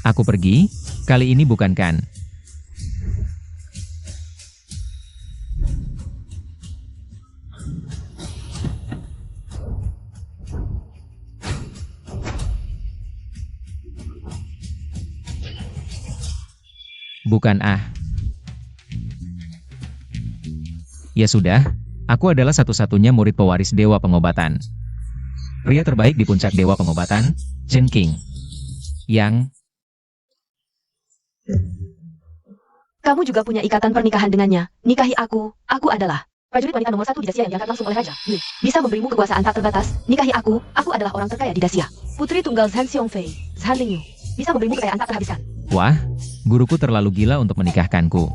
Aku pergi, kali ini bukan kan? Bukan ah. Ya sudah, aku adalah satu-satunya murid pewaris Dewa Pengobatan. Pria terbaik di puncak Dewa Pengobatan, Chen King. Yang Kamu juga punya ikatan pernikahan dengannya. Nikahi aku adalah prajurit wanita nomor 1 di Dacia yang diangkat langsung oleh Raja. Bisa memberimu kekuasaan tak terbatas. Nikahi aku adalah orang terkaya di Dacia. Putri tunggal Zhan Xiongfei, Zhan Lingyu. Bisa memberimu kekayaan tak terhabiskan. wah, guruku terlalu gila untuk menikahkanku.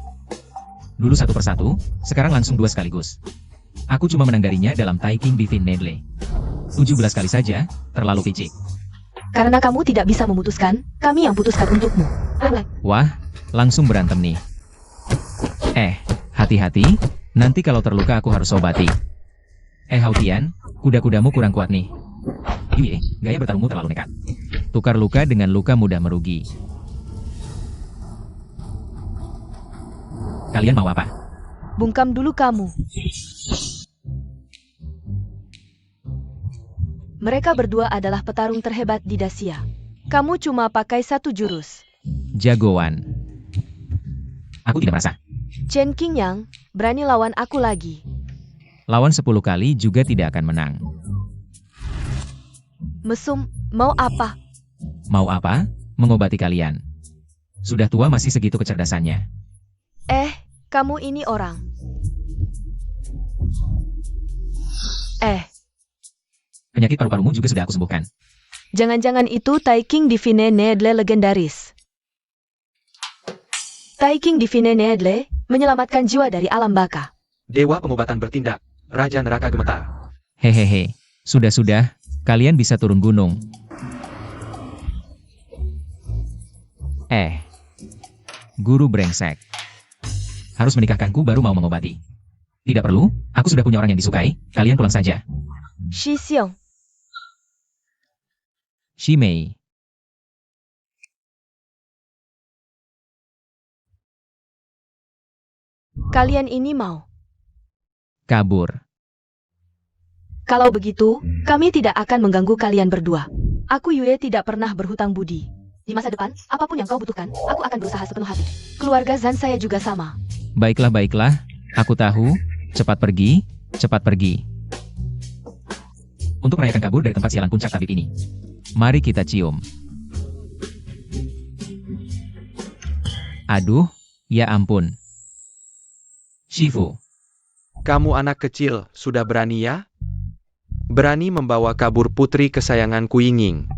Dulu satu persatu, sekarang langsung dua sekaligus. Aku cuma menang darinya dalam Taiking Divine Nedle. 17 kali saja, terlalu picik. Karena kamu tidak bisa memutuskan, kami yang putuskan untukmu. Wah, langsung berantem nih. Hati-hati, nanti kalau terluka aku harus obati. Hao Tian, kuda-kudamu kurang kuat nih. Yue, gaya bertarungmu terlalu nekat. Tukar luka dengan luka mudah merugi. Kalian mau apa? Bungkam dulu kamu. Mereka berdua adalah petarung terhebat di Dacia. Kamu cuma pakai satu jurus. Jagoan. Aku tidak merasa. Chen Qingyang, berani lawan aku lagi. Lawan 10 kali juga tidak akan menang. Mesum, mau apa? Mau apa? Mengobati kalian. Sudah tua masih segitu kecerdasannya. Kamu ini orang. Penyakit paru-parumu juga sudah aku sembuhkan. Jangan-jangan itu Taiking Divine Nedle legendaris. Taiking Divine Nedle menyelamatkan jiwa dari alam baka. Dewa Pengobatan bertindak. Raja Neraka gemetar. Hehehe. Sudah-sudah, kalian bisa turun gunung. Guru brengsek. Harus menikahkanku baru mau mengobati. Tidak perlu, aku sudah punya orang yang disukai, kalian pulang saja. Shi Xiong, Shimei. kalian ini mau. Kabur. Kalau begitu, kami tidak akan mengganggu kalian berdua. Aku Yue tidak pernah berhutang budi. Di masa depan, apapun yang kau butuhkan, aku akan berusaha sepenuh hati. Keluarga Zhan saya juga sama. Baiklah, aku tahu, cepat pergi, cepat pergi. Untuk merayakan kabur dari tempat sialan puncak tabib ini. Mari kita cium. Aduh, ya ampun. Shifu. Kamu anak kecil, sudah berani ya? Berani membawa kabur putri kesayanganku Yinging.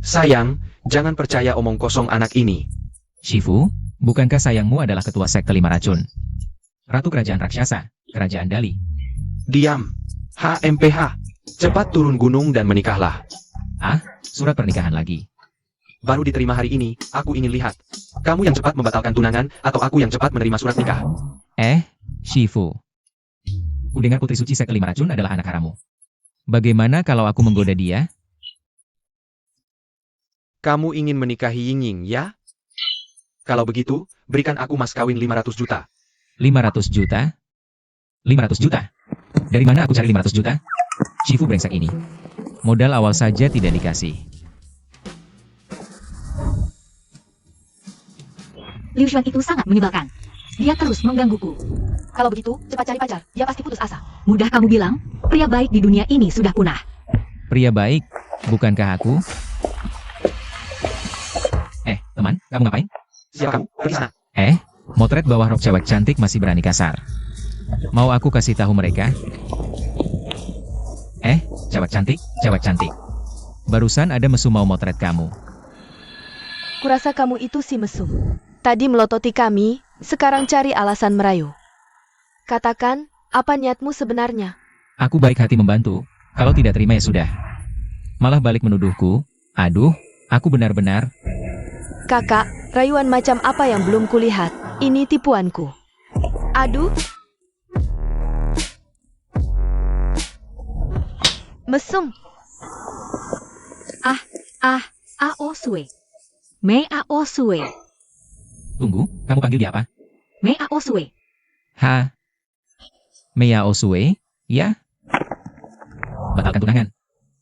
Sayang, jangan percaya omong kosong anak ini. Shifu, bukankah sayangmu adalah ketua sekte 5 racun? Ratu kerajaan raksasa, kerajaan Dali. Diam. HMPH. Cepat turun gunung dan menikahlah. Surat pernikahan lagi. Baru diterima hari ini, aku ingin lihat. Kamu yang cepat membatalkan tunangan, atau aku yang cepat menerima surat nikah. Shifu. Kudengar putri suci sekte 5 racun adalah anak harammu. Bagaimana kalau aku menggoda dia? Kamu ingin menikahi Yinging, ya? Kalau begitu, berikan aku mas kawin 500 juta. 500 juta? 500 juta? Dari mana aku cari 500 juta? Shifu brengsek ini. Modal awal saja tidak dikasih. Liu Xuan itu sangat menyebalkan. Dia terus menggangguku. Kalau begitu, cepat cari pacar. Dia pasti putus asa. Mudah kamu bilang, pria baik di dunia ini sudah punah. Pria baik, bukankah aku? Teman, kamu ngapain? Siap kamu, pergi sana. Motret bawah rok cewek cantik masih berani kasar. Mau aku kasih tahu mereka? Cewek cantik. Barusan ada mesum mau motret kamu. Kurasa kamu itu si mesum. Tadi melototi kami, sekarang cari alasan merayu. Katakan, apa niatmu sebenarnya? Aku baik hati membantu, kalau tidak terima ya sudah. Malah balik menuduhku, aduh, aku benar-benar. Kakak, rayuan macam apa yang belum kulihat? Ini tipuanku. Aduh. Mesum. Oh Sue. Meao Sue. Tunggu, kamu panggil dia apa? Meao Sue. Ha? Meao Sue? Ya? Batalkan tunangan.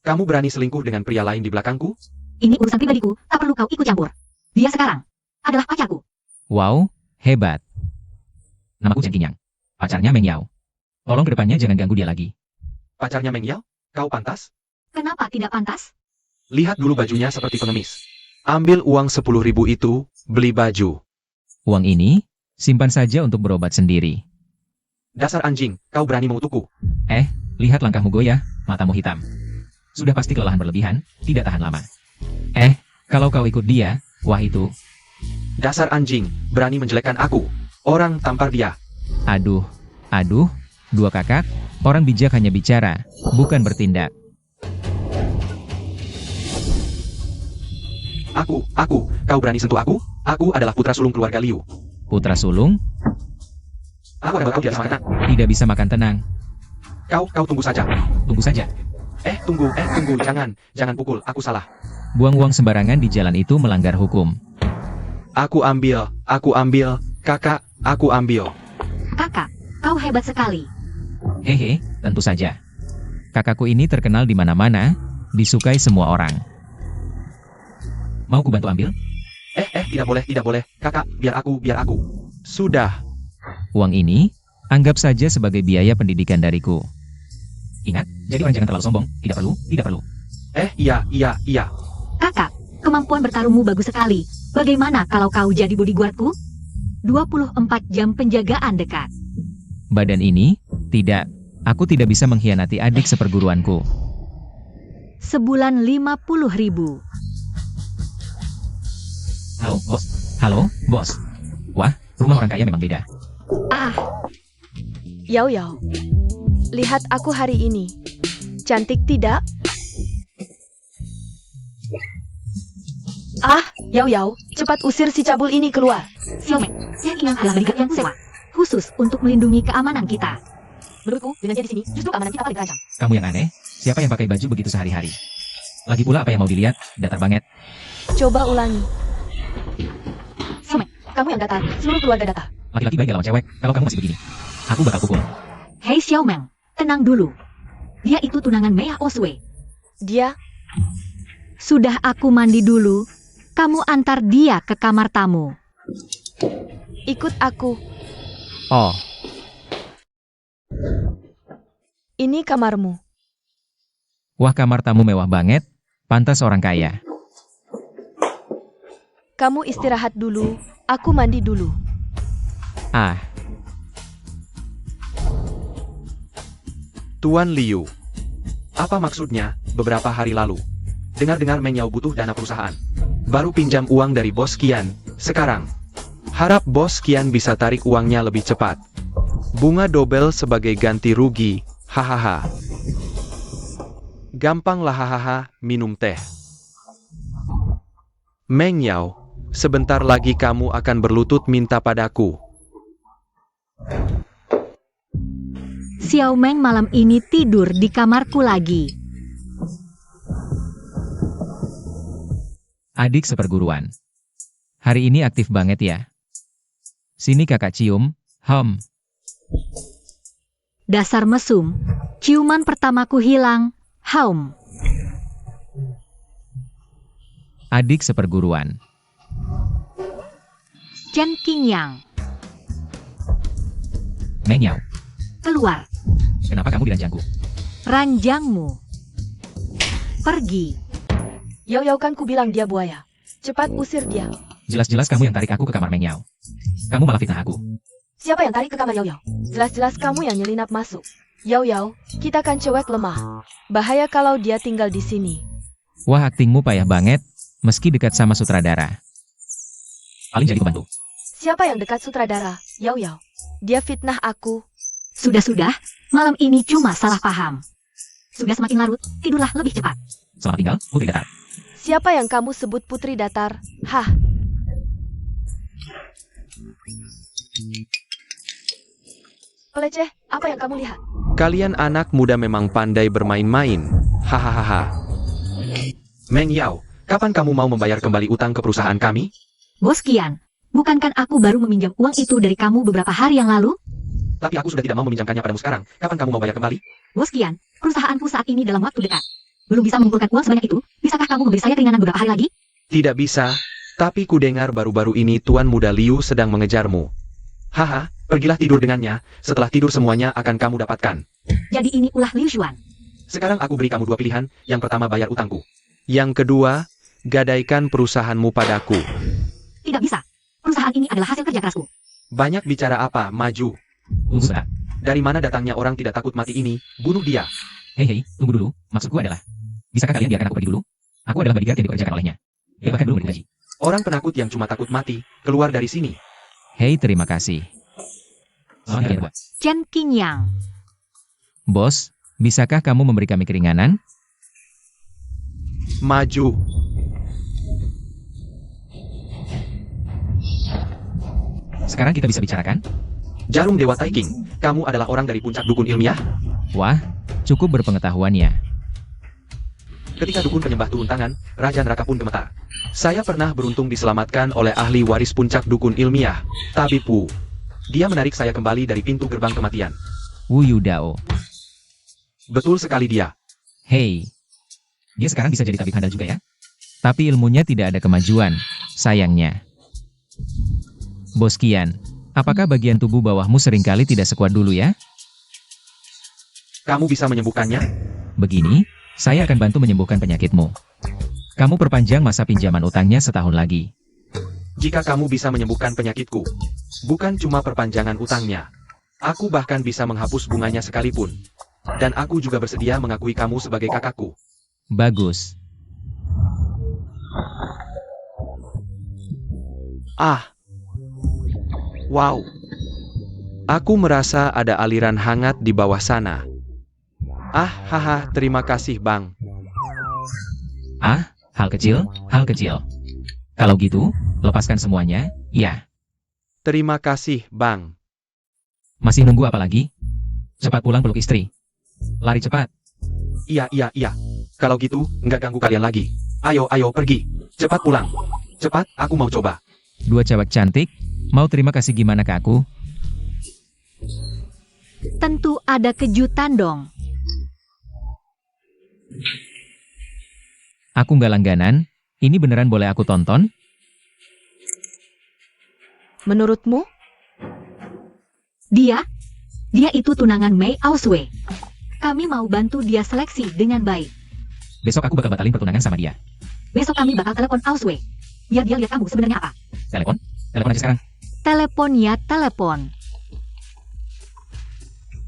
Kamu berani selingkuh dengan pria lain di belakangku? Ini urusan pribadiku, tak perlu kau ikut campur. Dia sekarang adalah pacarku. Wow, hebat. Namaku Chen Qingyang. Pacarnya Meng Yao. Tolong kedepannya jangan ganggu dia lagi. Pacarnya Meng Yao? Kau pantas? Kenapa tidak pantas? Lihat dulu bajunya seperti pengemis. Ambil uang 10.000 itu, beli baju. Uang ini, simpan saja untuk berobat sendiri. Dasar anjing, kau berani mengutukku. Lihat langkahmu goyah, matamu hitam. Sudah pasti kelelahan berlebihan, tidak tahan lama. Kalau kau ikut dia, wah itu. Dasar anjing, berani menjelekkan aku. Orang tampar dia. Aduh, dua kakak, orang bijak hanya bicara, bukan bertindak. Kau berani sentuh aku? Aku adalah putra sulung keluarga Liu. Putra sulung, Aku adalah kau tidak makan. tidak bisa makan tenang. Kau tunggu saja. Tunggu saja. Tunggu, jangan pukul, aku salah. Buang uang sembarangan di jalan itu melanggar hukum. Aku ambil, kakak, aku ambil. Kakak, kau hebat sekali. Hehe, tentu saja. Kakakku ini terkenal di mana-mana, disukai semua orang. Mau ku bantu ambil? Tidak boleh, kakak, biar aku. Sudah. Uang ini, anggap saja sebagai biaya pendidikan dariku. Ingat, jadi orang jangan terlalu sombong, tidak perlu. Iya. Kakak, kemampuan bertarungmu bagus sekali. Bagaimana kalau kau jadi bodyguardku? 24 jam penjagaan dekat. Badan ini, tidak. Aku tidak bisa mengkhianati adik seperguruanku. Sebulan 50.000. Halo, bos. Wah, rumah orang kaya memang beda. Yao Yao, lihat aku hari ini. Cantik tidak? Yao Yao, cepat usir si cabul ini keluar. Xiaomeng, Chen Qingyang adalah bodyguard yang sewa, khusus untuk melindungi keamanan kita. Menurutku, dengan dia di sini, justru keamanan kita paling terancam. Kamu yang aneh, siapa yang pakai baju begitu sehari-hari? Lagi pula apa yang mau dilihat, datar banget. Coba ulangi. Xiaomeng, Kamu yang datar, seluruh keluarga datar. Laki-laki baik lawan cewek, kalau kamu masih begini, aku bakal pukul. hei Xiaomeng, tenang dulu. Dia itu tunangan Meao Sue. Dia, Sudah aku mandi dulu. Kamu antar dia ke kamar tamu. ikut aku. Oh, Ini kamarmu. wah kamar tamu mewah banget, pantas orang kaya. Kamu istirahat dulu, aku mandi dulu. Tuan Liu. Apa maksudnya, beberapa hari lalu? Dengar-dengar Meng Yao butuh dana perusahaan. Baru pinjam uang dari bos Kian, sekarang. Harap bos Kian bisa tarik uangnya lebih cepat. Bunga dobel sebagai ganti rugi, hahaha. Gampang lah hahaha, minum teh. Meng Yao, sebentar lagi kamu akan berlutut minta padaku. Xiaomeng malam ini tidur di kamarku lagi. Adik seperguruan. Hari ini aktif banget ya. Sini kakak cium, Dasar mesum. Ciuman pertamaku hilang. Haum. Adik seperguruan. Chen Qingyang, Meng Yao, keluar. kenapa kamu diranjangku? Ranjangmu. Pergi. Yao Yao kan ku bilang dia buaya. Cepat usir dia. Jelas-jelas kamu yang tarik aku ke kamar Meng Yao. Kamu malah fitnah aku. Siapa yang tarik ke kamar Yao Yao? Jelas-jelas kamu yang nyelinap masuk. Yao Yao, kita kan cewek lemah. Bahaya kalau dia tinggal di sini. Wah aktingmu payah banget, meski dekat sama sutradara. Paling jadi pembantu. Siapa yang dekat sutradara? Yao Yao. Dia fitnah aku. Sudah-sudah, malam ini cuma salah paham. Sudah semakin larut, tidurlah lebih cepat. Selamat tinggal, Putri Datar. Siapa yang kamu sebut putri datar? Hah? Peleceh, apa yang kamu lihat? Kalian anak muda memang pandai bermain-main, hahaha. Meng Yao, Kapan kamu mau membayar kembali utang ke perusahaan kami? Bos Qian, bukankah aku baru meminjam uang itu dari kamu beberapa hari yang lalu? Tapi aku sudah tidak mau meminjamkannya padamu sekarang. Kapan kamu mau bayar kembali? Bos Qian, perusahaanku saat ini dalam waktu dekat belum bisa mengumpulkan uang sebanyak itu. Bisakah kamu memberi saya keringanan beberapa hari lagi? Tidak bisa. Tapi kudengar baru-baru ini Tuan Muda Liu sedang mengejarmu. Haha, pergilah tidur dengannya. Setelah tidur semuanya akan kamu dapatkan. Jadi ini ulah Liu Xuan. Sekarang aku beri kamu dua pilihan. Yang pertama bayar utangku. Yang kedua, gadaikan perusahaanmu padaku. Tidak bisa. Perusahaan ini adalah hasil kerja kerasku. Banyak bicara apa? Maju. Tunggu sebentar. Dari mana datangnya orang tidak takut mati ini? Bunuh dia. Hei, tunggu dulu. Maksudku adalah, bisakah kalian biarkan aku pergi dulu? Aku adalah bodyguard yang dipekerjakan olehnya. Dia bahkan belum digaji. Orang penakut yang cuma takut mati, keluar dari sini. Hei, terima kasih. Selamat kalian buat. Chen Qingyang. Bos, bisakah kamu memberi kami keringanan? Maju. Sekarang kita bisa bicarakan? Jarum Dewa Taiking, kamu adalah orang dari puncak dukun ilmiah? Wah, cukup berpengetahuan ya. Ketika dukun penyembah turun tangan, Raja Neraka pun gemetar. Saya pernah beruntung diselamatkan oleh ahli waris puncak dukun ilmiah, Tabib Wu. Dia menarik saya kembali dari pintu gerbang kematian. Wu Yudao. Betul sekali dia. Hei, dia sekarang bisa jadi tabib handal juga ya? Tapi ilmunya tidak ada kemajuan, sayangnya. Bos Qian, apakah bagian tubuh bawahmu seringkali tidak sekuat dulu ya? Kamu bisa menyembuhkannya? Begini, saya akan bantu menyembuhkan penyakitmu. Kamu perpanjang masa pinjaman utangnya setahun lagi. Jika kamu bisa menyembuhkan penyakitku, bukan cuma perpanjangan utangnya. Aku bahkan bisa menghapus bunganya sekalipun. Dan aku juga bersedia mengakui kamu sebagai kakakku. Bagus. Ah. Wow. Aku merasa ada aliran hangat di bawah sana. Ah, haha, terima kasih, Bang. Ah, hal kecil, hal kecil. Kalau gitu, lepaskan semuanya, ya. Terima kasih, Bang. Masih nunggu apa lagi? Cepat pulang peluk istri. Lari cepat. Iya. Kalau gitu, nggak ganggu kalian lagi. Ayo, pergi. Cepat pulang. Cepat, aku mau coba. Dua cewek cantik, mau terima kasih gimana ke aku? Tentu ada kejutan dong. Aku nggak langganan, ini beneran boleh aku tonton? Menurutmu? Dia itu tunangan Mei Aoswei. Kami mau bantu dia seleksi dengan baik. Besok aku bakal batalin pertunangan sama dia. Besok kami bakal telepon Aoswei. Biar dia lihat kamu sebenarnya apa. Telepon? Telepon aja sekarang. Telepon ya, telepon.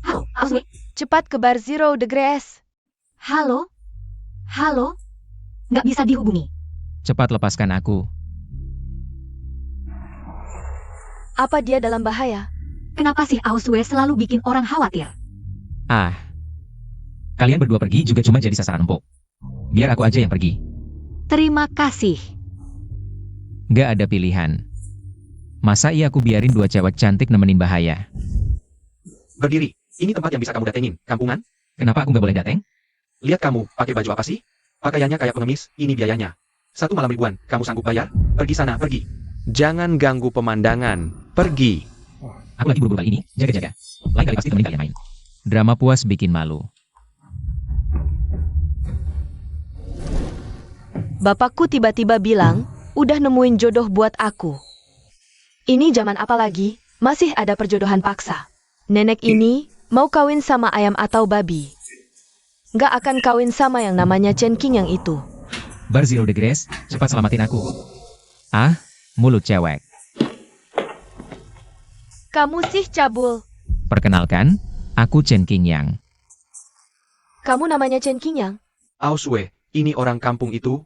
Halo, Aoswei. Cepat ke bar Zero Degrees. Halo? Nggak bisa dihubungi. Cepat lepaskan aku. Apa dia dalam bahaya? Kenapa sih Aoswei selalu bikin orang khawatir? Ah. Kalian berdua pergi juga cuma jadi sasaran empuk. Biar aku aja yang pergi. Terima kasih. Nggak ada pilihan. Masa iya aku biarin dua cewek cantik nemenin bahaya? Berdiri. Ini tempat yang bisa kamu datengin, kampungan. Kenapa aku nggak boleh dateng? Lihat kamu, pakai baju apa sih? Pakaiannya kayak pengemis, ini biayanya. 1 malam ribuan, kamu sanggup bayar? Pergi sana, pergi. Jangan ganggu pemandangan. Pergi. Aku lagi buru-buru kali ini, jaga-jaga. Lain kali pasti temenin kalian main. Drama puas bikin malu. Bapakku tiba-tiba bilang, udah nemuin jodoh buat aku. Ini zaman apa lagi? Masih ada perjodohan paksa. Nenek ini mau kawin sama ayam atau babi. Nggak akan kawin sama yang namanya Chen Qing yang itu. Bar Zero Degrees, cepat selamatin aku. Ah, mulut cewek. Kamu sih cabul. Perkenalkan, aku Chen Qingyang. Kamu namanya Chen Qing yang? Aoswei, ini orang kampung itu?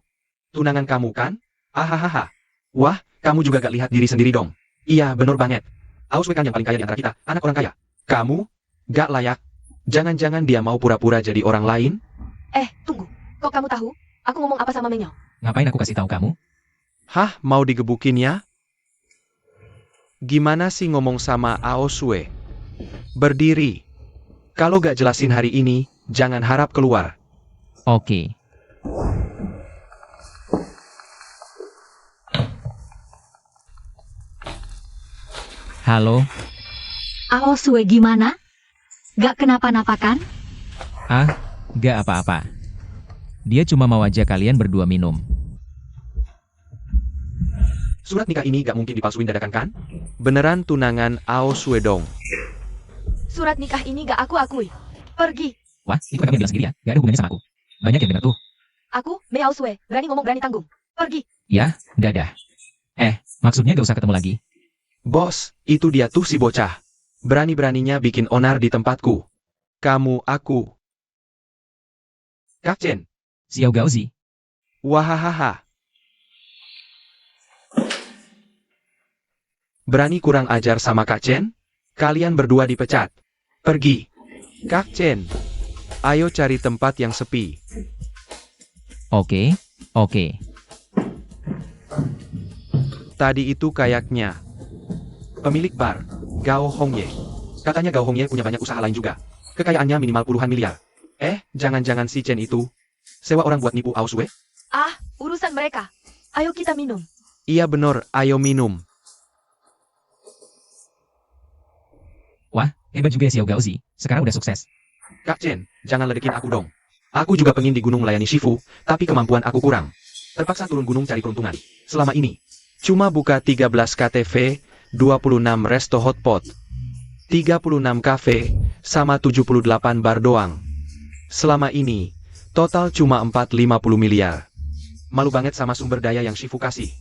Tunangan kamu kan? Ahahaha. Wah, kamu juga gak lihat diri sendiri dong. Iya, bener banget. Aoswei kan yang paling kaya di antara kita, anak orang kaya. Kamu? Gak layak. Jangan-jangan dia mau pura-pura jadi orang lain? Tunggu. Kok kamu tahu? Aku ngomong apa sama Menyo? Ngapain aku kasih tahu kamu? Hah, mau digebukin ya? Gimana sih ngomong sama Aoswei? Berdiri. Kalau gak jelasin hari ini, jangan harap keluar. Oke. Halo, Ao Sue gimana? Gak kenapa-napa kan? gak apa-apa. Dia cuma mau aja kalian berdua minum. Surat nikah ini gak mungkin dipalsuin dadakan kan? Beneran tunangan Ao Swedong. Surat nikah ini gak aku akui. Pergi. Wah, itu kan kamu bilang sendiri ya, gak ada hubungannya sama aku. Banyak yang dengar tuh. Aku, Mei Sue, berani ngomong berani tanggung. Pergi. Ya, dadah. Maksudnya gak usah ketemu lagi. Bos, itu dia tuh si bocah. Berani-beraninya bikin onar di tempatku. Kamu, aku. Kak Chen. Xiao Gaozi. Wahahaha. Berani kurang ajar sama Kak Chen? Kalian berdua dipecat. Pergi. Kak Chen. Ayo cari tempat yang sepi. Oke. Tadi itu kayaknya pemilik bar, Gao Hongye. Katanya Gao Hongye punya banyak usaha lain juga. Kekayaannya minimal puluhan miliar. Jangan-jangan si Chen itu sewa orang buat nipu Ao Sue? Ah, urusan mereka. Ayo kita minum. Iya bener, ayo minum. Wah, hebat juga Xiao Gaozi. Sekarang udah sukses. Kak Chen, jangan ledekin aku dong. Aku juga pengen di gunung melayani Shifu, tapi kemampuan aku kurang. Terpaksa turun gunung cari peruntungan. Selama ini, cuma buka 13 KTV, 26 resto hotpot, 36 kafe, sama 78 bar doang. Selama ini, total cuma 450 miliar. Malu banget sama sumber daya yang Shifu kasih.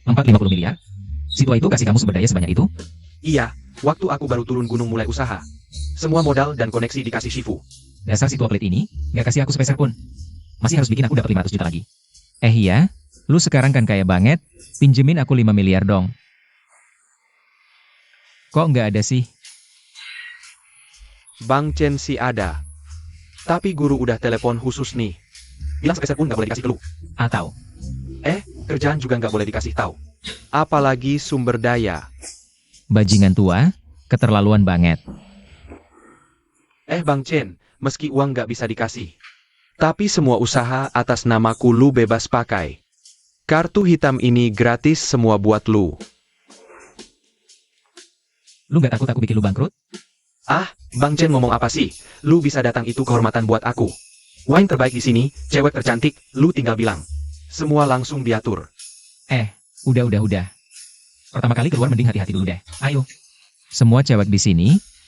450 miliar? Si tua itu kasih kamu sumber daya sebanyak itu? Iya, waktu aku baru turun gunung mulai usaha. Semua modal dan koneksi dikasih Shifu. Dasar si tua pelit ini, gak kasih aku sepeser pun. Masih harus bikin aku dapat 500 juta lagi. Iya, lu sekarang kan kaya banget, pinjemin aku 5 miliar dong. Kok nggak ada sih? Bang Chen sih ada. Tapi guru udah telepon khusus nih. Bilang sepeser pun nggak boleh dikasih ke lu. Atau, Kerjaan juga nggak boleh dikasih tahu. Apalagi sumber daya. bajingan tua, keterlaluan banget. Bang Chen, meski uang nggak bisa dikasih. Tapi semua usaha atas namaku lu bebas pakai. Kartu hitam ini gratis semua buat lu. Lu nggak takut aku bikin lu bangkrut? Bang Chen ngomong apa sih? Lu bisa datang itu kehormatan buat aku. Wine terbaik di sini, cewek tercantik, lu tinggal bilang. Semua langsung diatur. Udah. Pertama kali keluar mending hati-hati dulu deh. Ayo. Semua cewek di sini,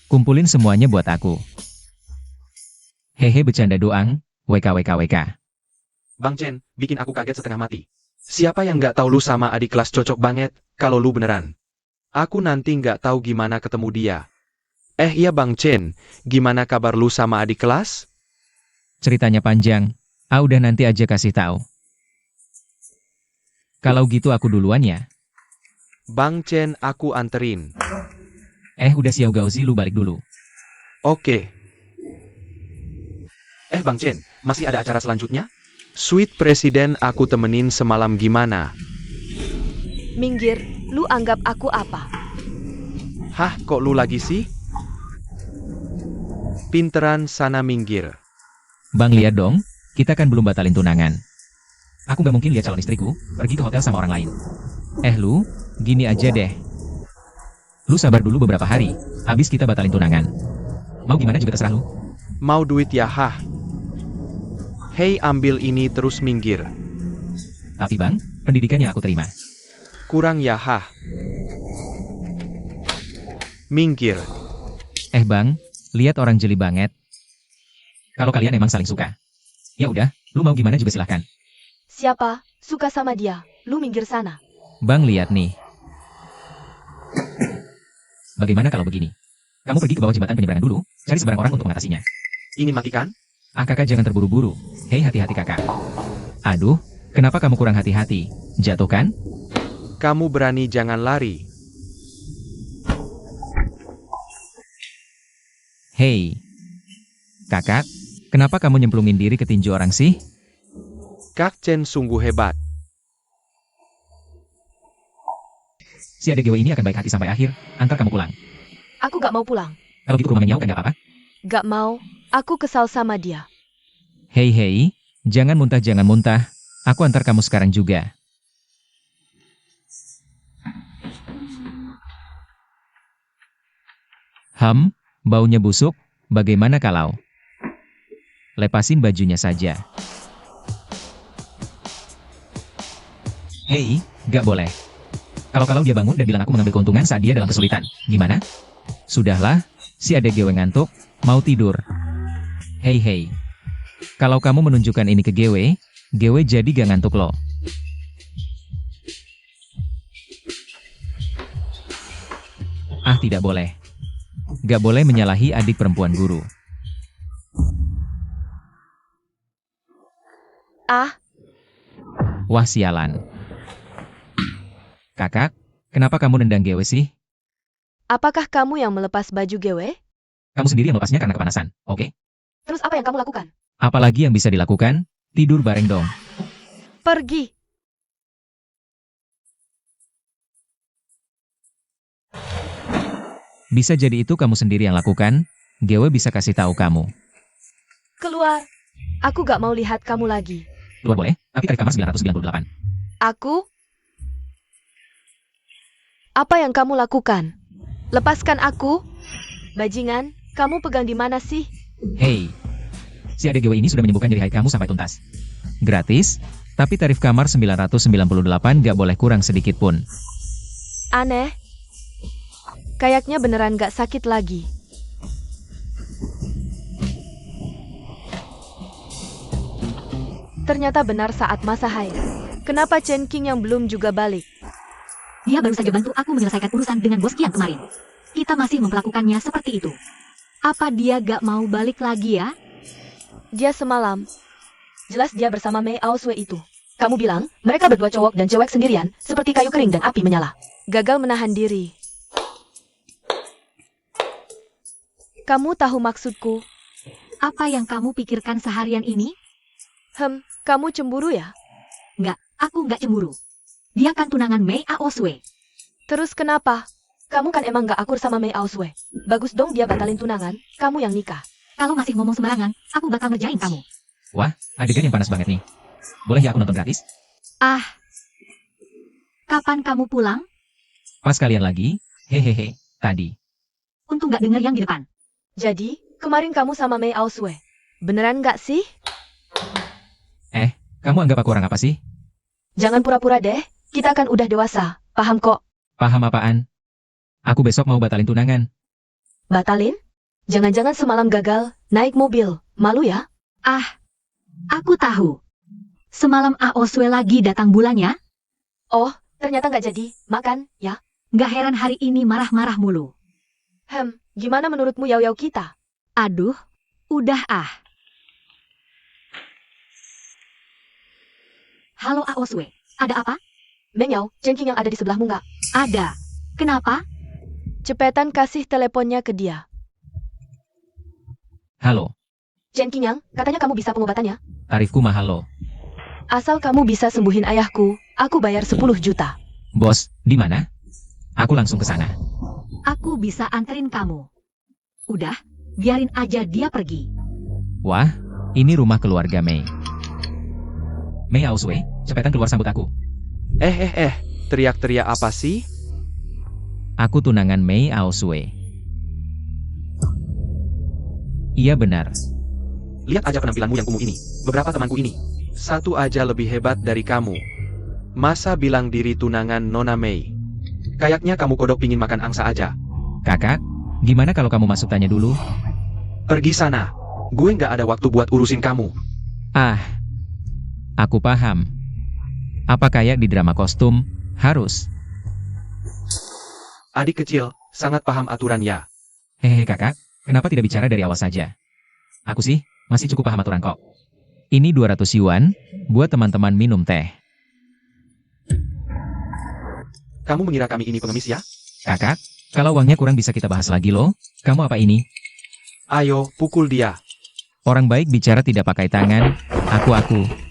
kumpulin semuanya buat aku. Hehe bercanda doang, WK. Bang Chen, bikin aku kaget setengah mati. Siapa yang nggak tahu lu sama adik kelas cocok banget, kalau lu beneran. Aku nanti nggak tahu gimana ketemu dia. Iya Bang Chen, gimana kabar lu sama adik kelas? Ceritanya panjang, udah nanti aja kasih tahu. Kalau gitu aku duluan ya. Bang Chen aku anterin. Udah Xiao Gaozi lu balik dulu. Oke. Bang Chen, masih ada acara selanjutnya? Suite Presiden aku temenin semalam gimana? Minggir, lu anggap aku apa? Hah, kok lu lagi sih? Pinteran sana minggir. Bang lihat dong, kita kan belum batalin tunangan. Aku gak mungkin lihat calon istriku pergi ke hotel sama orang lain. Lu, gini aja deh. Lu sabar dulu beberapa hari, habis kita batalin tunangan. Mau gimana juga terserah lu. Mau duit ya hah? Hei ambil ini terus minggir. Tapi bang, pendidikannya aku terima. Kurang ya hah? Minggir. Bang, lihat orang jeli banget. Kalau kalian emang saling suka. Ya udah, lu mau gimana juga silahkan. Siapa? Suka sama dia. Lu minggir sana. Bang lihat nih. Bagaimana kalau begini? Kamu pergi ke bawah jembatan penyeberangan dulu, cari sebarang orang untuk mengatasinya. Ingin matikan? Kakak jangan terburu-buru. Hei hati-hati kakak. Aduh, kenapa kamu kurang hati-hati? Jatuh kan? Kamu berani jangan lari. Hei. Kakak, kenapa kamu nyemplungin diri ke tinju orang sih? Kak Chen sungguh hebat. Si adik dewa ini akan baik hati sampai akhir, antar kamu pulang. Aku gak mau pulang. Kalau gitu rumah menyau kan gak apa-apa? Gak mau. Aku kesal sama dia. Hei, jangan muntah. Aku antar kamu sekarang juga. Baunya busuk, bagaimana kalau lepasin bajunya saja? Hei, gak boleh. Kalau dia bangun dan bilang aku mengambil keuntungan saat dia dalam kesulitan, gimana? Sudahlah, si adek Gewe ngantuk, mau tidur. Hei. Kalau kamu menunjukkan ini ke Gewe jadi gak ngantuk loh. Ah, tidak boleh. Gak boleh menyalahi adik perempuan guru. Ah, Wah, sialan. Kakak, kenapa kamu nendang Gewe sih? apakah kamu yang melepas baju Gewe? Kamu sendiri yang melepasnya karena kepanasan, oke? Terus apa yang kamu lakukan? Apalagi yang bisa dilakukan? Tidur bareng dong. Pergi. Bisa jadi itu kamu sendiri yang lakukan, Gewe bisa kasih tahu kamu. Keluar. Aku gak mau lihat kamu lagi. Keluar boleh, tapi tarif kamar 998. Aku? Apa yang kamu lakukan? Lepaskan aku. Bajingan, kamu pegang di mana sih? Hei, si adek Gewe ini sudah menyembuhkan nyeri haid kamu sampai tuntas. Gratis, tapi tarif kamar 998 gak boleh kurang sedikit pun. Aneh. Kayaknya beneran gak sakit lagi. Ternyata benar saat masa haid. Kenapa Chen King yang belum juga balik? Dia baru saja bantu aku menyelesaikan urusan dengan bos Kian kemarin. Kita masih memperlakukannya seperti itu. Apa dia gak mau balik lagi ya? Dia semalam. Jelas dia bersama Mei Aoswei itu. Kamu bilang, mereka berdua cowok dan cewek sendirian, seperti kayu kering dan api menyala. Gagal menahan diri. Kamu tahu maksudku? Apa yang kamu pikirkan seharian ini? Kamu cemburu ya? Nggak, aku nggak cemburu. Dia kan tunangan Mei Aoswei. Terus kenapa? Kamu kan emang gak akur sama Mei Aoswei. Bagus dong dia batalin tunangan, kamu yang nikah. Kalau masih ngomong sembarangan, aku bakal ngerjain kamu. Wah, adegan yang panas banget nih. Boleh ya aku nonton gratis? Ah, kapan kamu pulang? Pas kalian lagi, hehehe, tadi. Untung nggak denger yang di depan. Jadi, kemarin kamu sama Mei Aoswei. Beneran gak sih? Kamu anggap aku orang apa sih? Jangan pura-pura deh, kita kan udah dewasa, paham kok. Paham apaan? Aku besok mau batalin tunangan. Batalin? Jangan-jangan semalam gagal, naik mobil, malu ya? Ah, aku tahu. Semalam Aoswei lagi datang bulannya. Oh, ternyata gak jadi, makan, ya? Nggak heran hari ini marah-marah mulu. Gimana menurutmu yaw-yaw kita? Aduh, udah ah. Halo Aoswei, ada apa? Menyau, Chen King yang ada di sebelahmu nggak? Ada. Kenapa? Cepetan kasih teleponnya ke dia. Halo, Chen King yang, katanya kamu bisa pengobatannya. tarifku mahal loh. Asal kamu bisa sembuhin ayahku, aku bayar 10 juta. Bos, di mana? Aku langsung ke sana. Aku bisa anterin kamu. Udah, biarin aja dia pergi. Wah, ini rumah keluarga Mei. Mei Aoswei, cepetan keluar sambut aku. Teriak-teriak apa sih? Aku tunangan Mei Aoswei. Iya benar. Lihat aja penampilanmu yang kumuh ini. Beberapa temanku ini. Satu aja lebih hebat dari kamu. Masa bilang diri tunangan Nona Mei? Kayaknya kamu kodok pingin makan angsa aja. Kakak, gimana kalau kamu masuk tanya dulu? Pergi sana. Gue nggak ada waktu buat urusin kamu. Ah, aku paham. Apa kayak di drama kostum, harus. Adik kecil, sangat paham aturan ya. Hehehe kakak, kenapa tidak bicara dari awal saja? Aku sih, masih cukup paham aturan kok. Ini 200 yuan, buat teman-teman minum teh. Kamu mengira kami ini pengemis ya? Kakak, kalau uangnya kurang bisa kita bahas lagi loh. Kamu apa ini? Ayo, pukul dia. Orang baik bicara tidak pakai tangan, aku.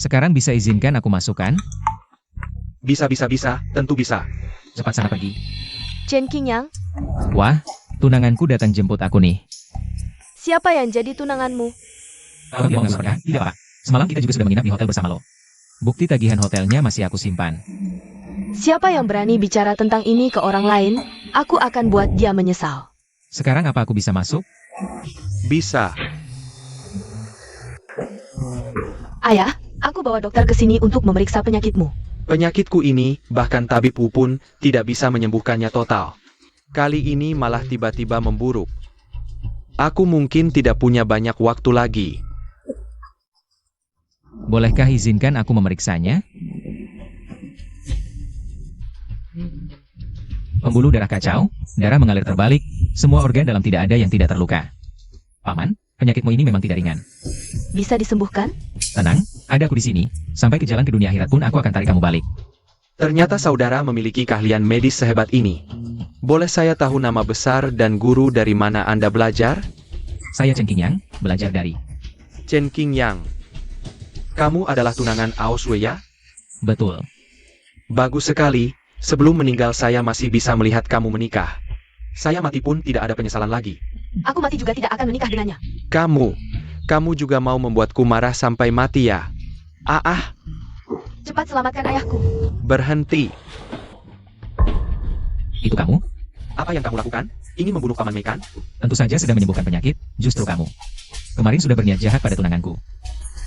Sekarang bisa izinkan aku masukkan? Bisa, tentu bisa. Cepat sana pergi. Chen King yang, Wah, tunanganku datang jemput aku nih. siapa yang jadi tunanganmu? Kalau dia nggak suka, tidak apa. Semalam kita juga sudah menginap di hotel bersama lo. Bukti tagihan hotelnya masih aku simpan. Siapa yang berani bicara tentang ini ke orang lain? Aku akan buat dia menyesal. Sekarang apa aku bisa masuk? Bisa. Ayah, aku bawa dokter ke sini untuk memeriksa penyakitmu. Penyakitku ini, bahkan tabib Wu pun, tidak bisa menyembuhkannya total. Kali ini malah tiba-tiba memburuk. Aku mungkin tidak punya banyak waktu lagi. Bolehkah izinkan aku memeriksanya? Pembuluh darah kacau, darah mengalir terbalik, semua organ dalam tidak ada yang tidak terluka. Paman, penyakitmu ini memang tidak ringan. Bisa disembuhkan? Tenang, ada aku di sini. Sampai ke jalan ke dunia akhirat pun aku akan tarik kamu balik. Ternyata saudara memiliki keahlian medis sehebat ini. Boleh saya tahu nama besar dan guru dari mana Anda belajar? Saya Chen Qingyang, belajar dari. Chen Qingyang. Kamu adalah tunangan Ao Shui ya? Betul. Bagus sekali. Sebelum meninggal saya masih bisa melihat kamu menikah. Saya mati pun tidak ada penyesalan lagi. Aku mati juga tidak akan menikah dengannya. Kamu juga mau membuatku marah sampai mati ya? Cepat selamatkan ayahku. Berhenti. Itu kamu? Apa yang kamu lakukan? Ingin membunuh Paman Mei kan? Tentu saja sedang menyembuhkan penyakit, justru kamu. Kemarin sudah berniat jahat pada tunanganku.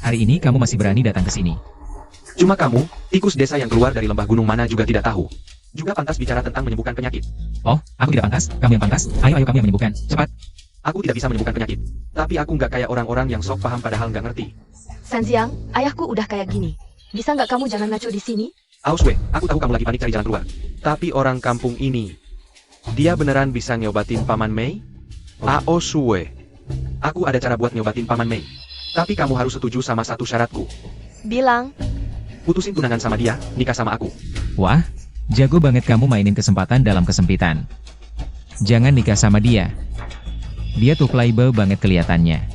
Hari ini kamu masih berani datang ke sini. Cuma kamu, tikus desa yang keluar dari lembah gunung mana juga tidak tahu. Juga pantas bicara tentang menyembuhkan penyakit. Oh, aku tidak pantas, kamu yang pantas. Ayo kamu yang menyembuhkan, cepat. Aku tidak bisa menyembuhkan penyakit. Tapi aku nggak kayak orang-orang yang sok paham padahal nggak ngerti. Sanjiang, ayahku udah kayak gini. Bisa nggak kamu jangan ngaco di sini? Auswe, aku tahu kamu lagi panik cari jalan keluar. Tapi orang kampung ini, dia beneran bisa nyobatin Paman Mei? Auswe, aku ada cara buat nyobatin Paman Mei. Tapi kamu harus setuju sama satu syaratku. Bilang, Putusin tunangan sama dia, nikah sama aku. Wah, jago banget kamu mainin kesempatan dalam kesempitan. Jangan nikah sama dia. Dia tuh playboy banget kelihatannya.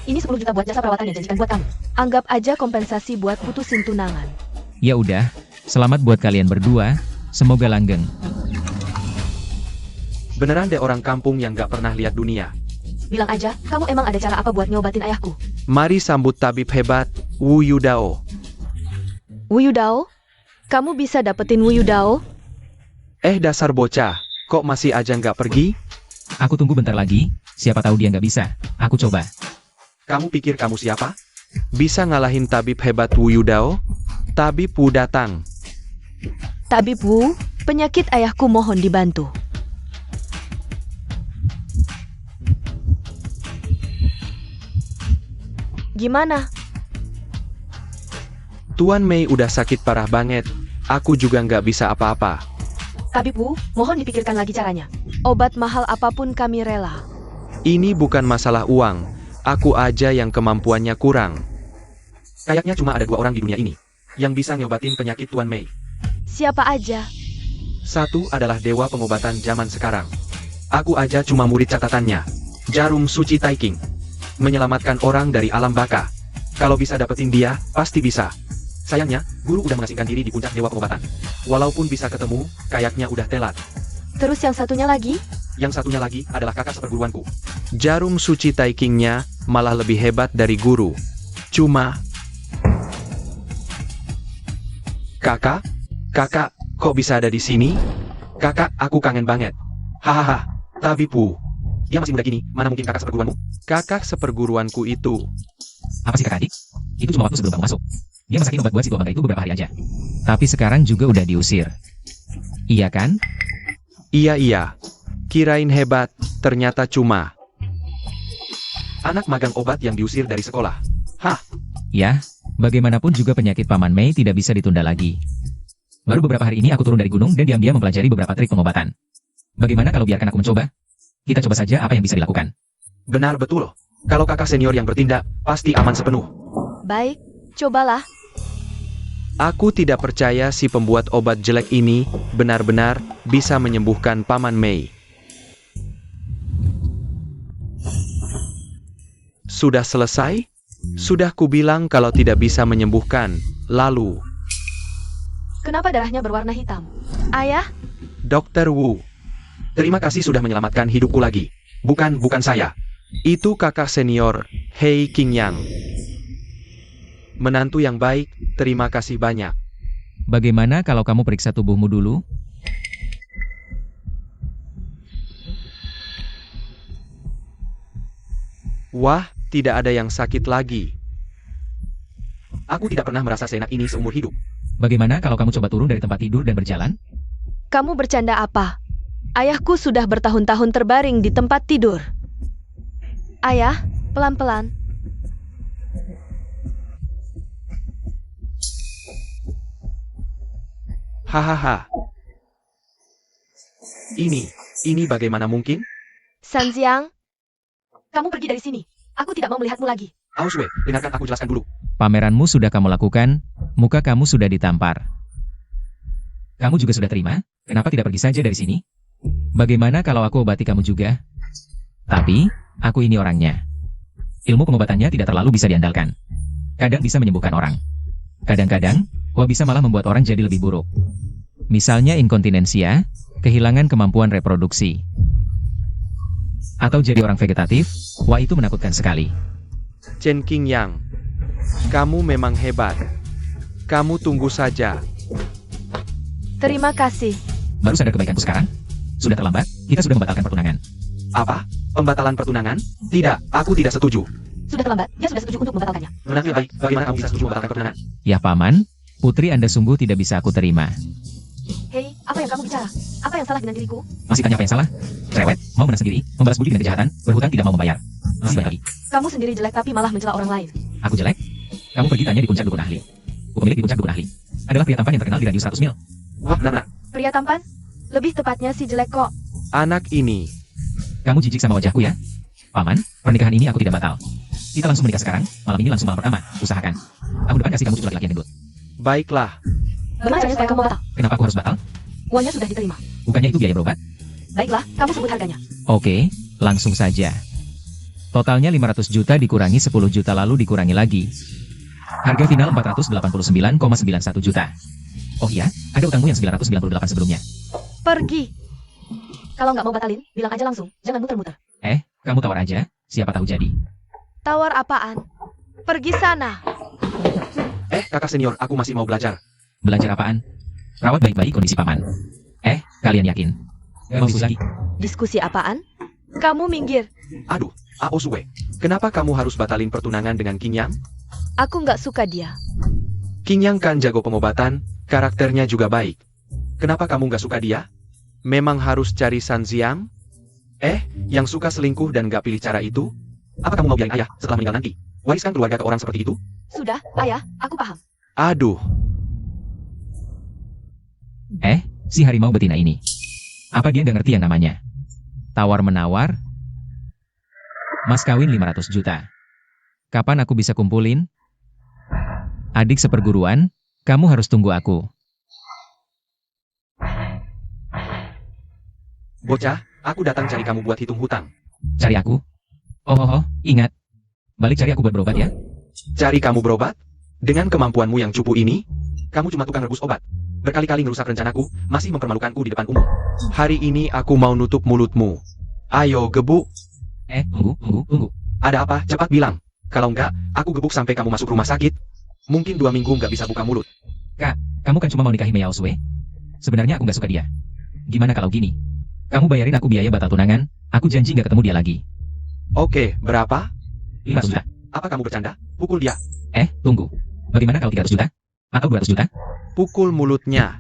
ini 10 juta buat jasa perawatan yang janjikan buat kamu. Anggap aja kompensasi buat putusin tunangan. Ya udah, selamat buat kalian berdua. Semoga langgeng. Beneran deh orang kampung yang gak pernah lihat dunia. Bilang aja, kamu emang ada cara apa buat nyobatin ayahku? Mari sambut tabib hebat, Wu Yudao. Wu Yudao? Kamu bisa dapetin Wu Yudao? Dasar bocah, kok masih aja nggak pergi? Aku tunggu bentar lagi, siapa tahu dia nggak bisa. Aku coba. Kamu pikir kamu siapa? Bisa ngalahin tabib hebat Wu Yudao? Tabib Wu datang. Tabib Wu, penyakit ayahku mohon dibantu. Gimana? Tuan Mei udah sakit parah banget. Aku juga nggak bisa apa-apa. Tabib Wu, mohon dipikirkan lagi caranya. Obat mahal apapun kami rela. Ini bukan masalah uang. Aku aja yang kemampuannya kurang. Kayaknya cuma ada 2 orang di dunia ini yang bisa nyobatin penyakit Tuan Mei. Siapa aja? Satu adalah dewa pengobatan zaman sekarang. Aku aja cuma murid catatannya. Jarum suci Taiking. Menyelamatkan orang dari alam baka. Kalau bisa dapetin dia, pasti bisa. Sayangnya, guru udah mengasingkan diri di puncak dewa pengobatan. Walaupun bisa ketemu, kayaknya udah telat. Terus yang satunya lagi? Yang satunya lagi adalah kakak seperguruanku. Jarum suci Taikingnya malah lebih hebat dari guru. Cuma... Kakak, kok bisa ada di sini? Kakak, aku kangen banget. Hahaha, Tabib Wu. Dia masih muda gini, mana mungkin kakak seperguruanmu? Kakak seperguruanku itu. Apa sih kakak adik? Itu cuma waktu sebelum kamu masuk. Dia masakin obat buat si tua bangka itu beberapa hari aja. Tapi sekarang juga udah diusir. Iya kan? Iya. Kirain hebat, ternyata cuma anak magang obat yang diusir dari sekolah. Hah? Ya, bagaimanapun juga penyakit Paman Mei tidak bisa ditunda lagi. Baru beberapa hari ini aku turun dari gunung dan diam-diam mempelajari beberapa trik pengobatan. Bagaimana kalau biarkan aku mencoba? Kita coba saja apa yang bisa dilakukan. Benar betul. Kalau kakak senior yang bertindak, pasti aman sepenuh. Baik, cobalah. Aku tidak percaya si pembuat obat jelek ini benar-benar bisa menyembuhkan Paman Mei. Sudah selesai? Sudah kubilang kalau tidak bisa menyembuhkan. Lalu, Kenapa darahnya berwarna hitam? Ayah? Dr. Wu. Terima kasih sudah menyelamatkan hidupku lagi. Bukan saya. Itu kakak senior, Hei Qingyang. Menantu yang baik, terima kasih banyak. Bagaimana kalau kamu periksa tubuhmu dulu? Wah, tidak ada yang sakit lagi. Aku tidak pernah merasa seenak ini seumur hidup. Bagaimana kalau kamu coba turun dari tempat tidur dan berjalan? Kamu bercanda apa? Ayahku sudah bertahun-tahun terbaring di tempat tidur. Ayah, pelan-pelan. Hahaha. Ini bagaimana mungkin? Sanziang, kamu pergi dari sini. Aku tidak mau melihatmu lagi. Aoswe, dengarkan aku jelaskan dulu. Pameranmu sudah kamu lakukan, muka kamu sudah ditampar. Kamu juga sudah terima, kenapa tidak pergi saja dari sini? Bagaimana kalau aku obati kamu juga? Tapi, aku ini orangnya. Ilmu pengobatannya tidak terlalu bisa diandalkan. Kadang bisa menyembuhkan orang. Kadang-kadang, bisa malah membuat orang jadi lebih buruk. Misalnya inkontinensia, kehilangan kemampuan reproduksi. Atau jadi orang vegetatif, itu menakutkan sekali. Chen Qingyang, kamu memang hebat. Kamu tunggu saja. Terima kasih. Baru sadar kebaikanku sekarang? Sudah terlambat, kita sudah membatalkan pertunangan. Apa? Pembatalan pertunangan? Tidak, aku tidak setuju. Sudah terlambat, dia sudah setuju untuk membatalkannya. Menantu yang baik, bagaimana kamu bisa setuju membatalkan pertunangan? Ya paman, putri Anda sungguh tidak bisa aku terima. Hei, apa yang kamu bicara? Apa yang salah dengan diriku? Masih tanya apa yang salah? Cerewet, mau menang sendiri, membalas budi dengan kejahatan, berhutang tidak mau membayar. Masih banyak lagi. Kamu sendiri jelek tapi malah mencela orang lain. Aku jelek? Kamu pergi tanya di puncak dukun ahli. Pemilik di puncak dukun ahli adalah pria tampan yang terkenal di radius 100 mil. Wah, Nana. Pria tampan? Lebih tepatnya si jelek kok. Anak ini. Kamu jijik sama wajahku ya? Paman, pernikahan ini aku tidak batal. Kita langsung menikah sekarang, malam ini langsung malam pertama, usahakan. Tahun depan kasih kamu cucu laki-laki yang gendut. Baiklah. Bagaimana caranya supaya kamu batal? Kenapa aku harus batal? Uangnya sudah diterima. Bukannya itu biaya berobat? Baiklah, kamu sebut harganya. Oke, langsung saja. Totalnya 500 juta dikurangi 10 juta lalu dikurangi lagi. Harga final 489,91 juta. Oh iya, ada utangmu yang 998 sebelumnya. Pergi. Kalau nggak mau batalin, bilang aja langsung. Jangan muter-muter. Kamu tawar aja, siapa tahu jadi. Tawar apaan? Pergi sana. Kakak senior, aku masih mau belajar. Belajar apaan? Rawat baik-baik kondisi paman. Kalian yakin? Gak mau diskusi lagi? Diskusi apaan? Kamu minggir. Aduh, Aoswe, kenapa kamu harus batalin pertunangan dengan Qingyang? Aku nggak suka dia. Qingyang kan jago pengobatan, karakternya juga baik. Kenapa kamu nggak suka dia? Memang harus cari Sanziang? Yang suka selingkuh dan nggak pilih cara itu? Apa kamu mau biarin ayah setelah meninggal nanti? Wariskan keluarga ke orang seperti itu? Sudah, ayah, aku paham. Aduh, Si harimau betina ini. Apa dia nggak ngerti yang namanya? Tawar-menawar? Mas kawin 500 juta. Kapan aku bisa kumpulin? Adik seperguruan, kamu harus tunggu aku. bocah, aku datang cari kamu buat hitung hutang. Cari aku? Ingat. Balik cari aku buat berobat ya. Cari kamu berobat? Dengan kemampuanmu yang cupu ini, kamu cuma tukang rebus obat. Berkali-kali ngerusak rencanaku, masih mempermalukanku di depan umum. Hari ini aku mau nutup mulutmu. Ayo gebuk. Tunggu. Ada apa? Cepat bilang. Kalau enggak, aku gebuk sampai kamu masuk rumah sakit. Mungkin 2 minggu nggak bisa buka mulut. Kak, kamu kan cuma mau nikahi Mei Yaosue. Sebenarnya aku nggak suka dia. Gimana kalau gini? Kamu bayarin aku biaya batal tunangan, aku janji nggak ketemu dia lagi. Oke, berapa? 500 juta. Apa kamu bercanda? Pukul dia. Tunggu. Bagaimana kalau 300 juta? Atau 200 juta? Pukul mulutnya.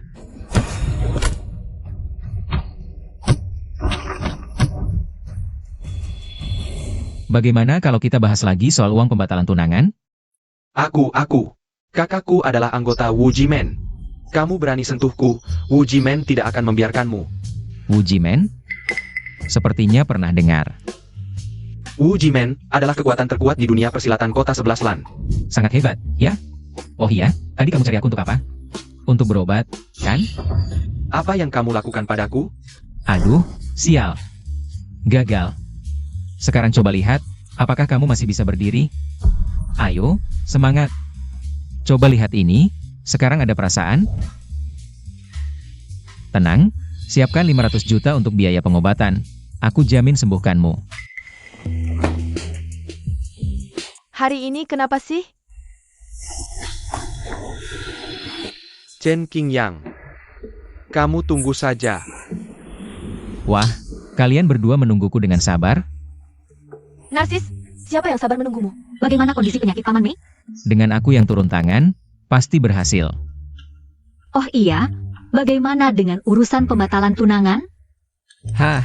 Bagaimana kalau kita bahas lagi soal uang pembatalan tunangan? Aku. Kakakku adalah anggota Wu Jimen. Kamu berani sentuhku, Wu Jimen tidak akan membiarkanmu. Wu Jimen? Sepertinya pernah dengar. Wu Jimen adalah kekuatan terkuat di dunia persilatan kota 11 Lan. Sangat hebat, ya? Oh iya, tadi kamu cari aku untuk apa? Untuk berobat, kan? Apa yang kamu lakukan padaku? Aduh, sial. Gagal. Sekarang coba lihat, apakah kamu masih bisa berdiri? Ayo, semangat. Coba lihat ini, sekarang ada perasaan? Tenang, siapkan 500 juta untuk biaya pengobatan. Aku jamin sembuhkanmu. Hari ini kenapa sih? Chen Qingyang. Kamu tunggu saja. Wah, kalian berdua menungguku dengan sabar? Narsis, siapa yang sabar menunggumu? Bagaimana kondisi penyakit Paman Mei? Dengan aku yang turun tangan, pasti berhasil. Oh iya, bagaimana dengan urusan pembatalan tunangan? Hah?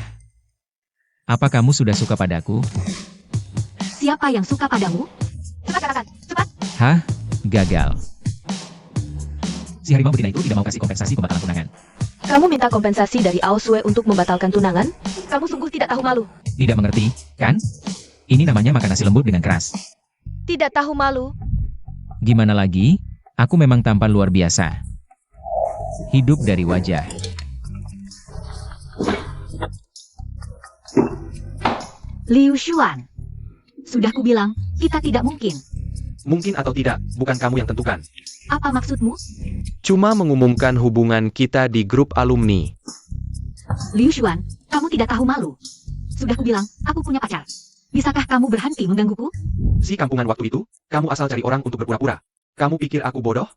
Apa kamu sudah suka padaku? Siapa yang suka padamu? Cepat katakan, cepat. Hah? Gagal. Si harimau betina itu tidak mau kasih kompensasi pembatalan tunangan. Kamu minta kompensasi dari Aosue untuk membatalkan tunangan? Kamu sungguh tidak tahu malu. Tidak mengerti, kan? Ini namanya makan nasi lembut dengan keras. Tidak tahu malu? Gimana lagi? Aku memang tampan luar biasa. Hidup dari wajah. Liu Xuan. Sudah kubilang, kita tidak mungkin. Mungkin atau tidak, bukan kamu yang tentukan. Apa maksudmu? Cuma mengumumkan hubungan kita di grup alumni. Liu Xuan, kamu tidak tahu malu. Sudah kubilang, aku punya pacar. Bisakah kamu berhenti menggangguku? Si kampungan waktu itu, kamu asal cari orang untuk berpura-pura. Kamu pikir aku bodoh?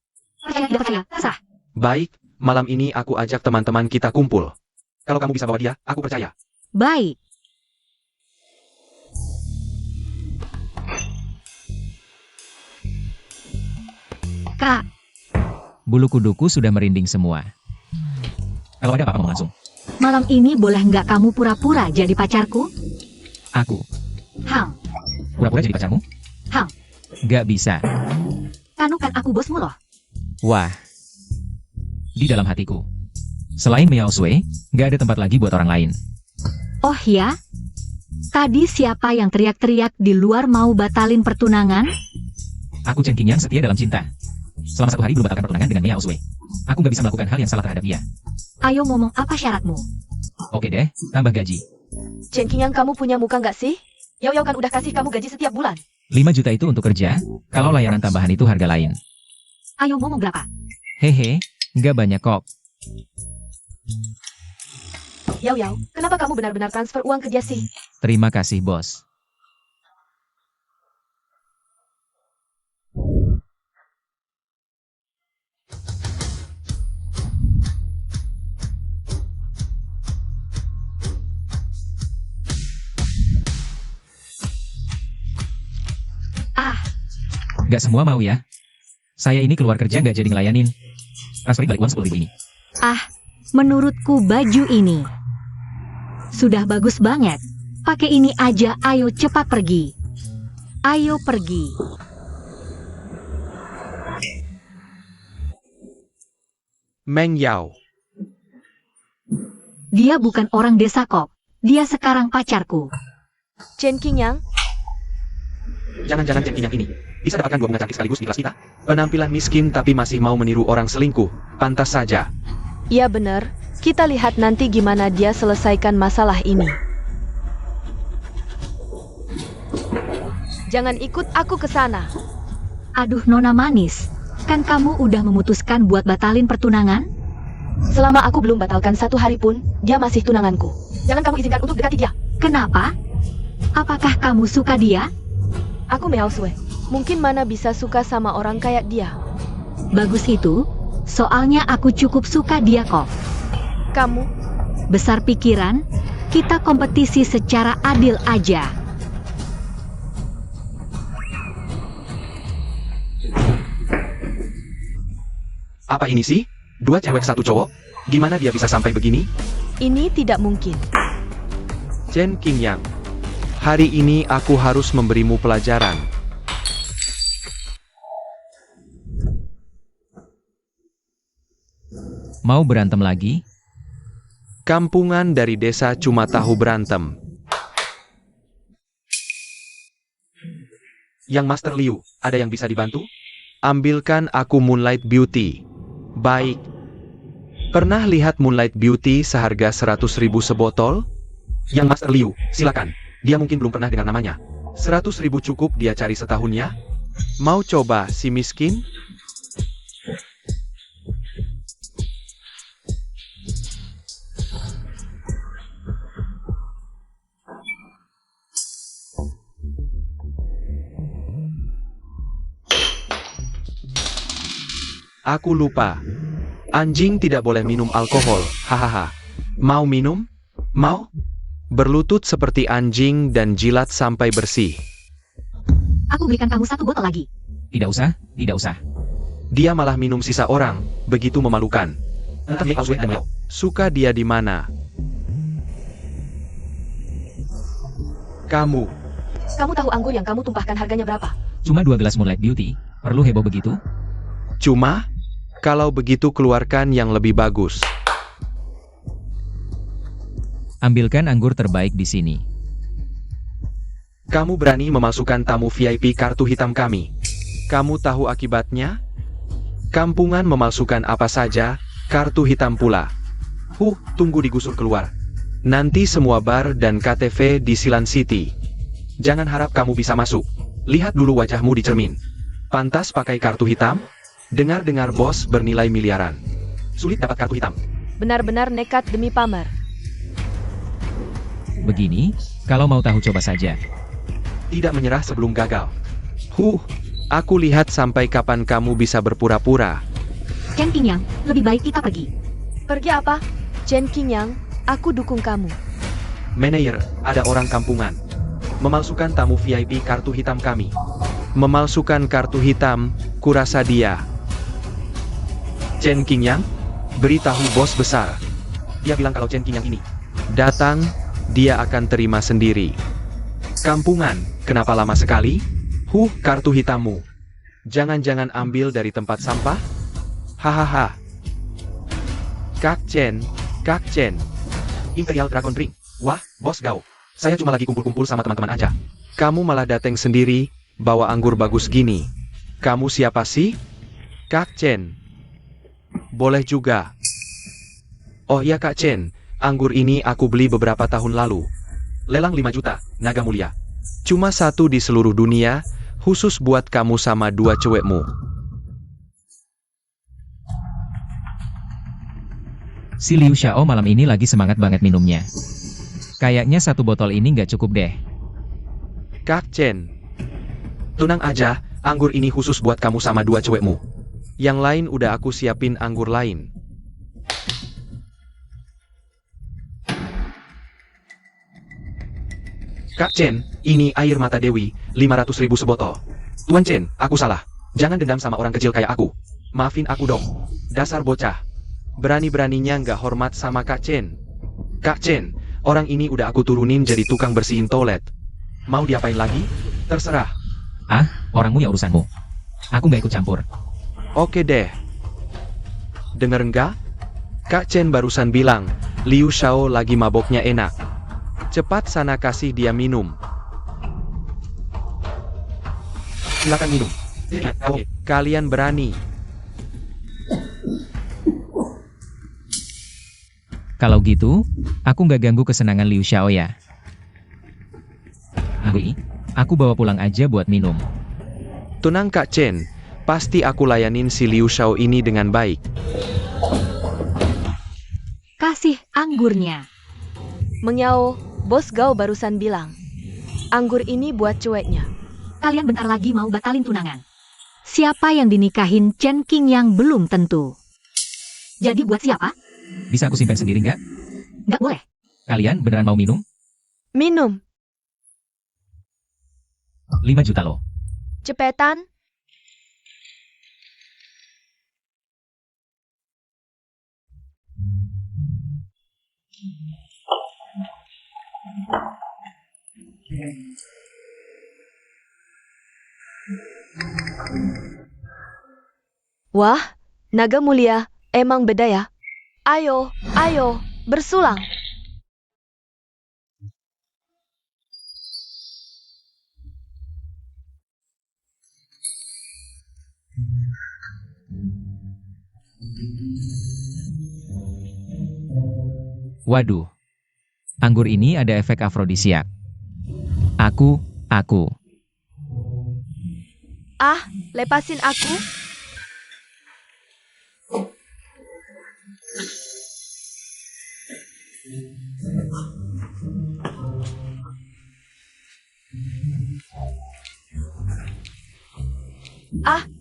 Percaya tidak percaya, sah. Baik, malam ini aku ajak teman-teman kita kumpul. Kalau kamu bisa bawa dia, aku percaya. Baik. Kak, Bulu kuduku sudah merinding semua. Kalau ada apa-apa ngomong langsung. malam ini boleh nggak kamu pura-pura jadi pacarku? Aku, Hang, pura-pura jadi pacarmu? Hang. Gak bisa. kan aku bosmu loh. Wah. Di dalam hatiku. Selain Miao Sui, gak ada tempat lagi buat orang lain. Oh ya? Tadi siapa yang teriak-teriak di luar mau batalin pertunangan? Aku Chen Qingyang setia dalam cinta. Selama 1 hari belum batalkan pertunangan dengan Miao Sui. Aku gak bisa melakukan hal yang salah terhadap dia. Ayo ngomong apa syaratmu? Oke deh, tambah gaji. Chen Qingyang, kamu punya muka nggak sih? Yao Yao kan udah kasih kamu gaji setiap bulan. 5 juta itu untuk kerja, kalau layanan tambahan itu harga lain. Ayo ngomong berapa? Hehe, gak banyak kok. Yao Yao, kenapa kamu benar-benar transfer uang ke dia sih? Terima kasih bos. Ah, Gak semua mau ya. Saya ini keluar kerja gak jadi ngelayanin. Transferin balik uang 10.000 ini. menurutku baju ini sudah bagus banget. Pakai ini aja, ayo cepat pergi. Ayo pergi. Meng Yao. Dia bukan orang desa kok. Dia sekarang pacarku. Chen Qingyang, Jangan-jangan Chen Qingyang ini bisa dapatkan 2 bunga cantik sekaligus di kelas kita. Penampilan miskin tapi masih mau meniru orang selingkuh. Pantas saja. iya benar. Kita lihat nanti gimana dia selesaikan masalah ini. Jangan ikut aku ke sana. Aduh Nona manis, kan kamu udah memutuskan buat batalin pertunangan? Selama aku belum batalkan 1 hari pun, dia masih tunanganku. Jangan kamu izinkan untuk dekati dia. Kenapa? Apakah kamu suka dia? Aku Miao Sui. Mungkin mana bisa suka sama orang kayak dia. Bagus itu, soalnya aku cukup suka dia kok. Kamu, Besar pikiran, kita kompetisi secara adil aja. Apa ini sih? 2 cewek 1 cowok? Gimana dia bisa sampai begini? ini tidak mungkin. Chen Qingyang. Hari ini aku harus memberimu pelajaran. Mau berantem lagi? Kampungan dari desa cuma tahu berantem. Yang Master Liu, ada yang bisa dibantu? Ambilkan aku Moonlight Beauty. Baik. Pernah lihat Moonlight Beauty seharga 100.000 sebotol? Yang Master Liu, silakan. Dia mungkin belum pernah dengar namanya. 100.000 cukup dia cari setahunnya? Mau coba si miskin? Aku lupa. Anjing tidak boleh minum alkohol, hahaha. Mau minum? Mau? Berlutut seperti anjing dan jilat sampai bersih. Aku belikan kamu 1 botol lagi. Tidak usah, tidak usah. Dia malah minum sisa orang, begitu memalukan. Suka dia di mana? Kamu. Kamu tahu anggur yang kamu tumpahkan harganya berapa? Cuma 2 gelas Moonlight Beauty, perlu heboh begitu? Cuma? Kalau begitu keluarkan yang lebih bagus. Ambilkan anggur terbaik di sini. Kamu berani memasukkan tamu VIP kartu hitam kami. Kamu tahu akibatnya? Kampungan memalsukan apa saja, kartu hitam pula. Tunggu digusur keluar. Nanti semua bar dan KTV di Silan City. Jangan harap kamu bisa masuk. Lihat dulu wajahmu di cermin. Pantas pakai kartu hitam? Dengar-dengar bos bernilai miliaran. Sulit dapat kartu hitam. Benar-benar nekat demi pamer. Begini, kalau mau tahu coba saja. Tidak menyerah sebelum gagal. Aku lihat sampai kapan kamu bisa berpura-pura. Chen Qingyang, lebih baik kita pergi. Pergi apa? Chen Qingyang, aku dukung kamu. Manajer, ada orang kampungan. Memalsukan tamu VIP kartu hitam kami. Memalsukan kartu hitam, kurasa dia. Chen Qingyang, beritahu bos besar. Dia bilang kalau Chen Qingyang ini datang, dia akan terima sendiri. Kampungan, kenapa lama sekali? Kartu hitammu. Jangan-jangan ambil dari tempat sampah? Hahaha. Kak Chen. Imperial Dragon Drink. Wah, bos Gao. Saya cuma lagi kumpul-kumpul sama teman-teman aja. Kamu malah dateng sendiri, bawa anggur bagus gini. Kamu siapa sih? Kak Chen. Boleh juga. Oh iya Kak Chen, anggur ini aku beli beberapa tahun lalu. Lelang 5 juta, naga mulia. Cuma 1 di seluruh dunia, khusus buat kamu sama 2 cewekmu. Si Liu Xiao malam ini lagi semangat banget minumnya. Kayaknya 1 botol ini nggak cukup deh. Kak Chen. Tenang aja, anggur ini khusus buat kamu sama 2 cewekmu. Yang lain udah aku siapin anggur lain. Kak Chen, ini air mata Dewi, 500.000 sebotol. Tuan Chen, aku salah. Jangan dendam sama orang kecil kayak aku. Maafin aku dong. Dasar bocah. Berani-beraninya nggak hormat sama Kak Chen. Kak Chen, orang ini udah aku turunin jadi tukang bersihin toilet. Mau diapain lagi? Terserah. Orangmu ya urusanmu. Aku nggak ikut campur. Oke deh. Denger nggak? Kak Chen barusan bilang, Liu Xiao lagi maboknya enak. Cepat sana kasih dia minum. Silakan minum. Kalian berani. Kalau gitu, aku nggak ganggu kesenangan Liu Xiao ya. Aku bawa pulang aja buat minum. Tenang Kak Chen, pasti aku layanin si Liu Xiao ini dengan baik. Kasih anggurnya. Mengyao, bos Gao barusan bilang. Anggur ini buat cueknya. Kalian bentar lagi mau batalin tunangan. Siapa yang dinikahin Chen Qingyang belum tentu. Jadi buat siapa? Bisa aku simpen sendiri nggak? Nggak boleh. Kalian beneran mau minum? Minum. 5 juta loh. Cepetan. Wah, naga mulia, emang beda ya? Ayo, bersulang. Waduh. Anggur ini ada efek afrodisiak. Aku. Lepasin aku.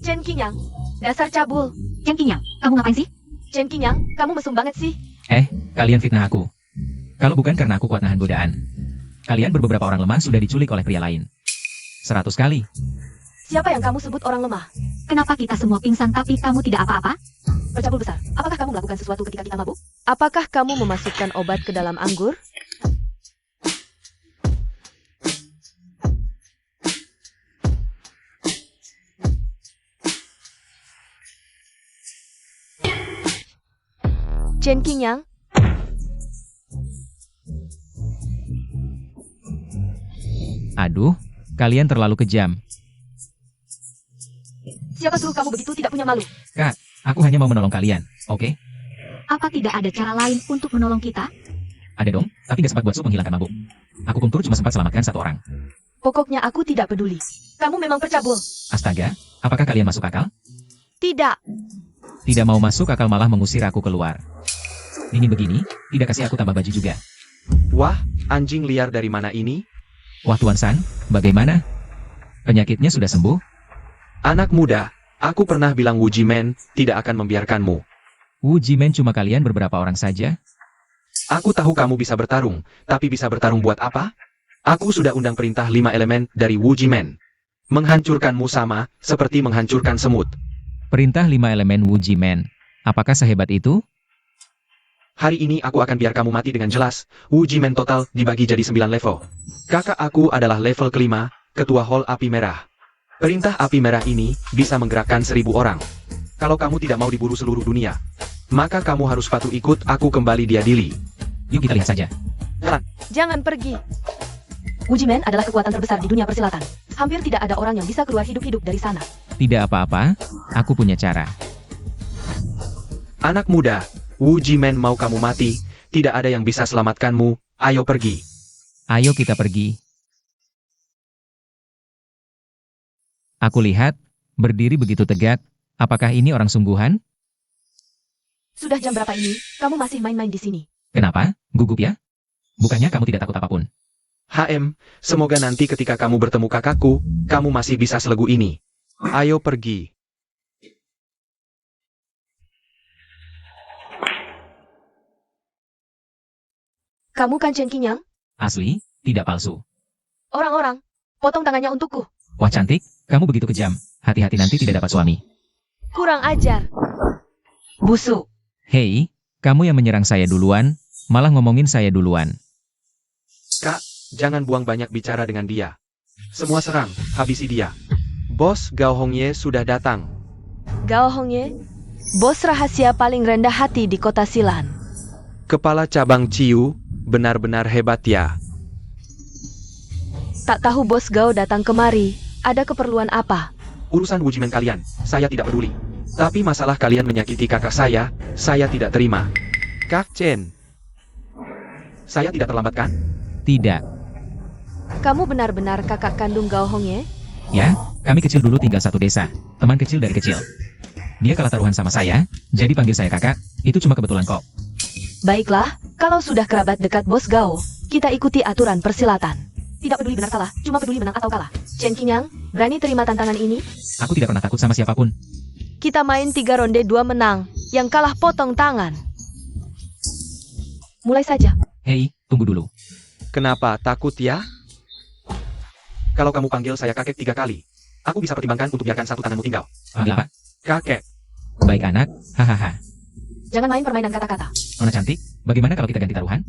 Chen Qingyang, dasar cabul. Chen Qingyang, kamu ngapain sih? Chen Qingyang, kamu mesum banget sih. Kalian fitnah aku. Kalau bukan karena aku kuat nahan godaan, kalian beberapa orang lemah sudah diculik oleh pria lain. 100 kali. Siapa yang kamu sebut orang lemah? Kenapa kita semua pingsan tapi kamu tidak apa-apa? Percabul besar, apakah kamu melakukan sesuatu ketika kita mabuk? Apakah kamu memasukkan obat ke dalam anggur? Chen Qingyang, Aduh, kalian terlalu kejam. Siapa suruh kamu begitu tidak punya malu? Kak, aku hanya mau menolong kalian, oke? Apa tidak ada cara lain untuk menolong kita? Ada dong, tapi gak sempat buat sup menghilangkan mabuk. Aku Kungtur cuma sempat selamatkan 1 orang. Pokoknya aku tidak peduli. Kamu memang percabul. Astaga, apakah kalian masuk akal? tidak. Tidak mau masuk akal malah mengusir aku keluar. Dingin begini, tidak kasih aku tambah baju juga. Wah, anjing liar dari mana ini? Wah Tuan San, bagaimana? Penyakitnya sudah sembuh? Anak muda, aku pernah bilang Wu Jimen tidak akan membiarkanmu. Wu Jimen cuma kalian beberapa orang saja? Aku tahu kamu bisa bertarung, tapi bisa bertarung buat apa? Aku sudah undang perintah 5 elemen dari Wu Jimen. Menghancurkanmu sama, seperti menghancurkan semut. Perintah 5 elemen Wu Jimen. Apakah sehebat itu? Hari ini aku akan biar kamu mati dengan jelas. Wu Jimen total dibagi jadi 9 level. Kakak aku adalah level kelima, ketua Hall Api Merah. Perintah Api Merah ini bisa menggerakkan 1000 orang. Kalau kamu tidak mau diburu seluruh dunia, maka kamu harus patuh ikut aku kembali diadili. Yuk kita lihat saja. Jangan pergi. Wu Jimen adalah kekuatan terbesar di dunia persilatan. Hampir tidak ada orang yang bisa keluar hidup-hidup dari sana. Tidak apa-apa, aku punya cara. Anak muda, Wu Jimen mau kamu mati, tidak ada yang bisa selamatkanmu, ayo pergi. Ayo kita pergi. Aku lihat, berdiri begitu tegak, apakah ini orang sungguhan? Sudah jam berapa ini? Kamu masih main-main di sini. Kenapa? Gugup ya? Bukannya kamu tidak takut apapun? Semoga nanti ketika kamu bertemu kakakku, kamu masih bisa selegu ini. Ayo pergi. Kamu kan Chen Qingyang? Asli, tidak palsu. Orang-orang, potong tangannya untukku. Wah cantik, kamu begitu kejam. Hati-hati nanti tidak dapat suami. Kurang ajar. Busuk. Hei, kamu yang menyerang saya duluan, malah ngomongin saya duluan. Kak, jangan buang banyak bicara dengan dia. Semua serang, habisi dia. Bos Gao Hongye sudah datang. Gao Hongye, bos rahasia paling rendah hati di kota Silan. Kepala cabang Ciu, benar-benar hebat ya. Tak tahu bos Gao datang kemari, ada keperluan apa? Urusan Wu Jimen kalian, saya tidak peduli. Tapi masalah kalian menyakiti kakak saya tidak terima. Kak Chen, saya tidak terlambat kan? Tidak. Kamu benar-benar kakak kandung Gao Hongye? Ya, kami kecil dulu tinggal satu desa. Teman kecil dari kecil. Dia kalah taruhan sama saya, jadi panggil saya kakak. Itu cuma kebetulan kok. Baiklah, kalau sudah kerabat dekat Bos Gao, kita ikuti aturan persilatan. Tidak peduli benar salah, cuma peduli menang atau kalah. Chen Qingyang, berani terima tantangan ini? Aku tidak pernah takut sama siapapun. Kita main 3 ronde 2 menang, yang kalah potong tangan. Mulai saja. Hei, tunggu dulu. Kenapa takut ya? Kalau kamu panggil saya kakek 3 kali, aku bisa pertimbangkan untuk biarkan satu tanganmu tinggal. Panggil apa? Kakek. Baik anak, hahaha. Jangan main permainan kata-kata. Nona cantik, bagaimana kalau kita ganti taruhan?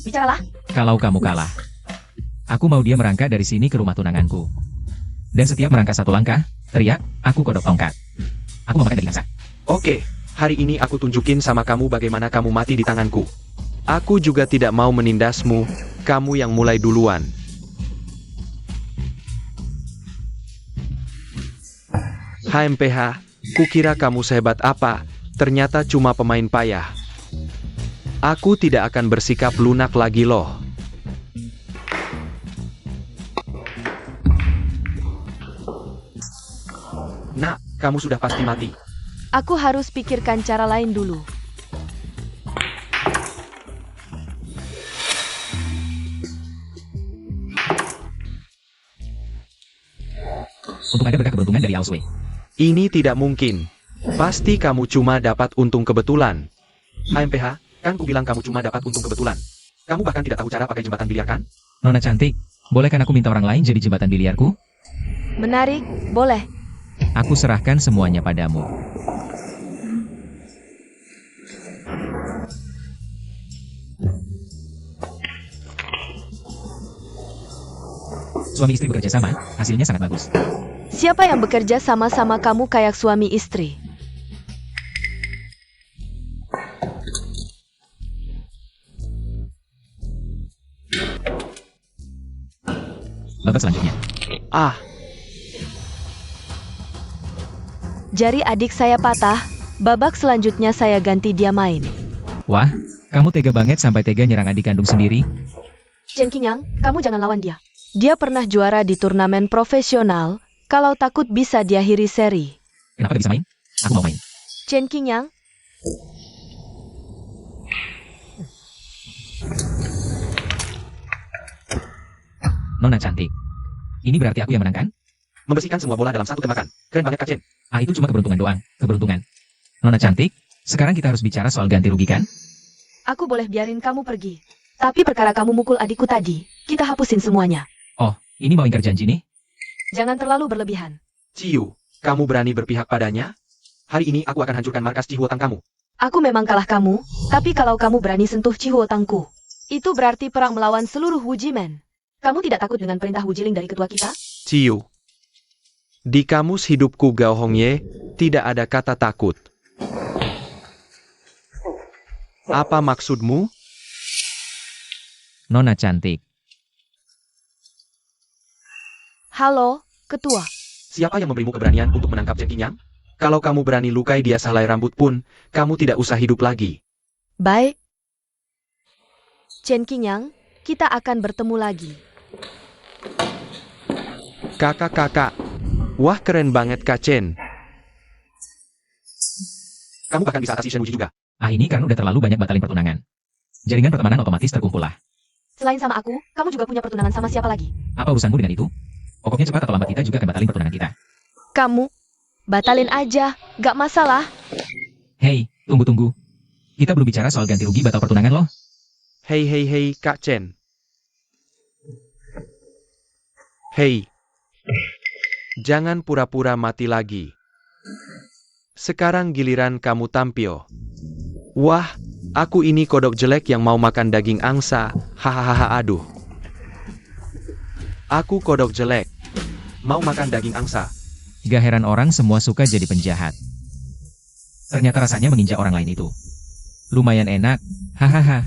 Bicaralah. Kalau kamu kalah, aku mau dia merangkak dari sini ke rumah tunanganku. Dan setiap merangkak 1 langkah, teriak, aku kodok tongkat. Aku mau makan daging angsa. Oke, hari ini aku tunjukin sama kamu bagaimana kamu mati di tanganku. Aku juga tidak mau menindasmu, kamu yang mulai duluan. HMPH, kukira kamu sehebat apa, ternyata cuma pemain payah. Aku tidak akan bersikap lunak lagi loh. Nak, kamu sudah pasti mati. Aku harus pikirkan cara lain dulu. Untuk ada berkah keberuntungan dari Ausway. Ini tidak mungkin. Pasti kamu cuma dapat untung kebetulan. HMPH, kan ku bilang kamu cuma dapat untung kebetulan. Kamu bahkan tidak tahu cara pakai jembatan biliar kan? Nona cantik, bolehkan aku minta orang lain jadi jembatan biliarku? Menarik, boleh. Aku serahkan semuanya padamu. Suami istri bekerja sama, hasilnya sangat bagus. Siapa yang bekerja sama-sama kamu kayak suami istri? Babak selanjutnya. Ah, Jari adik saya patah, babak selanjutnya saya ganti dia main. Wah, kamu tega banget sampai tega nyerang adik kandung sendiri. Chen Qingyang, kamu jangan lawan dia. Dia pernah juara di turnamen profesional, kalau takut bisa diakhiri seri. Kenapa gak bisa main? Aku mau main. Chen Qingyang, Nona cantik. Ini berarti aku yang menang kan? membersihkan semua bola dalam satu tembakan. Keren banget Kak Chen. Ah, itu cuma keberuntungan doang. Keberuntungan. Nona cantik, sekarang kita harus bicara soal ganti rugi kan? Aku boleh biarin kamu pergi. Tapi perkara kamu mukul adikku tadi, kita hapusin semuanya. Oh, ini mau ingkar janji nih? Jangan terlalu berlebihan. Ciu, kamu berani berpihak padanya? Hari ini aku akan hancurkan markas Cihuotang kamu. Aku memang kalah kamu, tapi kalau kamu berani sentuh Cihuotangku, itu berarti perang melawan seluruh Wujimen. kamu tidak takut dengan perintah Wujiling dari ketua kita? Ciu. Di kamus hidupku Gao Hongye, tidak ada kata takut. Apa maksudmu? Nona cantik. Halo, ketua. Siapa yang memberimu keberanian untuk menangkap Chen Qingyang? Kalau kamu berani lukai dia sehelai rambut pun, kamu tidak usah hidup lagi. Baik. Chen Qingyang, kita akan bertemu lagi. Kakak-kakak. Wah keren banget Kak Chen. Kamu bahkan bisa atasi Shen Wuji juga. Ah, ini karena udah terlalu banyak batalin pertunangan. Jaringan pertemanan otomatis terkumpul lah. Selain sama aku, kamu juga punya pertunangan sama siapa lagi? Apa urusanmu dengan itu? Pokoknya cepat atau lambat kita juga akan batalin pertunangan kita. Kamu, batalin aja, gak masalah. Hei, tunggu-tunggu. Kita belum bicara soal ganti rugi batal pertunangan loh. Hei hei hei Kak Chen. Hei. Jangan pura-pura mati lagi. Sekarang giliran kamu tampil. Wah, aku ini kodok jelek yang mau makan daging angsa. Hahaha aduh. Aku kodok jelek. Mau makan daging angsa. Gak heran orang semua suka jadi penjahat. Ternyata rasanya menginjak orang lain itu. Lumayan enak. Hahaha.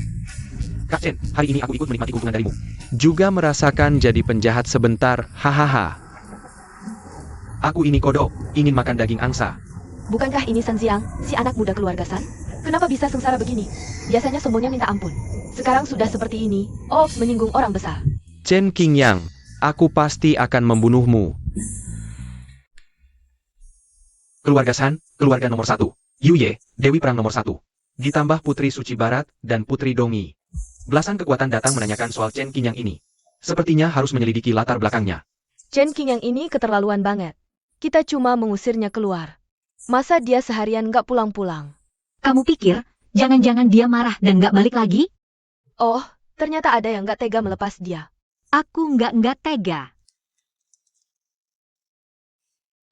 Kak Chen, hari ini aku ikut menikmati keuntungan darimu. Juga merasakan jadi penjahat sebentar. Hahaha. Aku ini kodok, ingin makan daging angsa. Bukankah ini San Ziang, si anak muda keluarga San? Kenapa bisa sengsara begini? Biasanya sombongnya minta ampun. Sekarang sudah seperti ini, menyinggung orang besar. Chen Qingyang, aku pasti akan membunuhmu. Keluarga San, keluarga nomor 1. Yu Ye, Dewi Perang nomor 1. Ditambah Putri Suci Barat dan Putri Dongi. Belasan kekuatan datang menanyakan soal Chen Qingyang ini. Sepertinya harus menyelidiki latar belakangnya. Chen Qingyang ini keterlaluan banget. Kita cuma mengusirnya keluar. Masa dia seharian gak pulang-pulang? Kamu pikir, jangan-jangan dia marah dan gak balik lagi? Oh, ternyata ada yang gak tega melepas dia. Aku nggak tega.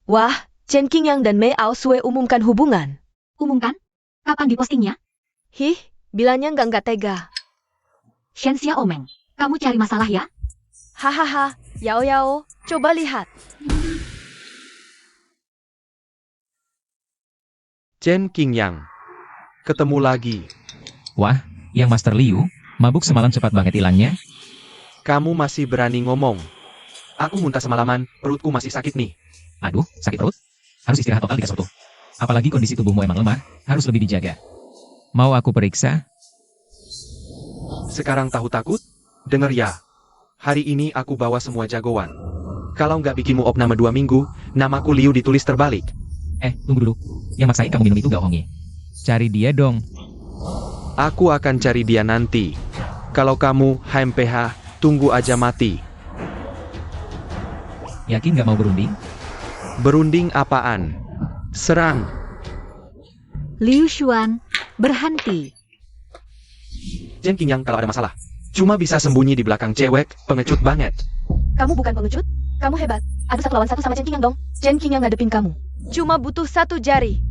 Wah, Chen Qingyang dan Mei Ao Sui umumkan hubungan. Umumkan? Kapan dipostingnya? Hih, bilangnya nggak tega. Shen Xia Omeng, kamu cari masalah ya? Hahaha, Yao Yao, coba lihat. Chen Qingyang. Ketemu lagi. Wah, yang Master Liu, mabuk semalam cepat banget hilangnya. Kamu masih berani ngomong. Aku muntah semalaman, perutku masih sakit nih. Aduh, sakit perut? Harus istirahat total di kasur tuh. Apalagi kondisi tubuhmu emang lemah, harus lebih dijaga. Mau aku periksa? Sekarang tahu takut? Dengar ya. Hari ini aku bawa semua jagoan. Kalau nggak bikinmu op nama 2 minggu, namaku Liu ditulis terbalik. Tunggu dulu. Yang maksain kamu minum itu Gao Hongye. Cari dia dong. Aku akan cari dia nanti. Kalau kamu, HMPH, tunggu aja mati. Yakin nggak mau berunding? Berunding apaan? Serang. Liu Xuan berhenti. Chen Qingyang kalau ada masalah, cuma bisa sembunyi di belakang cewek, pengecut banget. Kamu bukan pengecut? Kamu hebat. Adu 1 lawan 1 sama Chen Qingyang dong. Chen Qingyang ngadepin kamu. Cuma butuh 1 jari.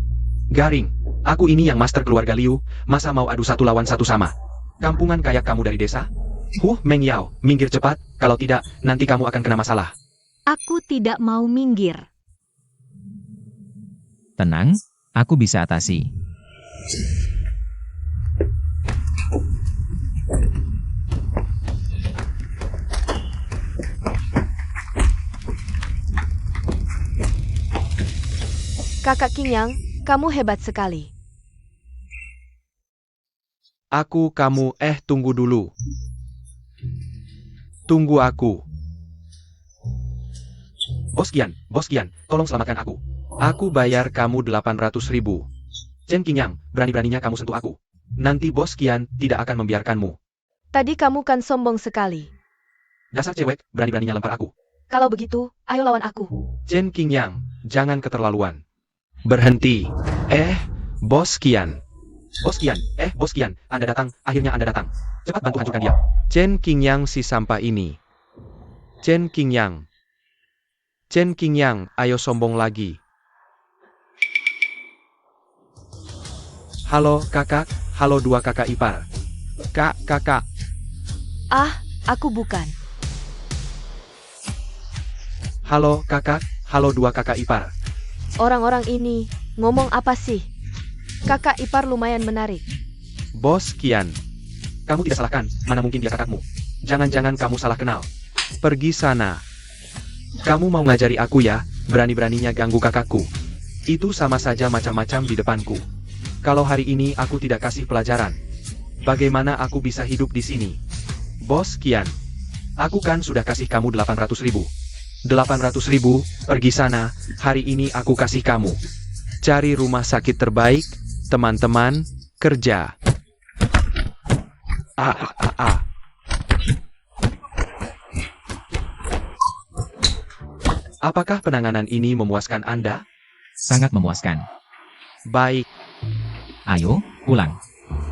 Garing, aku ini yang master keluarga Liu, masa mau adu 1 lawan 1 sama? Kampungan kayak kamu dari desa? Meng Yao, minggir cepat, kalau tidak, nanti kamu akan kena masalah. Aku tidak mau minggir. Tenang, aku bisa atasi. Kakak Qingyang, kamu hebat sekali. Kamu, tunggu dulu. Tunggu aku. Bos Qian, tolong selamatkan aku. Aku bayar kamu 800.000. Chen Qingyang, berani-beraninya kamu sentuh aku. Nanti Bos Qian tidak akan membiarkanmu. Tadi kamu kan sombong sekali. Dasar cewek, berani-beraninya lempar aku. Kalau begitu, ayo lawan aku. Chen Qingyang, jangan keterlaluan. Berhenti. Bos Qian. Bos Qian, Anda datang, akhirnya Anda datang. Cepat bantu hancurkan dia. Chen Qingyang si sampah ini. Chen Qingyang, ayo sombong lagi. Halo kakak, halo 2 kakak ipar. Kakak. Ah, aku bukan. Halo kakak, halo 2 kakak ipar. Orang-orang ini ngomong apa sih? Kakak ipar lumayan menarik. Bos Qian, kamu tidak salah kan? Mana mungkin dia kakakmu? Jangan-jangan kamu salah kenal. Pergi sana. Kamu mau ngajari aku ya, berani-beraninya ganggu kakakku. Itu sama saja macam-macam di depanku. Kalau hari ini aku tidak kasih pelajaran, bagaimana aku bisa hidup di sini? Bos Qian, aku kan sudah kasih kamu 800.000. 800.000, pergi sana, hari ini aku kasih kamu. Cari rumah sakit terbaik, teman-teman, kerja. Apakah penanganan ini memuaskan Anda? Sangat memuaskan. Baik. Ayo, pulang.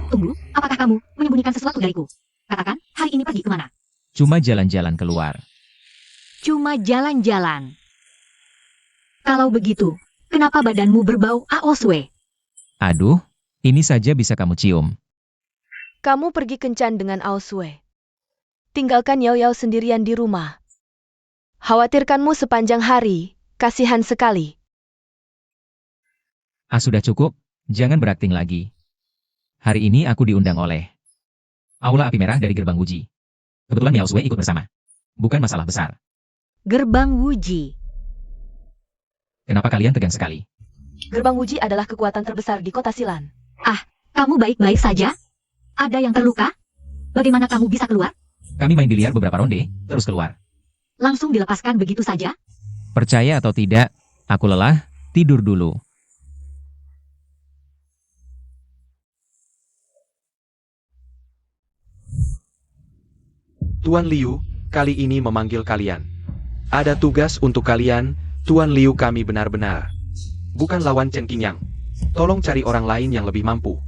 Tunggu, apakah kamu menyembunyikan sesuatu dariku? Katakan, hari ini pergi kemana? Cuma jalan-jalan keluar. Cuma jalan-jalan. Kalau begitu, kenapa badanmu berbau aoswe? Aduh, ini saja bisa kamu cium. Kamu pergi kencan dengan Aoswe. Tinggalkan Yao Yao sendirian di rumah. Khawatirkanmu sepanjang hari, kasihan sekali. Sudah cukup, jangan berakting lagi. Hari ini aku diundang oleh Aula Api Merah dari Gerbang Wuji. Kebetulan Miao Sui ikut bersama. Bukan masalah besar. Gerbang Wuji. Kenapa kalian tegang sekali? Gerbang Wuji adalah kekuatan terbesar di kota Silan. Kamu baik-baik saja? Ada yang terluka? Bagaimana kamu bisa keluar? Kami main biliar beberapa ronde, terus keluar. Langsung dilepaskan begitu saja? Percaya atau tidak, aku lelah, tidur dulu. Tuan Liu, kali ini memanggil kalian. Ada tugas untuk kalian, Tuan Liu, kami benar-benar bukan lawan Chen Qingyang. Tolong cari orang lain yang lebih mampu.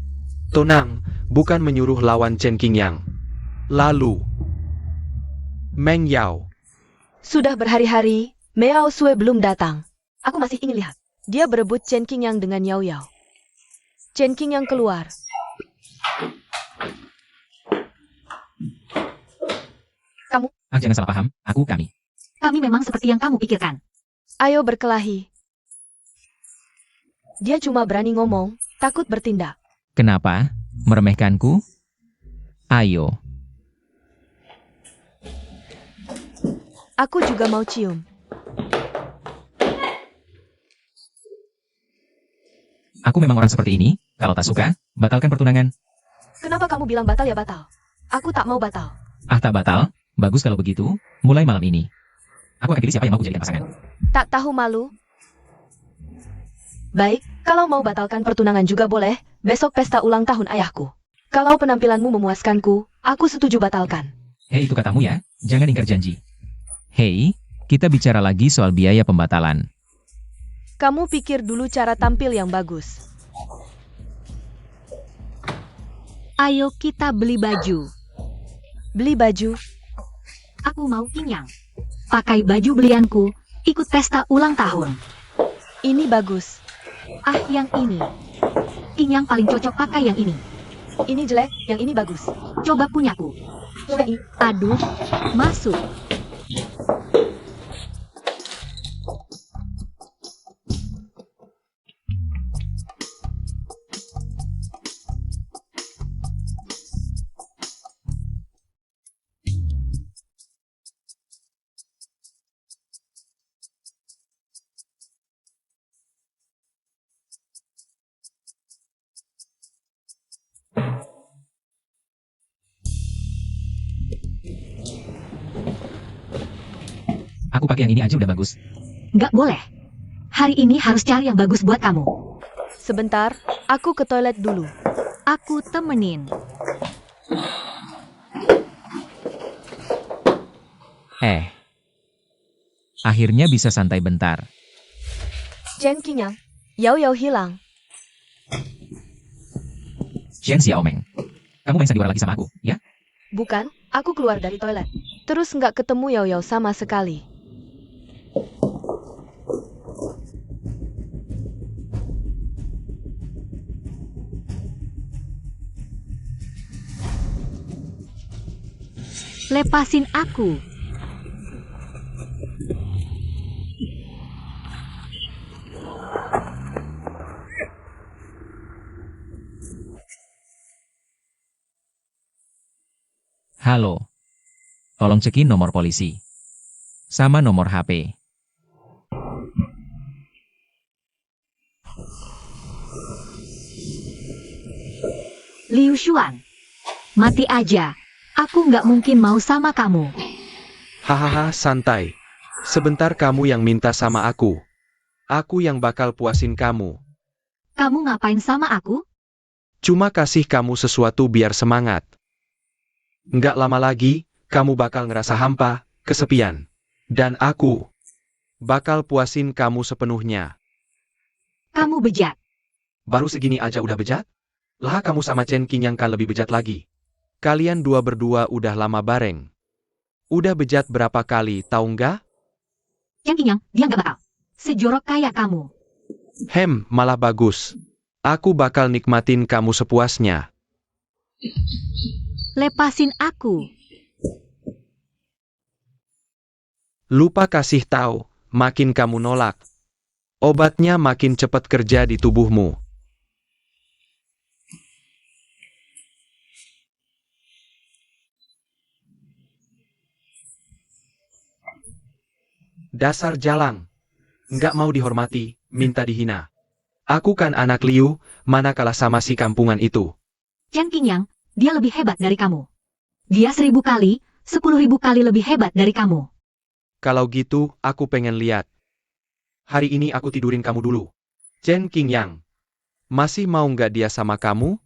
Tenang, bukan menyuruh lawan Chen Qingyang. Lalu, Meng Yao. Sudah berhari-hari, Miao Sui belum datang. Aku masih ingin lihat. Dia berebut Chen Qingyang dengan Yao Yao. Chen Qingyang keluar. Jangan salah paham, kami. Kami memang seperti yang kamu pikirkan. Ayo berkelahi. Dia cuma berani ngomong, takut bertindak. Kenapa? Meremehkanku? Ayo. Aku juga mau cium. Aku memang orang seperti ini, kalau tak suka, batalkan pertunangan. Kenapa kamu bilang batal ya batal? Aku tak mau batal. Tak batal? Bagus kalau begitu, mulai malam ini. Aku akan pilih siapa yang mau jadikan pasangan. Tak tahu malu? Baik, kalau mau batalkan pertunangan juga boleh, besok pesta ulang tahun ayahku. Kalau penampilanmu memuaskanku, aku setuju batalkan. Hei, itu katamu ya, jangan ingkar janji. Hei, kita bicara lagi soal biaya pembatalan. Kamu pikir dulu cara tampil yang bagus. Ayo kita beli baju. Beli baju. Aku mau Qingyang. Pakai baju belianku, ikut pesta ulang tahun. Ini bagus. Ah, yang ini. Qingyang paling cocok pakai yang ini. Ini jelek, yang ini bagus. Coba punyaku. Coba ini. Aduh, masuk. Aku pakai yang ini aja udah bagus. Nggak boleh. Hari ini harus cari yang bagus buat kamu. Sebentar, aku ke toilet dulu. Aku temenin. Akhirnya bisa santai bentar. Chen Qingyang. Yao Yao hilang. Shen Xiaomeng. Kamu main sandiwara lagi sama aku, ya? Bukan, aku keluar dari toilet. Terus nggak ketemu Yao Yao sama sekali. Lepasin aku. Halo. Tolong cekin nomor polisi. Sama nomor HP. Liu Xuan. Mati aja. Aku nggak mungkin mau sama kamu. Hahaha, santai. Sebentar kamu yang minta sama aku. Aku yang bakal puasin kamu. Kamu ngapain sama aku? Cuma kasih kamu sesuatu biar semangat. Nggak lama lagi, kamu bakal ngerasa hampa, kesepian. Dan aku bakal puasin kamu sepenuhnya. Kamu bejat. Baru segini aja udah bejat? Lah kamu sama Chen Qingyang kan lebih bejat lagi. Kalian dua berdua udah lama bareng. Udah bejat berapa kali, tahu nggak? Yang Qingyang, dia nggak bakal. Sejorok kayak kamu. Malah bagus. Aku bakal nikmatin kamu sepuasnya. Lepasin aku. Lupa kasih tahu, makin kamu nolak, obatnya makin cepat kerja di tubuhmu. Dasar jalang. Nggak mau dihormati, minta dihina. Aku kan anak Liu, mana kalah sama si kampungan itu. Chen Qingyang, dia lebih hebat dari kamu. Dia 1000 kali, 10.000 kali lebih hebat dari kamu. Kalau gitu, aku pengen lihat. Hari ini aku tidurin kamu dulu. Chen Qingyang. Masih mau nggak dia sama kamu?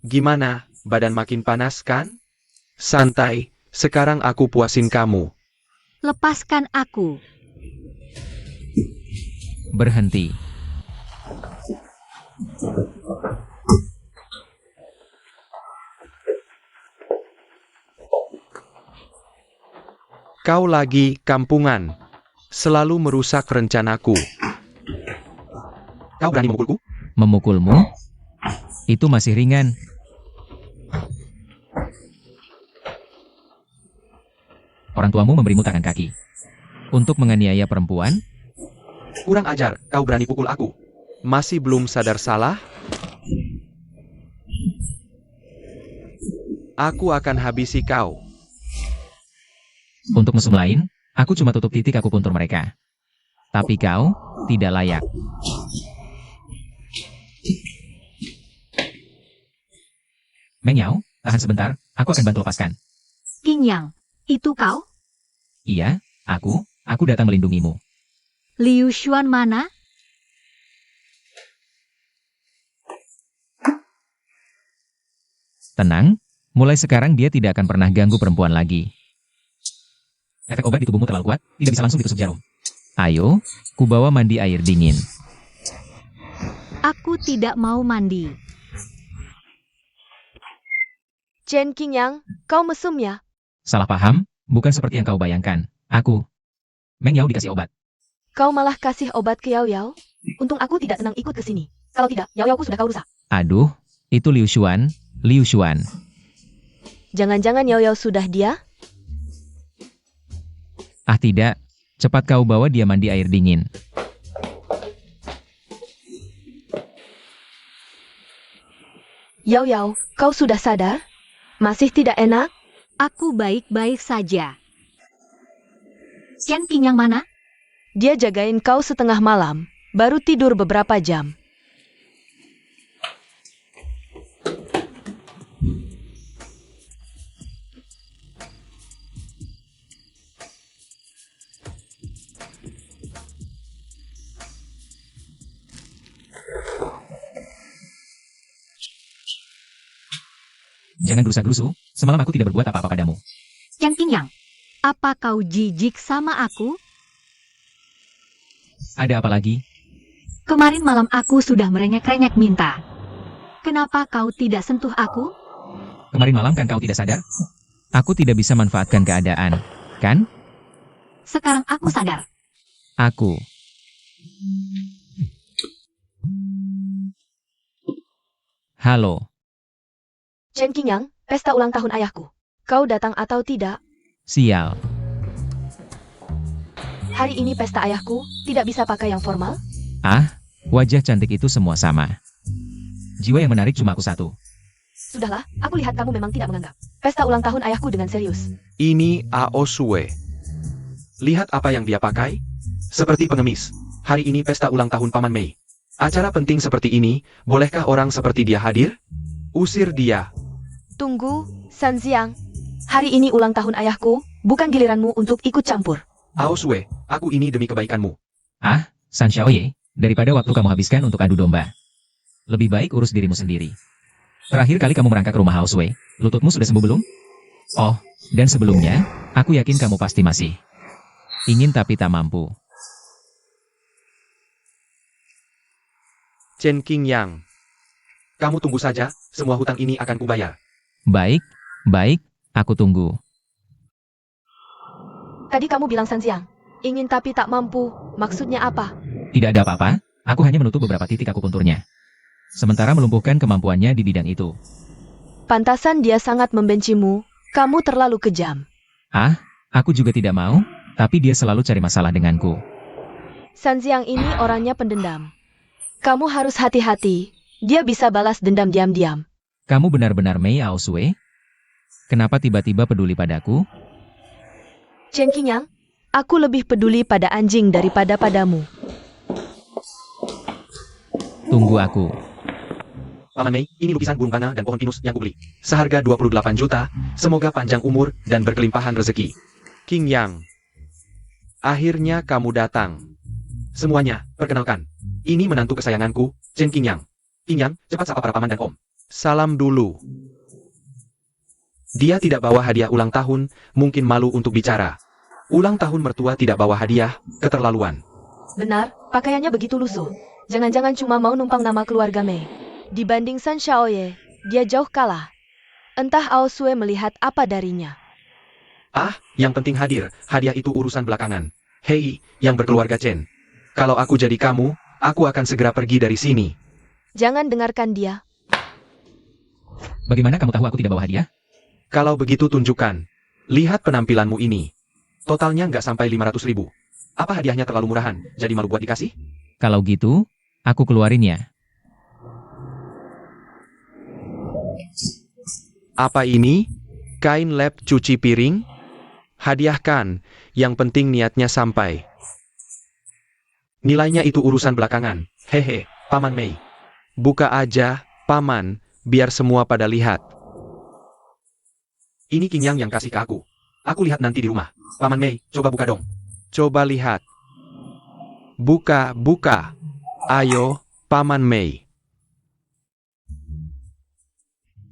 Gimana, badan makin panas kan? Santai, sekarang aku puasin kamu. Lepaskan aku. Berhenti. Kau lagi kampungan. Selalu merusak rencanaku. Kau berani memukulku? Memukulmu? Itu masih ringan. Orang tuamu memberimu tangan kaki. Untuk menganiaya perempuan? Kurang ajar, kau berani pukul aku. Masih belum sadar salah? Aku akan habisi kau. Untuk musuh lain, aku cuma tutup titik akupuntur mereka. Tapi kau, tidak layak. Meng Yao, tahan sebentar, aku akan bantu lepaskan. Qingyang, itu kau? Iya, aku datang melindungimu. Liu Xuan mana? Tenang, mulai sekarang dia tidak akan pernah ganggu perempuan lagi. Efek obat di tubuhmu terlalu kuat, tidak bisa langsung ditusuk jarum. Ayo, kubawa mandi air dingin. Aku tidak mau mandi. Chen Qingyang, kau mesum ya? Salah paham, bukan seperti yang kau bayangkan. Meng Yao dikasih obat. Kau malah kasih obat ke Yao Yao? Untung aku tidak tenang ikut ke sini. Kalau tidak, Yao-Yaoku sudah kau rusak. Aduh, itu Liu Xuan. Jangan-jangan Yao Yao sudah dia? Ah tidak, cepat kau bawa dia mandi air dingin. Yao Yao, kau sudah sadar? Masih tidak enak? Aku baik-baik saja. Chen Qingyang mana? Dia jagain kau setengah malam, baru tidur beberapa jam. Jangan gerusa-gerusu, semalam aku tidak berbuat apa-apa padamu. Chen Qingyang, apa kau jijik sama aku? Ada apa lagi? Kemarin malam aku sudah merengek-rengek minta. Kenapa kau tidak sentuh aku? Kemarin malam kan kau tidak sadar? Aku tidak bisa manfaatkan keadaan, kan? Sekarang aku sadar. Aku. Halo, Chen Qingyang, pesta ulang tahun ayahku. Kau datang atau tidak? sial. Hari ini pesta ayahku, tidak bisa pakai yang formal? Ah, wajah cantik itu semua sama. Jiwa yang menarik cuma aku satu. Sudahlah, aku lihat kamu memang tidak menganggap pesta ulang tahun ayahku dengan serius. Ini Aosue. Lihat apa yang dia pakai? Seperti pengemis. Hari ini pesta ulang tahun Paman Mei. Acara penting seperti ini, bolehkah orang seperti dia hadir? Usir dia. Tunggu, Sanziang. Hari ini ulang tahun ayahku, bukan giliranmu untuk ikut campur. Aosue, aku ini demi kebaikanmu. Ah, San Xiaoye, daripada waktu kamu habiskan untuk adu domba. Lebih baik urus dirimu sendiri. Terakhir kali kamu merangkak rumah Haoswei, lututmu sudah sembuh belum? Oh, dan sebelumnya, aku yakin kamu pasti masih ingin tapi tak mampu. Chen Qingyang. Kamu tunggu saja, semua hutang ini akan kubayar. Baik, aku tunggu. Tadi kamu bilang Sanziang. Ingin tapi tak mampu, maksudnya apa? Tidak ada apa-apa, aku hanya menutup beberapa titik akupunturnya. Sementara melumpuhkan kemampuannya di bidang itu. Pantasan dia sangat membencimu, kamu terlalu kejam. Ah, aku juga tidak mau, tapi dia selalu cari masalah denganku. Sanziang ini orangnya pendendam. Kamu harus hati-hati, dia bisa balas dendam diam-diam. Kamu benar-benar Mei Aosue? Kenapa tiba-tiba peduli padaku? Chen Qingyang, Aku lebih peduli pada anjing daripada padamu. Tunggu aku. Paman Mei, ini lukisan burung bana dan pohon pinus yang kubeli. Seharga 28 juta, semoga panjang umur dan berkelimpahan rezeki. Qingyang. Akhirnya kamu datang. Semuanya, perkenalkan. Ini menantu kesayanganku, Chen Qingyang. Qingyang, cepat sapa para paman dan om. Salam dulu. Dia tidak bawa hadiah ulang tahun, mungkin malu untuk bicara. Ulang tahun mertua tidak bawa hadiah, keterlaluan. benar, pakaiannya begitu lusuh. Jangan-jangan cuma mau numpang nama keluarga Mei. Dibanding San Xiaoye, dia jauh kalah. Entah Aosue melihat apa darinya. Ah, yang penting hadir, hadiah itu urusan belakangan. Hei, yang berkeluarga Chen. Kalau aku jadi kamu, aku akan segera pergi dari sini. Jangan dengarkan dia. Bagaimana kamu tahu aku tidak bawa hadiah? Kalau begitu tunjukkan. Lihat penampilanmu ini. Totalnya nggak sampai 500 ribu. Apa hadiahnya terlalu murahan, jadi malu buat dikasih? Kalau gitu, aku keluarin ya. Apa ini? Kain lap cuci piring? Hadiahkan, yang penting niatnya sampai. Nilainya itu urusan belakangan. Hehe, Paman Mei. Buka aja, Paman, biar semua pada lihat. Ini Qingyang yang kasih ke aku. Aku lihat nanti di rumah. Paman Mei, coba buka dong. Coba lihat. Buka, buka. Ayo, Paman Mei.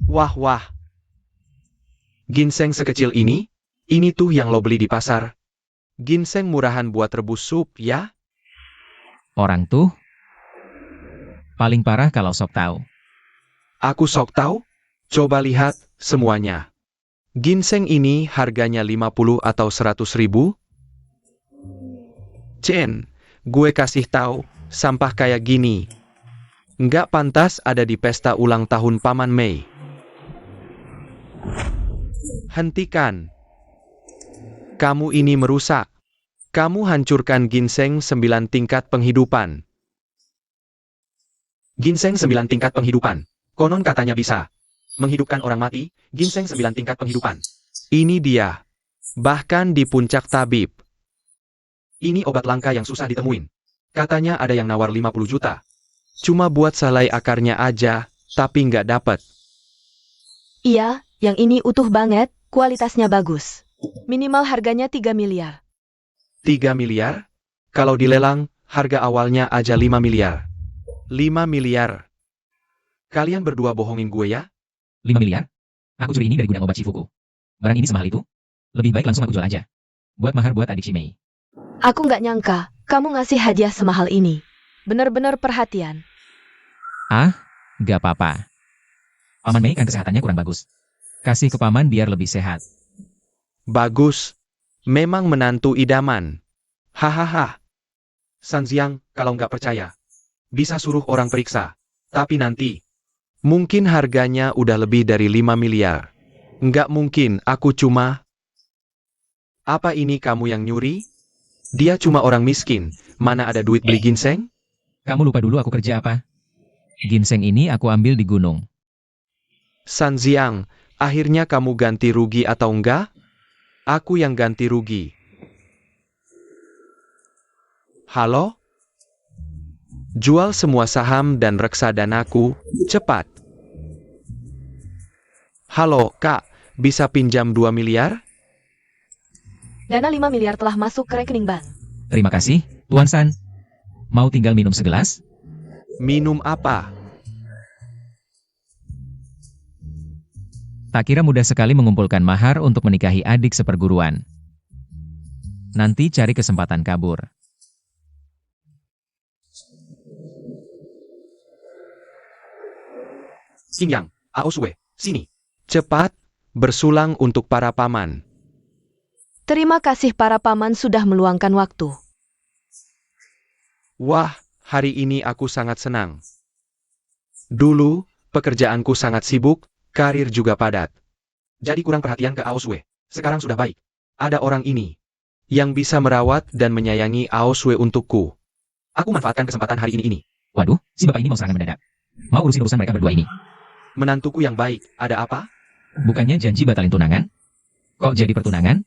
Wah, wah. Ginseng sekecil ini tuh yang lo beli di pasar. Ginseng murahan buat rebus sup, ya? Orang tuh paling parah kalau sok tahu. Aku sok tahu? Coba lihat semuanya. Ginseng ini harganya 50 atau 100 ribu? Chen, gue kasih tahu, sampah kayak gini nggak pantas ada di pesta ulang tahun Paman Mei. Hentikan. Kamu ini merusak. Kamu hancurkan ginseng 9 tingkat penghidupan. Ginseng 9 tingkat penghidupan. Konon katanya bisa menghidupkan orang mati, ginseng 9 tingkat penghidupan. Ini dia. Bahkan di puncak tabib. Ini obat langka yang susah ditemuin. Katanya ada yang nawar 50 juta. Cuma buat salai akarnya aja, tapi nggak dapet. Iya, yang ini utuh banget, kualitasnya bagus. Minimal harganya 3 miliar. 3 miliar? Kalau dilelang, harga awalnya aja 5 miliar. 5 miliar. Kalian berdua bohongin gue ya? 5 miliar? Aku curi ini dari gudang obat Shifuku. Barang ini semahal itu? Lebih baik langsung aku jual aja. Buat mahar buat adik Shimei. Aku nggak nyangka, kamu ngasih hadiah semahal ini. Bener-bener perhatian. Ah, gak apa-apa. Paman Mei kan kesehatannya kurang bagus. Kasih ke paman biar lebih sehat. Bagus. Memang menantu idaman. Hahaha. Sanziang, kalau nggak percaya, bisa suruh orang periksa. Tapi nanti, mungkin harganya udah lebih dari 5 miliar. Nggak mungkin, aku cuma... Apa ini kamu yang nyuri? Dia cuma orang miskin, mana ada duit beli ginseng? Kamu lupa dulu aku kerja apa? Ginseng ini aku ambil di gunung. Sanziang, akhirnya kamu ganti rugi atau enggak? Aku yang ganti rugi. Halo? Jual semua saham dan reksadanaku, cepat. Halo, Kak, bisa pinjam 2 miliar? Dana 5 miliar telah masuk ke rekening bank. Terima kasih, Tuan San. Mau tinggal minum segelas? Minum apa? Tak kira mudah sekali mengumpulkan mahar untuk menikahi adik seperguruan. Nanti cari kesempatan kabur. Xingyang, Aosue, sini. Cepat, bersulang untuk para paman. Terima kasih para paman sudah meluangkan waktu. Wah, hari ini aku sangat senang. Dulu, pekerjaanku sangat sibuk, karir juga padat. Jadi kurang perhatian ke Aosue. Sekarang sudah baik. Ada orang ini yang bisa merawat dan menyayangi Aosue untukku. Aku manfaatkan kesempatan hari ini. Waduh, si bapak ini mau serangan mendadak. Mau urusin urusan mereka berdua ini. Menantuku yang baik, ada apa? Bukannya janji batalin tunangan? Kok jadi pertunangan?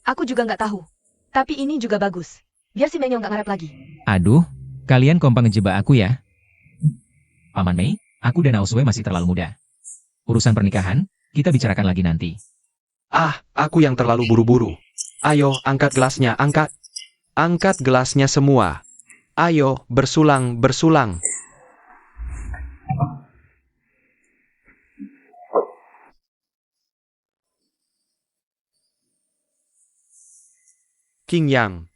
Aku juga nggak tahu. Tapi ini juga bagus. Biar si Menyong nggak ngarep lagi. Aduh, kalian kompak ngejebak aku ya. Paman Mei, aku dan Aosue masih terlalu muda. Urusan pernikahan, kita bicarakan lagi nanti. Ah, aku yang terlalu buru-buru. Ayo, angkat gelasnya, angkat. Angkat gelasnya semua. Ayo, bersulang, bersulang. Xingyang.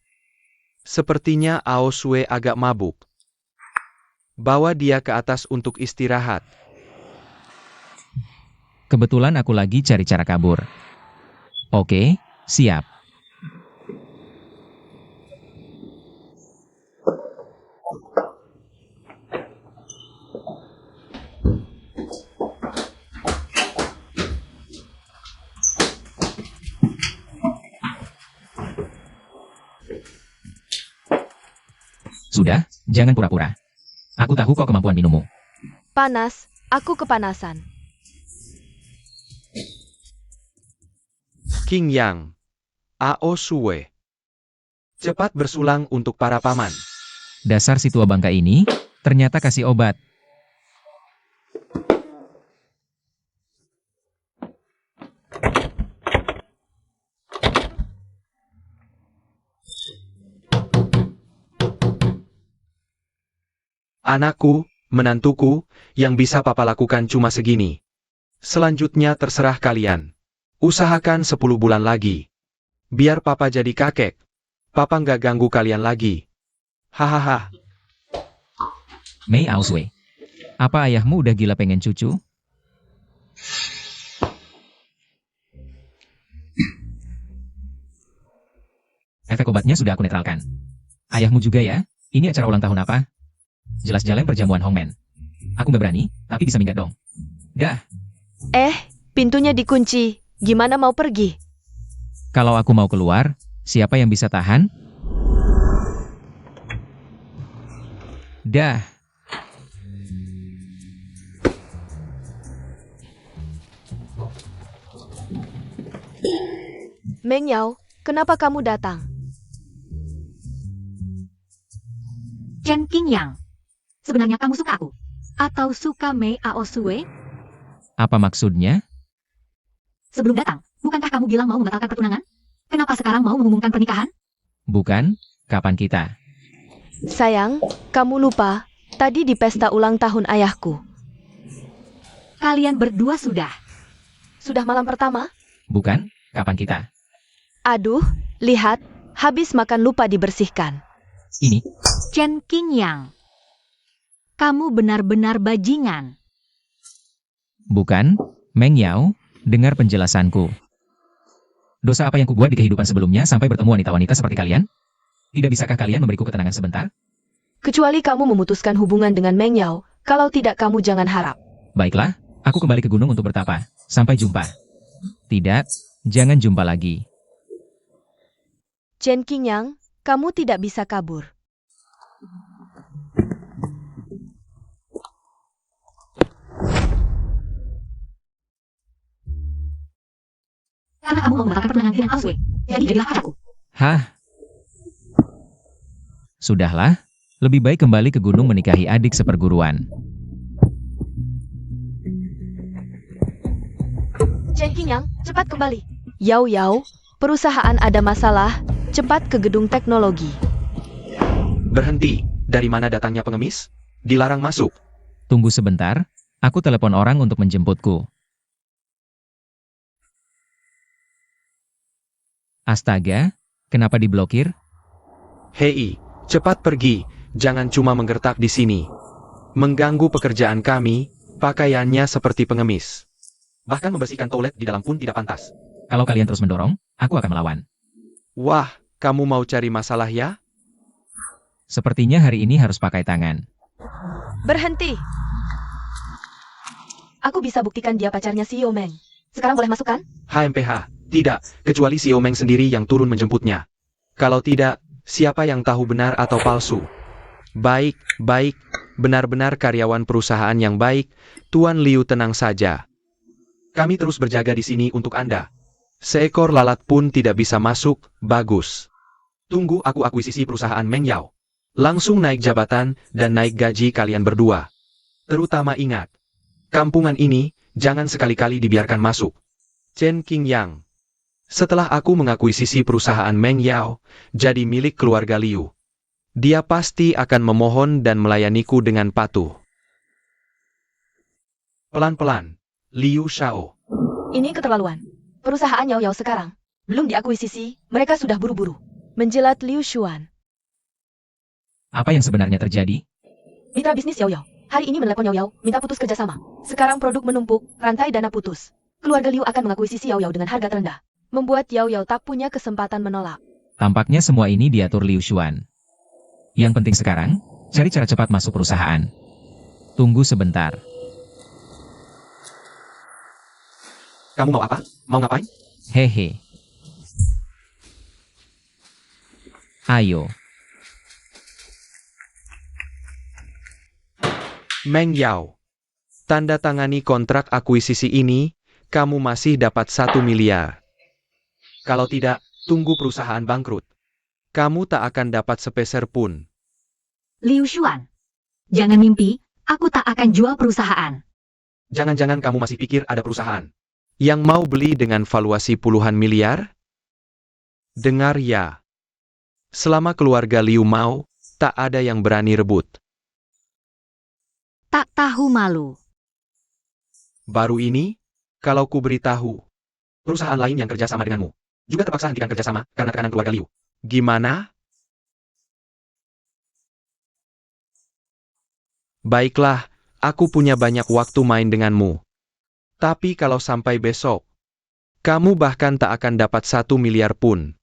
Sepertinya Aosue agak mabuk. Bawa dia ke atas untuk istirahat. Kebetulan aku lagi cari cara kabur. Oke, siap. Sudah, jangan pura-pura. Aku tahu kok kemampuan minummu. Panas, aku kepanasan. Xingyang. Aosue. Cepat bersulang untuk para paman. Dasar si tua bangka ini, ternyata kasih obat. Anakku, menantuku, yang bisa papa lakukan cuma segini. Selanjutnya terserah kalian. Usahakan 10 bulan lagi. Biar papa jadi kakek. Papa nggak ganggu kalian lagi. Hahaha. Mei Aoswei. Apa ayahmu udah gila pengen cucu? Efek obatnya sudah aku netralkan. Ayahmu juga ya? Ini acara ulang tahun apa? Jelas jalan perjamuan Hongmen. Aku nggak berani, tapi bisa minggat dong. Dah, Pintunya dikunci. Gimana mau pergi? kalau aku mau keluar, siapa yang bisa tahan? Dah, Meng Yao, kenapa kamu datang? Chen Qingyang, sebenarnya kamu suka aku? Atau suka Mei Aoswei? apa maksudnya? Sebelum datang, bukankah kamu bilang mau membatalkan pertunangan? Kenapa sekarang mau mengumumkan pernikahan? Bukan, kapan kita? Sayang, kamu lupa. Tadi di pesta ulang tahun ayahku. Kalian berdua sudah. Sudah malam pertama? Bukan, kapan kita? Aduh, lihat. Habis makan lupa dibersihkan. Ini, Chen Qingyang, kamu benar-benar bajingan. bukan, Meng Yao, dengar penjelasanku. Dosa apa yang kubuat di kehidupan sebelumnya sampai bertemu wanita-wanita seperti kalian? Tidak bisakah kalian memberiku ketenangan sebentar? Kecuali kamu memutuskan hubungan dengan Meng Yao, kalau tidak kamu jangan harap. Baiklah, aku kembali ke gunung untuk bertapa. Sampai jumpa. Tidak, jangan jumpa lagi. Chen Qingyang, kamu tidak bisa kabur. Karena kamu mau membatalkan pertunangan dengan Aoswei. Jadi jadilah pacarku. Hah? Sudahlah, lebih baik kembali ke gunung menikahi adik seperguruan. Chen Qingyang, cepat kembali. Yao Yao, perusahaan ada masalah. Cepat ke gedung teknologi. Berhenti. Dari mana datangnya pengemis? Dilarang masuk. Tunggu sebentar, aku telepon orang untuk menjemputku. Astaga, kenapa diblokir? Hei, cepat pergi. Jangan cuma menggertak di sini. Mengganggu pekerjaan kami, pakaiannya seperti pengemis. Bahkan membersihkan toilet di dalam pun tidak pantas. Kalau kalian terus mendorong, aku akan melawan. Wah, kamu mau cari masalah ya? Sepertinya hari ini harus pakai tangan. Berhenti. Aku bisa buktikan dia pacarnya si Yo Meng. Sekarang boleh masuk kan? HMPH, tidak, kecuali si Omeng sendiri yang turun menjemputnya. Kalau tidak, siapa yang tahu benar atau palsu? Baik, baik, benar-benar karyawan perusahaan yang baik, Tuan Liu tenang saja. Kami terus berjaga di sini untuk Anda. Seekor lalat pun tidak bisa masuk, bagus. Tunggu aku akuisisi perusahaan Meng Yao. Langsung naik jabatan dan naik gaji kalian berdua. Terutama ingat, kampungan ini jangan sekali-kali dibiarkan masuk. Chen Qingyang. Setelah aku mengakuisisi perusahaan Meng Yao jadi milik keluarga Liu, dia pasti akan memohon dan melayaniku dengan patuh. Pelan-pelan, Liu Shao. Ini keterlaluan. Perusahaan Yao Yao sekarang belum diakuisisi, mereka sudah buru-buru menjilat Liu Xuan. Apa yang sebenarnya terjadi? Mitra bisnis Yao Yao hari ini menelepon Yao Yao minta putus kerjasama. Sekarang produk menumpuk, rantai dana putus. Keluarga Liu akan mengakuisisi Yao Yao dengan harga terendah, membuat Yao Yao tak punya kesempatan menolak. Tampaknya semua ini diatur Liu Xuan. Yang penting sekarang, cari cara cepat masuk perusahaan. Tunggu sebentar. Kamu mau apa? Mau ngapain? Hehe. Ayo. Meng Yao. Tanda tangani kontrak akuisisi ini, kamu masih dapat 1 miliar. Kalau tidak, tunggu perusahaan bangkrut. Kamu tak akan dapat sepeser pun. Liu Xuan, jangan mimpi, aku tak akan jual perusahaan. Jangan-jangan kamu masih pikir ada perusahaan yang mau beli dengan valuasi puluhan miliar? Dengar ya. Selama keluarga Liu mau, tak ada yang berani rebut. Tak tahu malu. Baru ini, kalau ku beritahu, perusahaan lain yang kerja sama denganmu juga terpaksa hentikan kerjasama karena tekanan keluarga Liu. Gimana? Baiklah, aku punya banyak waktu main denganmu. Tapi kalau sampai besok, kamu bahkan tak akan dapat 1 miliar pun.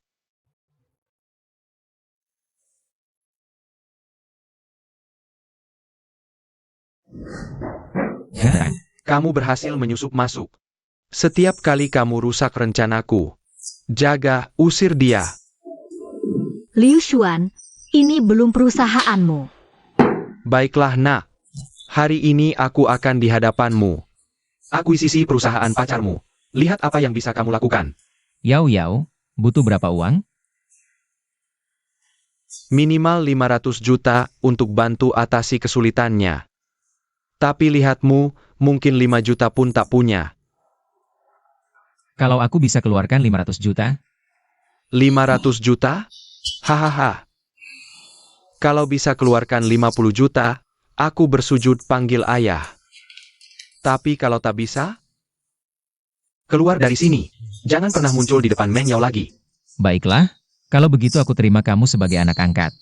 Kamu berhasil menyusup masuk. Setiap kali kamu rusak rencanaku, jaga, usir dia. Liu Xuan, ini belum perusahaanmu. Baiklah nak, hari ini aku akan di hadapanmu. Akuisisi perusahaan pacarmu. Lihat apa yang bisa kamu lakukan. Yao Yao, butuh berapa uang? Minimal 500 juta untuk bantu atasi kesulitannya. Tapi lihatmu, mungkin 5 juta pun tak punya. Kalau aku bisa keluarkan 500 juta, 500 juta? Hahaha. Kalau bisa keluarkan 50 juta, aku bersujud panggil ayah. Tapi kalau tak bisa, keluar dari sini. Jangan pernah muncul di depan Meng Yao lagi. baiklah. Kalau begitu aku terima kamu sebagai anak angkat.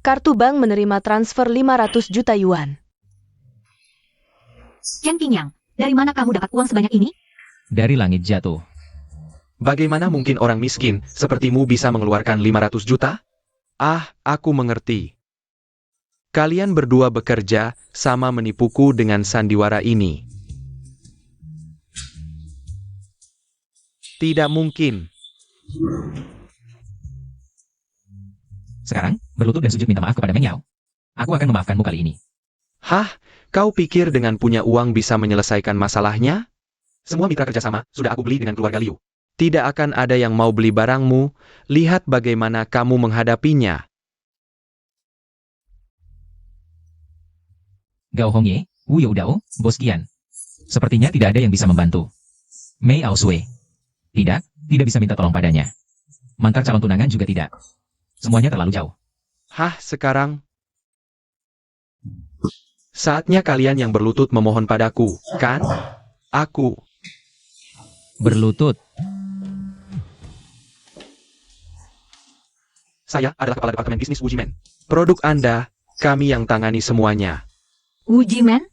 Kartu bank menerima transfer 500 juta yuan. Chen Qingyang, dari mana kamu dapat uang sebanyak ini? Dari langit jatuh. Bagaimana mungkin orang miskin sepertimu bisa mengeluarkan 500 juta? Ah, aku mengerti. Kalian berdua bekerja sama menipuku dengan sandiwara ini. Tidak mungkin. Sekarang, berlutut dan sujud minta maaf kepada Meng Yao. Aku akan memaafkanmu kali ini. Hah? Kau pikir dengan punya uang bisa menyelesaikan masalahnya? Semua mitra kerjasama sudah aku beli dengan keluarga Liu. Tidak akan ada yang mau beli barangmu. Lihat bagaimana kamu menghadapinya. Gao Hongye, Wu Youdao, Bos Qian. Sepertinya tidak ada yang bisa membantu. Mei Aosui. Tidak bisa minta tolong padanya. Mantan calon tunangan juga tidak. Semuanya terlalu jauh. Hah, sekarang? Saatnya kalian yang berlutut memohon padaku, kan? Aku. Berlutut. Saya adalah kepala departemen bisnis Wujimen. Produk Anda, kami yang tangani semuanya. Wu Jimen?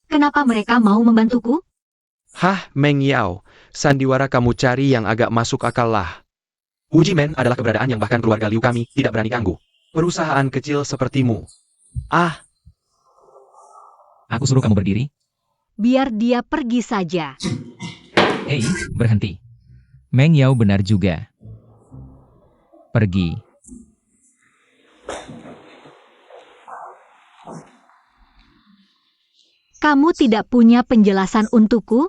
Kenapa mereka mau membantuku? Hah, Meng Yao, sandiwara kamu cari yang agak masuk akal lah. Wujimen adalah keberadaan yang bahkan keluarga Liu kami tidak berani ganggu. Perusahaan kecil sepertimu. Ah, Aku suruh kamu berdiri. Biar dia pergi saja. Hei, berhenti. Meng Yao benar juga. Pergi. Kamu tidak punya penjelasan untukku?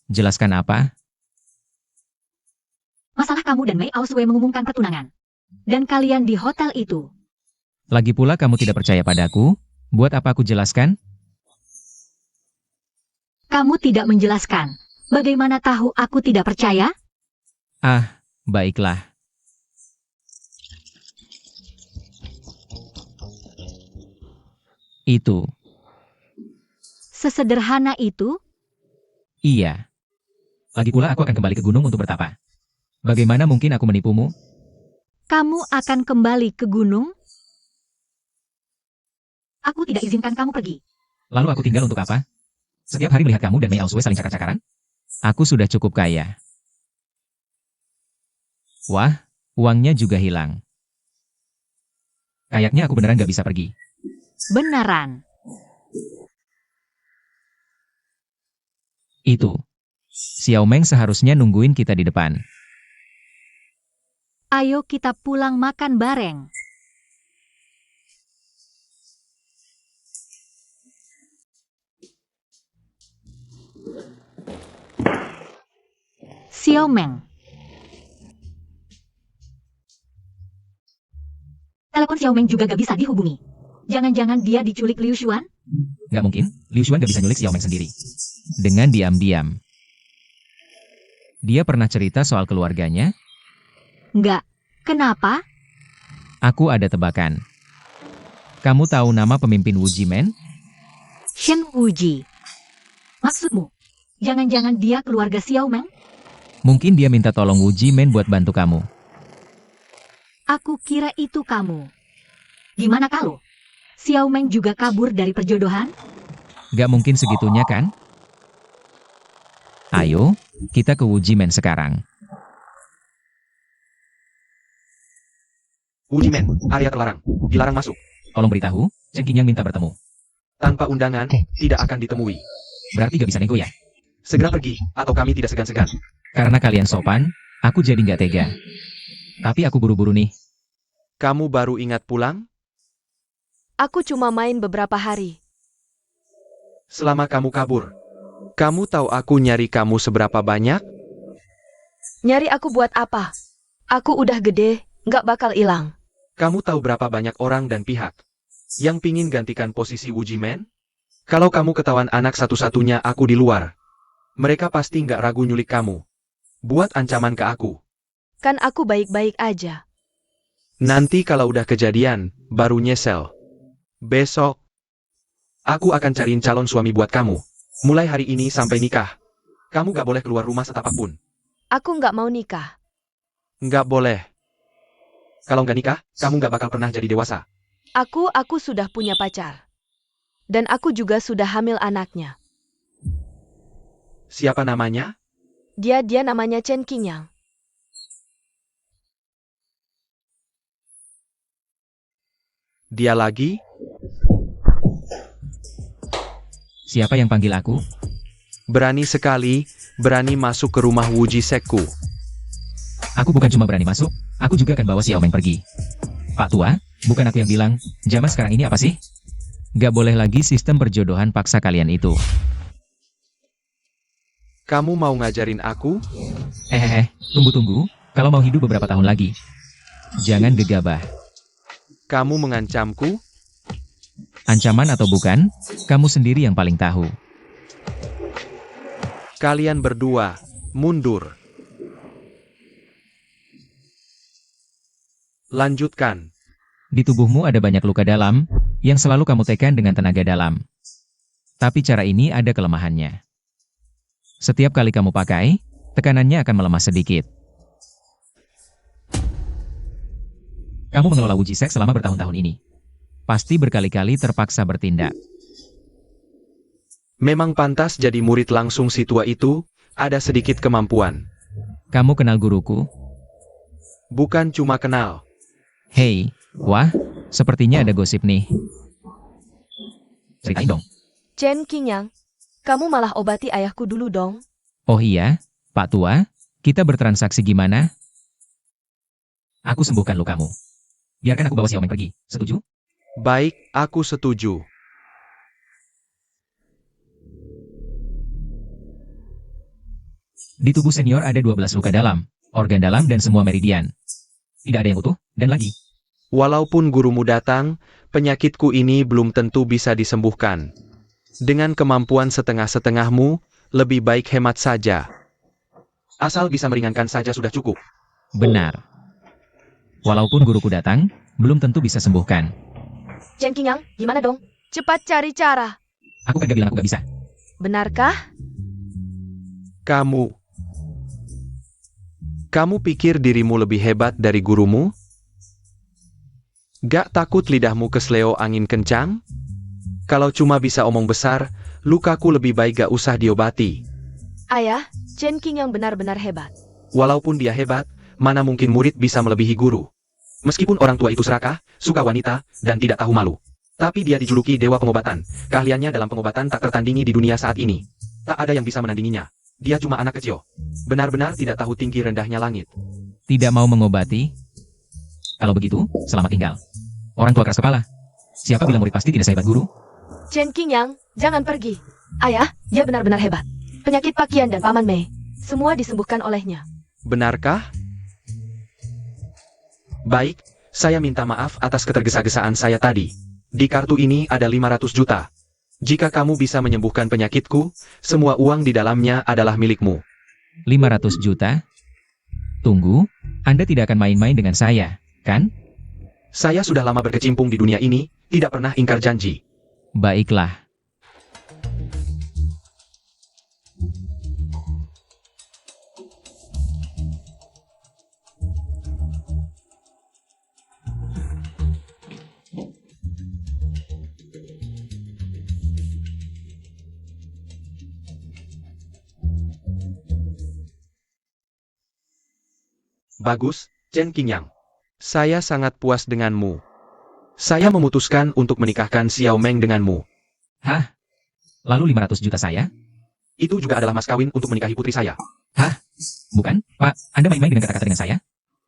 Jelaskan apa? Masalah kamu dan Mei Aosui mengumumkan pertunangan. Dan kalian di hotel itu. Lagi pula kamu tidak percaya padaku? Buat apa aku jelaskan? Kamu tidak menjelaskan. Bagaimana tahu aku tidak percaya? Ah, baiklah. Itu. Sesederhana itu? Iya. Lagi pula aku akan kembali ke gunung untuk bertapa. Bagaimana mungkin aku menipumu? Kamu akan kembali ke gunung? Aku tidak izinkan kamu pergi. Lalu aku tinggal untuk apa? Setiap hari melihat kamu dan Mei Aosui saling cakar-cakaran? Aku sudah cukup kaya. Wah, uangnya juga hilang. Kayaknya aku beneran gak bisa pergi. Beneran. Itu. Xiao Meng seharusnya nungguin kita di depan. Ayo kita pulang makan bareng. Xiao Meng. Telepon Xiao Meng juga gak bisa dihubungi. Jangan-jangan dia diculik Liu Xuan? Gak mungkin, Liu Xuan gak bisa nyulik Xiao Meng sendiri. Dengan diam-diam. Dia pernah cerita soal keluarganya? Enggak. Kenapa? Aku ada tebakan. Kamu tahu nama pemimpin Wujimen? Shen Wuji. Maksudmu? Jangan-jangan dia keluarga Xiao Meng? Mungkin dia minta tolong Wu Jimen buat bantu kamu. Aku kira itu kamu. Gimana kalau Xiao Meng juga kabur dari perjodohan? Gak mungkin segitunya kan? Ayo, kita ke Wu Jimen sekarang. Ujimen, area terlarang. Dilarang masuk. Tolong beritahu, Chen Qingyang minta bertemu. Tanpa undangan, tidak akan ditemui. Berarti gak bisa nego ya? Segera pergi, atau kami tidak segan-segan. Karena kalian sopan, aku jadi gak tega. Tapi aku buru-buru nih. Kamu baru ingat pulang? Aku cuma main beberapa hari. Selama kamu kabur. Kamu tahu aku nyari kamu seberapa banyak? Nyari aku buat apa? Aku udah gede, nggak bakal hilang. Kamu tahu berapa banyak orang dan pihak yang pingin gantikan posisi Wu Jimen? Kalau kamu ketahuan anak satu-satunya aku di luar, mereka pasti nggak ragu nyulik kamu. Buat ancaman ke aku. Kan aku baik-baik aja. Nanti kalau udah kejadian, baru nyesel. Besok, aku akan cariin calon suami buat kamu. Mulai hari ini sampai nikah. Kamu nggak boleh keluar rumah setapak pun. Aku nggak mau nikah. Nggak boleh. Kalau nggak nikah, kamu nggak bakal pernah jadi dewasa. Aku sudah punya pacar. Dan aku juga sudah hamil anaknya. Siapa namanya? Dia namanya Chen Qingyang. Dia lagi? Siapa yang panggil aku? Berani sekali, berani masuk ke rumah Wu Jisekku. Aku bukan cuma berani masuk, aku juga akan bawa Xiao Meng pergi. Pak Tua, bukan aku yang bilang, zaman sekarang ini apa sih? Gak boleh lagi sistem perjodohan paksa kalian itu. Kamu mau ngajarin aku? Tunggu, kalau mau hidup beberapa tahun lagi. Jangan gegabah. Kamu mengancamku? Ancaman atau bukan, kamu sendiri yang paling tahu. Kalian berdua, mundur. Lanjutkan. Di tubuhmu ada banyak luka dalam, yang selalu kamu tekan dengan tenaga dalam. Tapi cara ini ada kelemahannya. Setiap kali kamu pakai, tekanannya akan melemah sedikit. Kamu mengelola Wu Jisek selama bertahun-tahun ini. Pasti berkali-kali terpaksa bertindak. Memang pantas jadi murid langsung si tua itu, ada sedikit kemampuan. Kamu kenal guruku? Bukan cuma kenal. Hei, wah, sepertinya ada gosip nih. Ceritain dong. Chen Qingyang, kamu malah obati ayahku dulu dong. Oh iya, Pak Tua, kita bertransaksi gimana? Aku sembuhkan lukamu. Biarkan aku bawa Xiao Meng pergi, setuju? Baik, aku setuju. Di tubuh senior ada 12 luka dalam, organ dalam dan semua meridian. Tidak ada yang utuh, dan lagi. Walaupun gurumu datang, penyakitku ini belum tentu bisa disembuhkan. Dengan kemampuan setengah-setengahmu, lebih baik hemat saja. Asal bisa meringankan saja sudah cukup. Benar. Walaupun guruku datang, belum tentu bisa sembuhkan. Chen Qingyang, gimana dong? Cepat cari cara. Aku kan gak bilang aku gak bisa. Benarkah? Kamu pikir dirimu lebih hebat dari gurumu? Gak takut lidahmu kesleo angin kencang? Kalau cuma bisa omong besar, lukaku lebih baik gak usah diobati. Ayah, Chen Qingyang benar-benar hebat. Walaupun dia hebat, mana mungkin murid bisa melebihi guru. Meskipun orang tua itu serakah, suka wanita, dan tidak tahu malu. Tapi dia dijuluki dewa pengobatan. Keahliannya dalam pengobatan tak tertandingi di dunia saat ini. Tak ada yang bisa menandinginya. Dia cuma anak kecil. Benar-benar tidak tahu tinggi rendahnya langit. Tidak mau mengobati? Kalau begitu, selamat tinggal. Orang tua keras kepala. Siapa bilang murid pasti tidak sehebat guru? Chen Qingyang, jangan pergi. Ayah, dia benar-benar hebat. Penyakit Pak Qian dan Paman Mei, semua disembuhkan olehnya. Benarkah? Baik, saya minta maaf atas ketergesa-gesaan saya tadi. Di kartu ini ada 500 juta. Jika kamu bisa menyembuhkan penyakitku, semua uang di dalamnya adalah milikmu. 500 juta? Tunggu, Anda tidak akan main-main dengan saya, kan? Saya sudah lama berkecimpung di dunia ini, tidak pernah ingkar janji. Baiklah. Bagus, Chen Qingyang. Saya sangat puas denganmu. Saya memutuskan untuk menikahkan Xiao Meng denganmu. Hah? Lalu 500 juta saya? Itu juga adalah mas kawin untuk menikahi putri saya. Bukan, Pak. Anda main-main dengan kata-kata dengan saya?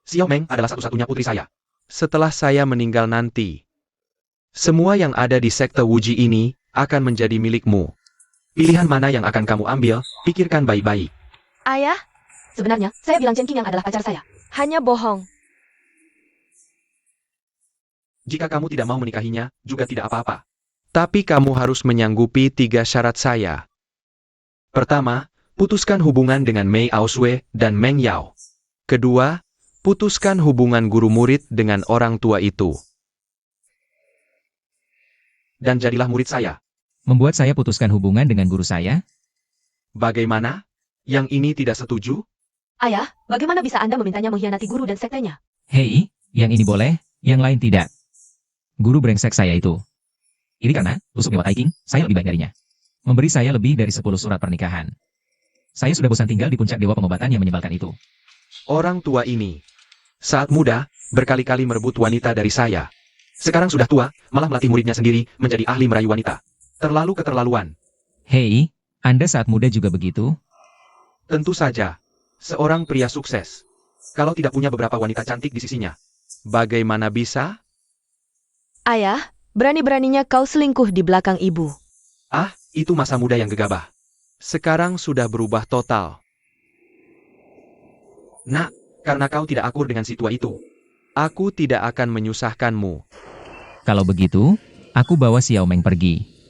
Xiao Meng adalah satu-satunya putri saya. Setelah saya meninggal nanti, semua yang ada di sekte Wuji ini akan menjadi milikmu. Pilihan mana yang akan kamu ambil, pikirkan baik-baik. Ayah, Sebenarnya, saya bilang Chen Qingyang adalah pacar saya. hanya bohong. Jika kamu tidak mau menikahinya, juga tidak apa-apa. Tapi kamu harus menyanggupi 3 syarat saya. Pertama, putuskan hubungan dengan Mei Aosue dan Meng Yao. Kedua, putuskan hubungan guru murid dengan orang tua itu. Dan jadilah murid saya. Membuat saya putuskan hubungan dengan guru saya? Bagaimana? Yang ini tidak setuju? Ayah, bagaimana bisa Anda memintanya mengkhianati guru dan sektenya? Hei, yang ini boleh, yang lain tidak. Guru brengsek saya itu. Ini karena, tusuk Dewa Taiking, saya lebih baik darinya. Memberi saya lebih dari 10 surat pernikahan. Saya sudah bosan tinggal di puncak dewa pengobatan yang menyebalkan itu. Orang tua ini, saat muda, berkali-kali merebut wanita dari saya. Sekarang sudah tua, malah melatih muridnya sendiri menjadi ahli merayu wanita. Terlalu keterlaluan. Hei, Anda saat muda juga begitu? Tentu saja, seorang pria sukses. Kalau tidak punya beberapa wanita cantik di sisinya, bagaimana bisa? Ayah, berani-beraninya kau selingkuh di belakang ibu. Ah, itu masa muda yang gegabah. Sekarang sudah berubah total. Nak, karena kau tidak akur dengan si tua itu, aku tidak akan menyusahkanmu. Kalau begitu, aku bawa Xiao Meng pergi.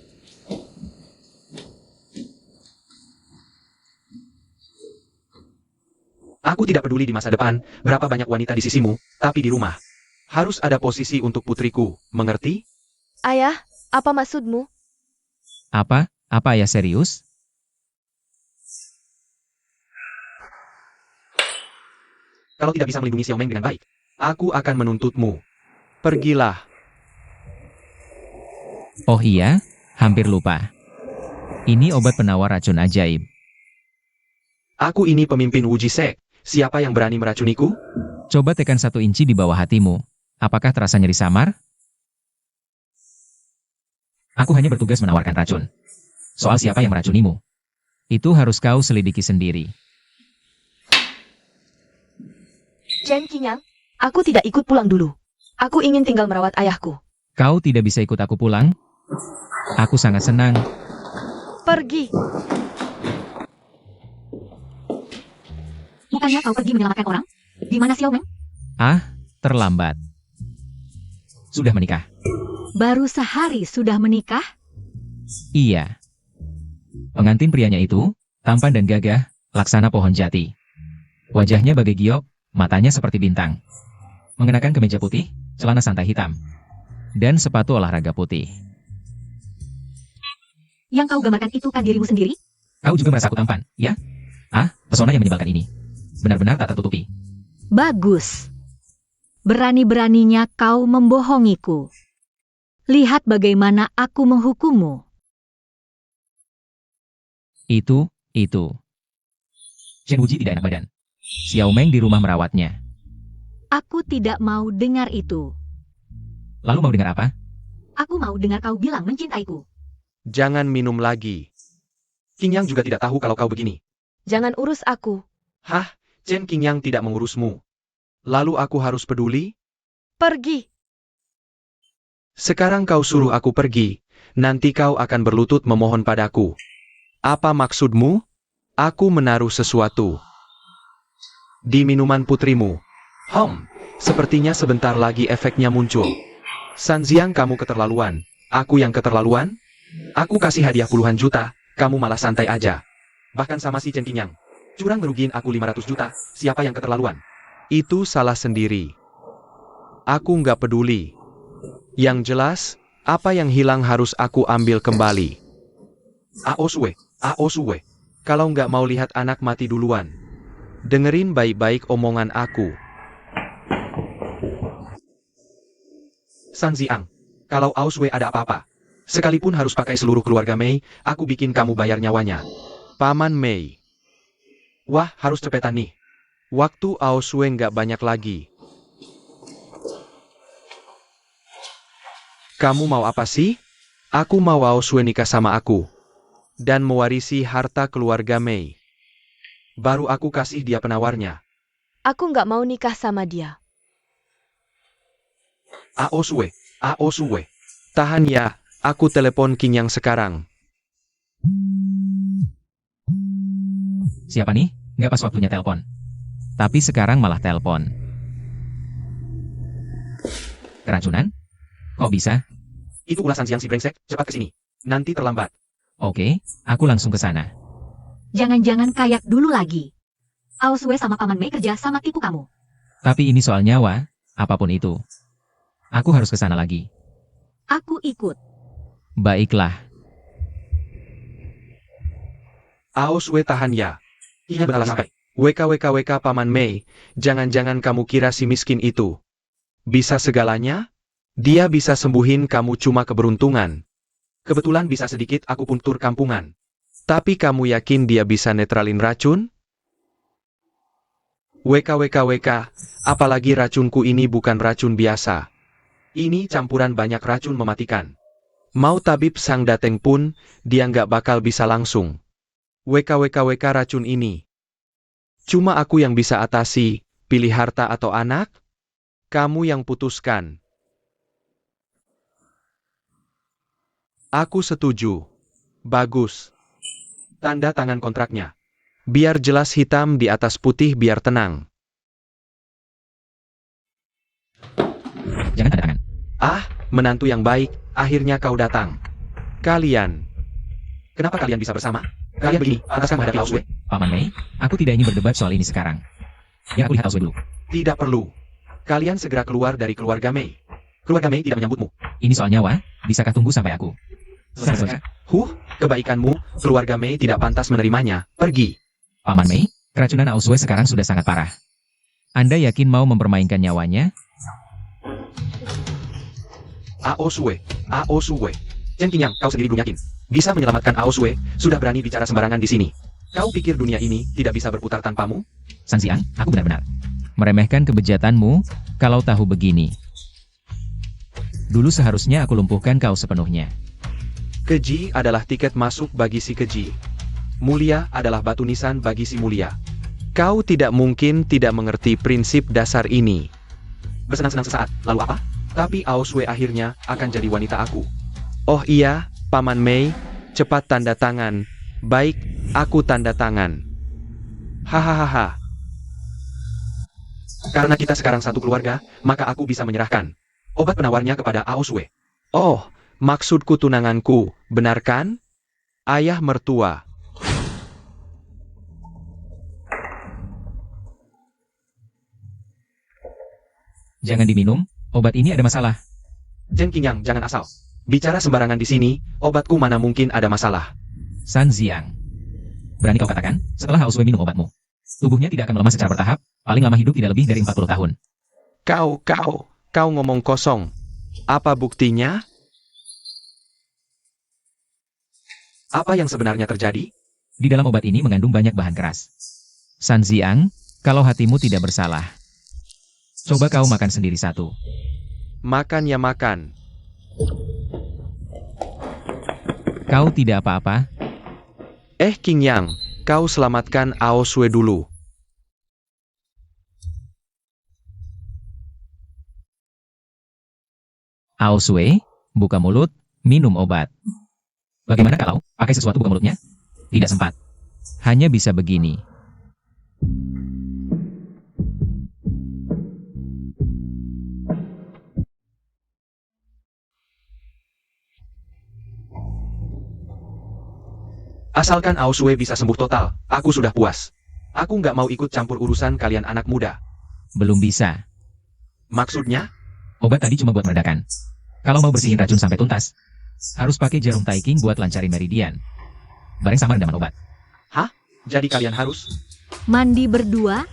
Aku tidak peduli di masa depan, berapa banyak wanita di sisimu, tapi di rumah. Harus ada posisi untuk putriku, mengerti? Ayah, apa maksudmu? Apa? Apa ya serius? Kalau tidak bisa melindungi Xiao Meng dengan baik, aku akan menuntutmu. Pergilah. Oh iya, hampir lupa. Ini obat penawar racun ajaib. Aku ini pemimpin Wuji Sek. Siapa yang berani meracuniku? Coba tekan 1 inci di bawah hatimu. Apakah terasa nyeri samar? Aku hanya bertugas menawarkan racun. Soal siapa yang meracunimu, itu harus kau selidiki sendiri. Chen Qingyang, aku tidak ikut pulang dulu. Aku ingin tinggal merawat ayahku. Kau tidak bisa ikut aku pulang? Aku sangat senang. Pergi. Bukannya kau pergi menyelamatkan orang? Di mana Xiao Meng? Terlambat. Sudah menikah? Baru sehari sudah menikah? Iya. Pengantin prianya itu, tampan dan gagah, laksana pohon jati. Wajahnya bagai giok, matanya seperti bintang. Mengenakan kemeja putih, celana santai hitam, dan sepatu olahraga putih. Yang kau gambarkan itu kan dirimu sendiri? Kau juga merasa aku tampan, ya? Pesona yang menyebalkan ini. Benar-benar tak tertutupi. Bagus. Berani-beraninya kau membohongiku. Lihat bagaimana aku menghukummu. Itu. Chen Wuji tidak enak badan. Xiao Meng di rumah merawatnya. Aku tidak mau dengar itu. Lalu mau dengar apa? Aku mau dengar kau bilang mencintaiku. Jangan minum lagi. Qingyang juga tidak tahu kalau kau begini. Jangan urus aku. Hah? Chen Qingyang tidak mengurusmu. Lalu aku harus peduli? Pergi. Sekarang kau suruh aku pergi, nanti kau akan berlutut memohon padaku. Apa maksudmu? Aku menaruh sesuatu di minuman putrimu. Sepertinya sebentar lagi efeknya muncul. Sanziang, kamu keterlaluan. Aku yang keterlaluan? Aku kasih hadiah puluhan juta, kamu malah santai aja. Bahkan sama si Chen Qingyang. Curang merugiin aku 500 juta, siapa yang keterlaluan? Itu salah sendiri. Aku nggak peduli. Yang jelas, apa yang hilang harus aku ambil kembali. Aosue, kalau nggak mau lihat anak mati duluan, dengerin baik-baik omongan aku. Sanziang, kalau Aosue ada apa-apa, sekalipun harus pakai seluruh keluarga Mei, aku bikin kamu bayar nyawanya. Paman Mei. Wah, harus cepetan nih. Waktu Aosue nggak banyak lagi. Kamu mau apa sih? Aku mau Aosue nikah sama aku. Dan mewarisi harta keluarga Mei. Baru aku kasih dia penawarnya. Aku nggak mau nikah sama dia. Aosue, Aosue. Tahan ya, aku telepon King Yang sekarang. Siapa nih? Nggak pas waktunya telepon. Tapi sekarang malah telepon. Keracunan? Kok bisa? Itu ulasan siang si brengsek, cepat kesini. Nanti terlambat. Oke, aku langsung ke sana. Jangan-jangan kayak dulu lagi. Aosue sama Paman Mei kerja sama tipu kamu. Tapi ini soal nyawa, apapun itu. Aku harus ke sana lagi. Aku ikut. Baiklah. Aosue tahan ya. Iya benar sampai. WKWKWK Paman Mei, jangan-jangan kamu kira si miskin itu bisa segalanya? Dia bisa sembuhin kamu cuma keberuntungan. Kebetulan bisa sedikit aku puntur kampungan. Tapi kamu yakin dia bisa netralin racun? WKWKWK, apalagi racunku ini bukan racun biasa. Ini campuran banyak racun mematikan. Mau tabib sang dateng pun, dia nggak bakal bisa langsung. WKWKWK racun ini. Cuma aku yang bisa atasi, pilih harta atau anak? Kamu yang putuskan. Aku setuju. Bagus. Tanda tangan kontraknya. Biar jelas hitam di atas putih biar tenang. Jangan tanda tangan. Ah, menantu yang baik, akhirnya kau datang. Kalian. Kenapa kalian bisa bersama? Kalian begini, pantaskah menghadapi Aosue? Paman Mei, aku tidak ingin berdebat soal ini sekarang. Ya aku lihat Aosue dulu. Tidak perlu. Kalian segera keluar dari keluarga Mei. Keluarga Mei tidak menyambutmu. Ini soal nyawa, bisakah tunggu sampai aku selesai? Kebaikanmu, keluarga Mei tidak pantas menerimanya. Pergi. Paman Mei, keracunan Aosue sekarang sudah sangat parah. Anda yakin mau mempermainkan nyawanya? Aosue, Aosue. Chen Qingyang, kau sendiri belum yakin. Bisa menyelamatkan Aosue, sudah berani bicara sembarangan di sini. Kau pikir dunia ini tidak bisa berputar tanpamu? San Xiang, aku benar-benar meremehkan kebejatanmu, kalau tahu begini. Dulu seharusnya aku lumpuhkan kau sepenuhnya. Keji adalah tiket masuk bagi si keji. Mulia adalah batu nisan bagi si mulia. Kau tidak mungkin tidak mengerti prinsip dasar ini. Bersenang-senang sesaat, lalu apa? Tapi Aosue akhirnya akan jadi wanita aku. Oh iya, Paman Mei, cepat tanda tangan. Baik, aku tanda tangan. Hahaha. Karena kita sekarang satu keluarga, maka aku bisa menyerahkan obat penawarnya kepada Aosue. Oh, maksudku tunanganku, benar kan? Ayah mertua. Jangan diminum, obat ini ada masalah. Chen Qingyang, jangan asal bicara sembarangan di sini, obatku mana mungkin ada masalah. San Xiang. Berani kau katakan, setelah Aosue minum obatmu, tubuhnya tidak akan melemah secara bertahap, paling lama hidup tidak lebih dari 40 tahun. Kau ngomong kosong. Apa buktinya? Apa yang sebenarnya terjadi? Di dalam obat ini mengandung banyak bahan keras. San Xiang, kalau hatimu tidak bersalah, coba kau makan sendiri satu. Makan ya makan. Kau tidak apa-apa? Qingyang, kau selamatkan Aosue dulu. Aosue, buka mulut, minum obat. Bagaimana kalau pakai sesuatu buka mulutnya? Tidak sempat. Hanya bisa begini. Asalkan Aosue bisa sembuh total, aku sudah puas. Aku nggak mau ikut campur urusan kalian anak muda. Belum bisa. Maksudnya? Obat tadi cuma buat meredakan. Kalau mau bersihin racun sampai tuntas, harus pakai jarum Taiking buat lancarin meridian. Bareng sama rendaman obat. Hah? Jadi kalian harus? Mandi berdua?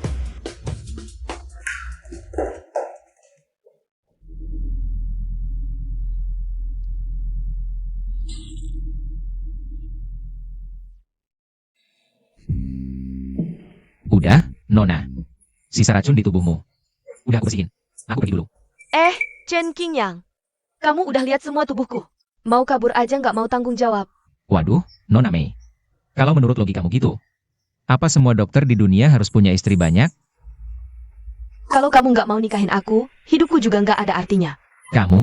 Udah, Nona. sisa racun di tubuhmu. Udah aku bersihin. Aku pergi dulu. Chen Qingyang. Kamu udah lihat semua tubuhku. Mau kabur aja nggak mau tanggung jawab. Waduh, Nona Mei. Kalau menurut logikamu gitu, apa semua dokter di dunia harus punya istri banyak? Kalau kamu nggak mau nikahin aku, hidupku juga nggak ada artinya. Kamu?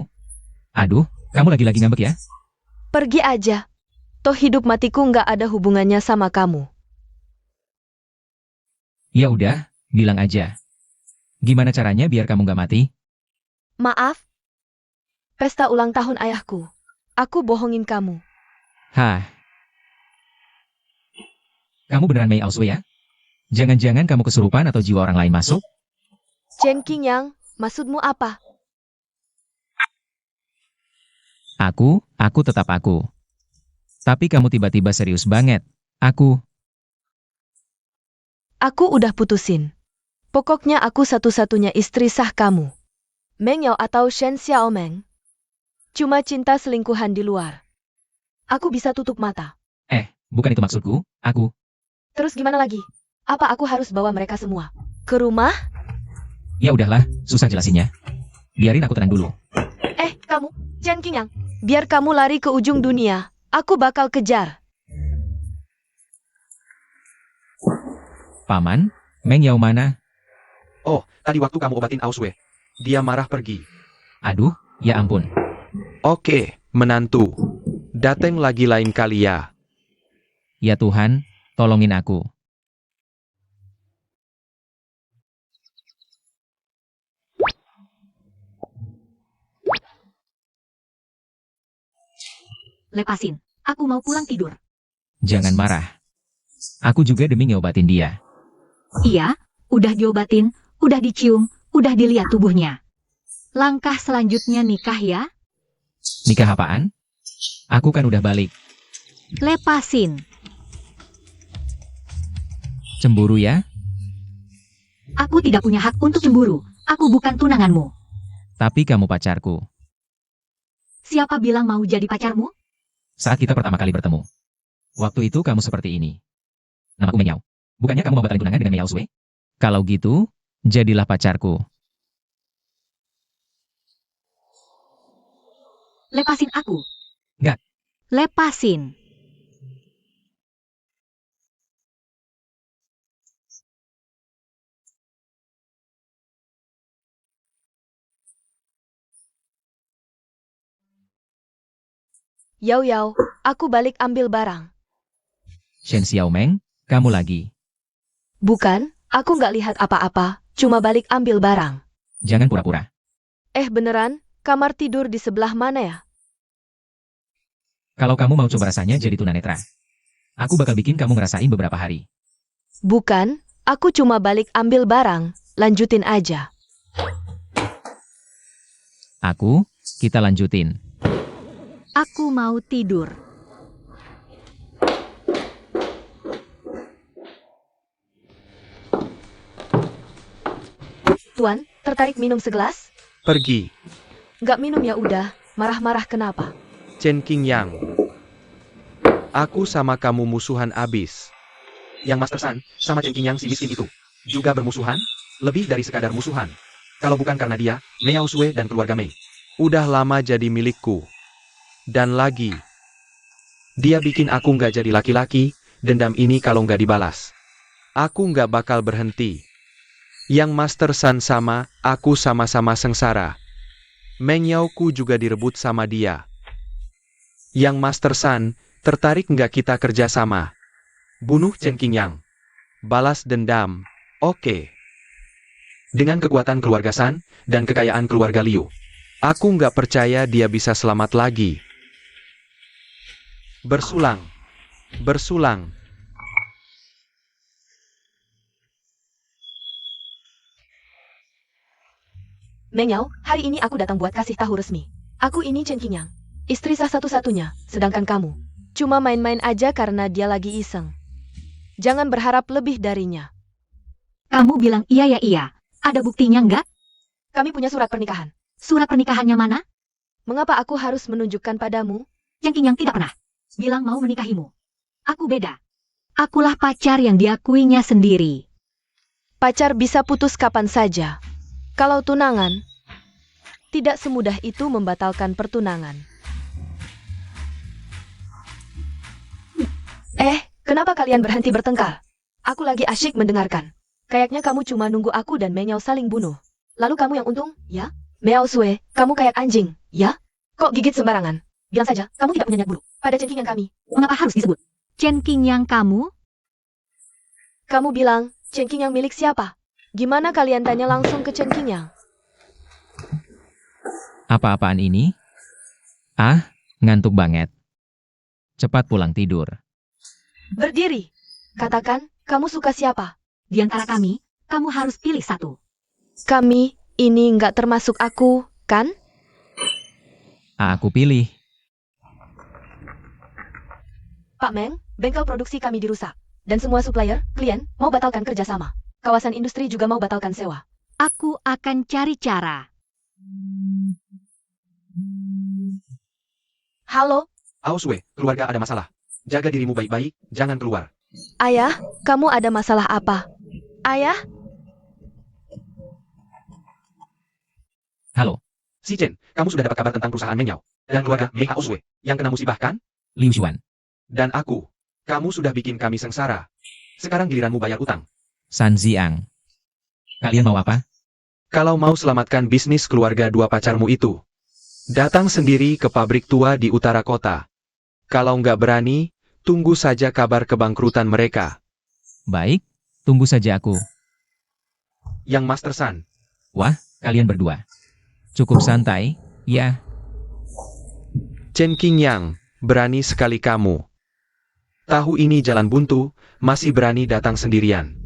Aduh, kamu lagi-lagi ngambek ya? Pergi aja. Toh hidup matiku nggak ada hubungannya sama kamu. Ya udah, bilang aja. Gimana caranya biar kamu nggak mati? Maaf. Pesta ulang tahun ayahku. Aku bohongin kamu. Hah? Kamu beneran Mei Auswei ya? Jangan-jangan kamu kesurupan atau jiwa orang lain masuk? Chen Qingyang, maksudmu apa? Aku tetap aku. Tapi kamu tiba-tiba serius banget. Aku Udah putusin. Pokoknya aku satu-satunya istri sah kamu. Meng Yao atau Shen Xiaomeng. Cuma cinta selingkuhan di luar. Aku bisa tutup mata. bukan itu maksudku. Terus gimana lagi? Apa aku harus bawa mereka semua ke rumah? Ya udahlah, susah jelasinnya. Biarin aku tenang dulu. Kamu, Chen Qingyang. Biar kamu lari ke ujung dunia, aku bakal kejar. Paman, Meng Yao mana? Oh, tadi waktu kamu obatin Auswe. Dia marah pergi. Aduh, ya ampun. Oke, menantu. Dateng lagi lain kali ya. Ya Tuhan, tolongin aku. Lepasin. Aku mau pulang tidur. Jangan marah. Aku juga demi ngeobatin dia. Iya, udah diobatin, udah dicium, udah dilihat tubuhnya. Langkah selanjutnya nikah ya. Nikah apaan? Aku kan udah balik. Lepasin. Cemburu ya? Aku tidak punya hak untuk cemburu. Aku bukan tunanganmu. Tapi kamu pacarku. Siapa bilang mau jadi pacarmu? Saat kita pertama kali bertemu. Waktu itu kamu seperti ini. Namaku Meng Yao. Bukannya kamu mau batalin tunangan dengan Mei Auswei? Kalau gitu, jadilah pacarku. Lepasin aku. Nggak. Lepasin. Yao Yao, aku balik ambil barang. Shen Xiaomeng, kamu lagi. Bukan, aku nggak lihat apa-apa, cuma balik ambil barang. Jangan pura-pura. Beneran, kamar tidur di sebelah mana ya? Kalau kamu mau coba rasanya jadi tunanetra, aku bakal bikin kamu ngerasain beberapa hari. Bukan, aku cuma balik ambil barang, lanjutin aja. Kita lanjutin. Aku mau tidur. Tuan, tertarik minum segelas? Pergi. Nggak minum ya udah, marah-marah kenapa? Chen Qingyang. Aku sama kamu musuhan abis. Yang Master San, sama Chen Qingyang si miskin itu. Juga bermusuhan? Lebih dari sekadar musuhan. Kalau bukan karena dia, Mei Auswei dan keluarga Mei. Udah lama jadi milikku. Dan lagi. Dia bikin aku nggak jadi laki-laki, dendam ini kalau nggak dibalas. Aku nggak bakal berhenti. Yang Master San sama, aku sama-sama sengsara. Meng Yaoku juga direbut sama dia. Yang Master San, tertarik nggak kita kerja sama? Bunuh Chen Qingyang. Balas dendam. Oke. Dengan kekuatan keluarga San, dan kekayaan keluarga Liu. Aku nggak percaya dia bisa selamat lagi. Bersulang. Bersulang. Meng Yao, hari ini aku datang buat kasih tahu resmi. Aku ini Chen Qingyang, istri sah satu-satunya, sedangkan kamu cuma main-main aja karena dia lagi iseng. Jangan berharap lebih darinya. Kamu bilang iya ya iya. Ada buktinya nggak? Kami punya surat pernikahan. Surat pernikahannya mana? Mengapa aku harus menunjukkan padamu? Yang Qingyang tidak pernah bilang mau menikahimu. Aku beda. Akulah pacar yang diakuinya sendiri. Pacar bisa putus kapan saja. Kalau tunangan, tidak semudah itu membatalkan pertunangan. Kenapa kalian berhenti bertengkar? Aku lagi asyik mendengarkan. Kayaknya kamu cuma nunggu aku dan Menyao saling bunuh. Lalu kamu yang untung, ya? Meow Sue, kamu kayak anjing, ya? Kok gigit sembarangan? Bilang saja, kamu tidak punya niat buruk pada cengking yang kami. Mengapa harus disebut? Cengking yang kamu? Kamu bilang, cengking yang milik siapa? Gimana kalian tanya langsung ke cengking yang? Apa-apaan ini? Ah, ngantuk banget. Cepat pulang tidur. Berdiri. Katakan, kamu suka siapa? Di antara kami, kamu harus pilih satu. Kami, ini nggak termasuk aku, kan? Aku pilih. Pak Meng, bengkel produksi kami dirusak. Dan semua supplier, klien, mau batalkan kerjasama. Kawasan industri juga mau batalkan sewa. Aku akan cari cara. Halo, Auswe, keluarga ada masalah. Jaga dirimu baik-baik, jangan keluar. Ayah, kamu ada masalah apa? Ayah? Halo, Si Chen, kamu sudah dapat kabar tentang perusahaan Menyao dan keluarga Mei Auswe yang kena musibah kan? Liu Xuan. Dan aku. Kamu sudah bikin kami sengsara. Sekarang giliranmu bayar utang. San Ziang. Kalian mau apa? Kalau mau selamatkan bisnis keluarga dua pacarmu itu, datang sendiri ke pabrik tua di utara kota. Kalau nggak berani, tunggu saja kabar kebangkrutan mereka. Baik, tunggu saja aku. Yang Master San, Wah, kalian berdua. Cukup santai, ya. Chen Qingyang, berani sekali kamu. Tahu ini jalan buntu, masih berani datang sendirian.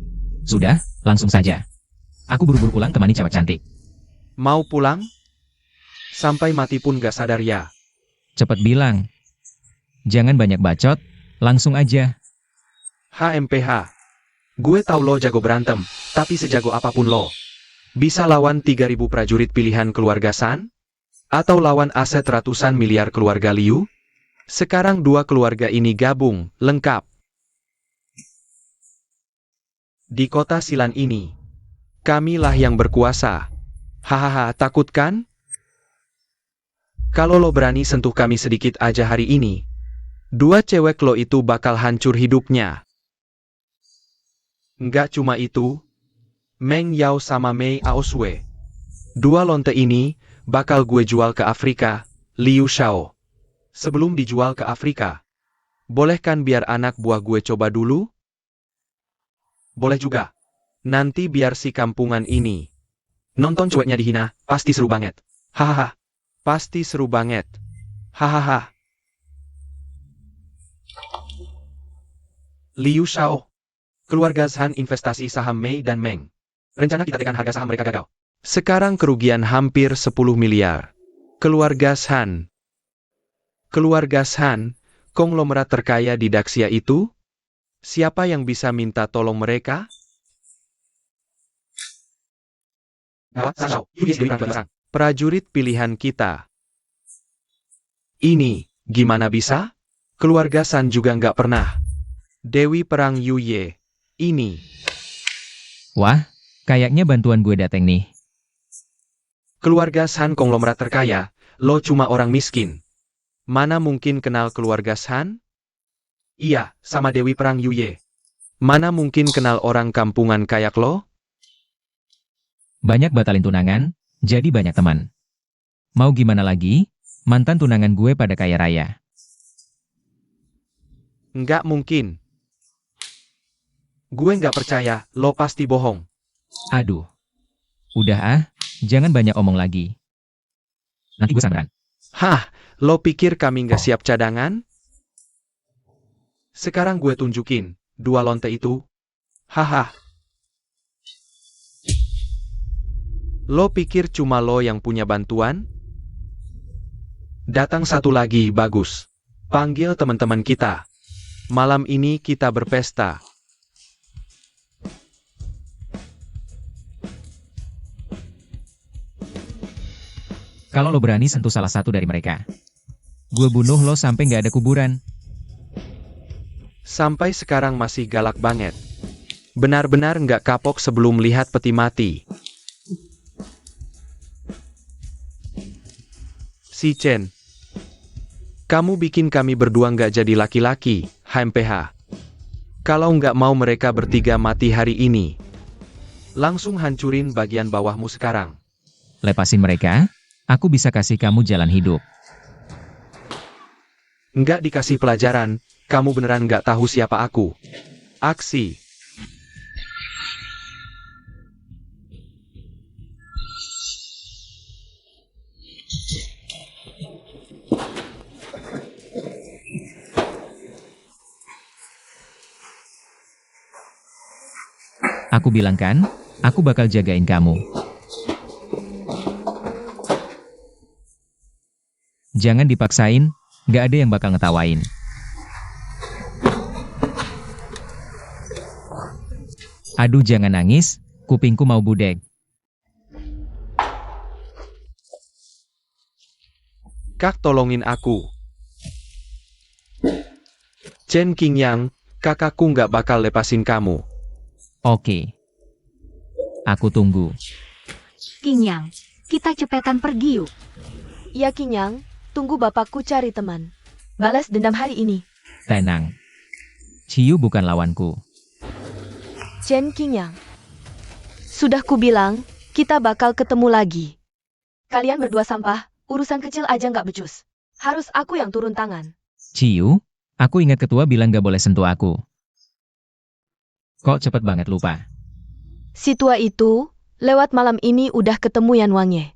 Sudah, langsung saja. Aku buru-buru pulang temani cewek cantik. Mau pulang? Sampai mati pun gak sadar ya. Cepet bilang. Jangan banyak bacot, langsung aja. HMPH. Gue tahu lo jago berantem, tapi sejago apapun lo. Bisa lawan 3.000 prajurit pilihan keluarga San? Atau lawan aset ratusan miliar keluarga Liu? Sekarang dua keluarga ini gabung, lengkap. Di kota Silan ini, kamilah yang berkuasa. Hahaha, takut kan? Kalau lo berani sentuh kami sedikit aja hari ini, dua cewek lo itu bakal hancur hidupnya. Nggak cuma itu, Meng Yao sama Mei Aoswe. Dua lonte ini bakal gue jual ke Afrika, Liu Xiao. Sebelum dijual ke Afrika, boleh kan biar anak buah gue coba dulu? Boleh juga. Nanti biar si kampungan ini nonton cueknya dihina, pasti seru banget. Hahaha. Pasti seru banget. Hahaha. Liu Xiao. Keluarga Zhan investasi saham Mei dan Meng. Rencana kita tekan harga saham mereka gagal. Sekarang kerugian hampir 10 miliar. Keluarga Zhan. Keluarga Zhan, konglomerat terkaya di Daxia itu? Siapa yang bisa minta tolong mereka? Prajurit pilihan kita. Ini, gimana bisa? Keluarga San juga nggak pernah. Dewi Perang Yuye. Ini. Wah, kayaknya bantuan gue dateng nih. Keluarga San konglomerat terkaya, lo cuma orang miskin. Mana mungkin kenal keluarga San? Iya, sama Dewi Perang Yuye. Mana mungkin kenal orang kampungan kayak lo? Banyak batalin tunangan, jadi banyak teman. Mau gimana lagi? Mantan tunangan gue pada kaya raya. Nggak mungkin. Gue nggak percaya, lo pasti bohong. Aduh. Udah ah, jangan banyak omong lagi. Nanti gue sandran. Hah, lo pikir kami nggak siap cadangan? Sekarang gue tunjukin, dua lonte itu. Haha. Lo pikir cuma lo yang punya bantuan? Datang satu lagi, bagus. Panggil teman-teman kita. Malam ini kita berpesta. Kalau lo berani sentuh salah satu dari mereka, gue bunuh lo sampai nggak ada kuburan. Sampai sekarang masih galak banget. Benar-benar nggak kapok sebelum lihat peti mati. Si Chen. Kamu bikin kami berdua nggak jadi laki-laki, HMPH. Kalau nggak mau mereka bertiga mati hari ini, langsung hancurin bagian bawahmu sekarang. Lepasin mereka, aku bisa kasih kamu jalan hidup. Nggak dikasih pelajaran, kamu beneran nggak tahu siapa aku. Aksi. Aku bilang kan, aku bakal jagain kamu. Jangan dipaksain, nggak ada yang bakal ngetawain. Aduh jangan nangis, kupingku mau budek. Kak tolongin aku. Chen Qingyang, kakakku nggak bakal lepasin kamu. Oke. Aku tunggu. Qingyang, kita cepetan pergi yuk. Ya Qingyang, tunggu bapakku cari teman. Balas dendam hari ini. Tenang. Ciu bukan lawanku. Chen Qingyang. Sudah kubilang, kita bakal ketemu lagi. Kalian berdua sampah, urusan kecil aja nggak becus. Harus aku yang turun tangan. Ciu, aku ingat ketua bilang gak boleh sentuh aku. Kok cepet banget lupa? Si tua itu, lewat malam ini udah ketemu Yan Wangye.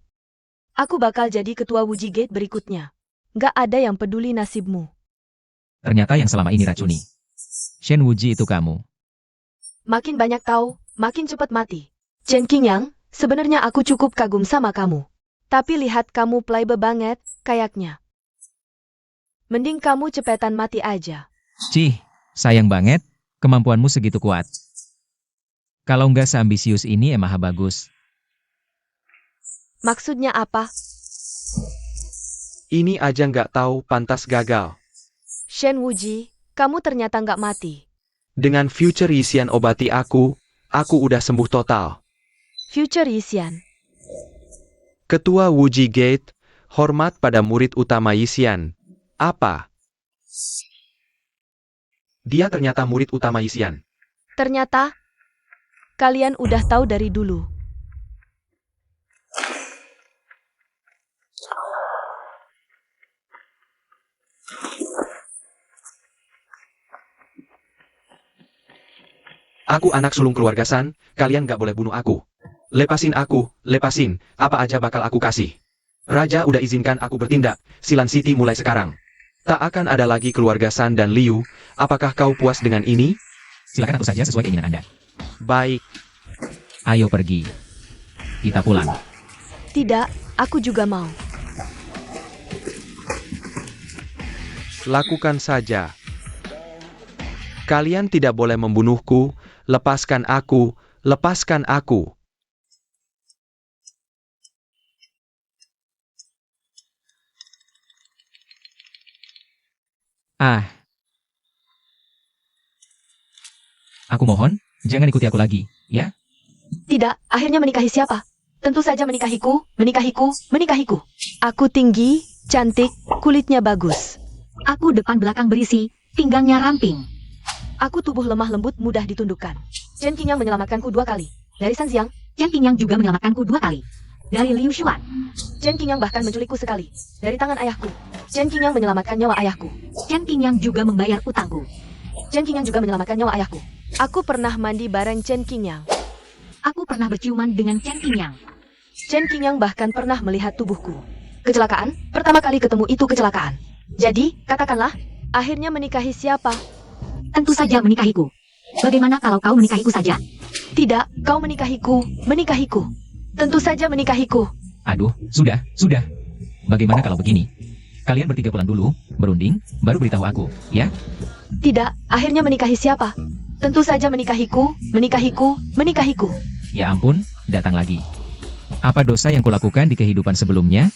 Aku bakal jadi ketua Wuji Gate berikutnya. Nggak ada yang peduli nasibmu. Ternyata yang selama ini racuni. Shen Wuji itu kamu. Makin banyak tahu, makin cepat mati. Chen Qingyang, sebenarnya aku cukup kagum sama kamu. Tapi lihat kamu playboy banget, kayaknya. Mending kamu cepetan mati aja. Cih, sayang banget, kemampuanmu segitu kuat. Kalau nggak seambisius ini emang bagus. Maksudnya apa? Ini aja nggak tahu, pantas gagal. Shen Wuji, kamu ternyata nggak mati. Dengan Future Yisian obati aku udah sembuh total. Future Yisian. Ketua Wuji Gate, hormat pada murid utama Yisian. Apa? Dia ternyata murid utama Yisian. Ternyata, kalian udah tahu dari dulu. Aku anak sulung keluarga San, kalian gak boleh bunuh aku. Lepasin aku, lepasin, apa aja bakal aku kasih. Raja udah izinkan aku bertindak, Silan City mulai sekarang. Tak akan ada lagi keluarga San dan Liu, apakah kau puas dengan ini? Silakan atur saja sesuai keinginan Anda. Baik, Ayo pergi. Kita pulang. Tidak, aku juga mau. lakukan saja. Kalian tidak boleh membunuhku, lepaskan aku, lepaskan aku. Ah. Aku mohon, jangan ikuti aku lagi, ya? Tidak, akhirnya menikahi siapa? Tentu saja menikahiku, menikahiku, menikahiku. Aku tinggi, cantik, kulitnya bagus. Aku depan belakang berisi, pinggangnya ramping. Aku tubuh lemah lembut mudah ditundukkan. Chen Qingyang menyelamatkanku 2 kali. Dari San Xiang, Chen Qingyang juga menyelamatkanku 2 kali. Dari Liu Xuan. Chen Qingyang bahkan menculikku sekali. Dari tangan ayahku. Chen Qingyang menyelamatkan nyawa ayahku. Chen Qingyang juga membayar utangku. Chen Qingyang juga menyelamatkan nyawa ayahku. Aku pernah mandi bareng Chen Qingyang. Aku pernah berciuman dengan Chen Qingyang. Chen Qingyang bahkan pernah melihat tubuhku. Kecelakaan, pertama kali ketemu itu kecelakaan. Jadi, katakanlah, akhirnya menikahi siapa? Tentu saja menikahiku. Bagaimana kalau kau menikahiku saja? Tidak, kau menikahiku, menikahiku. Tentu saja menikahiku. Aduh, sudah. Bagaimana kalau begini? Kalian bertiga pulang dulu, berunding, baru beritahu aku, ya? Tidak, akhirnya menikahi siapa? Tentu saja menikahiku, menikahiku, menikahiku. Ya ampun, datang lagi. Apa dosa yang kulakukan di kehidupan sebelumnya?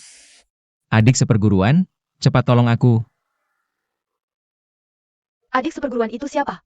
Adik seperguruan, cepat tolong aku. Adik seperguruan itu siapa?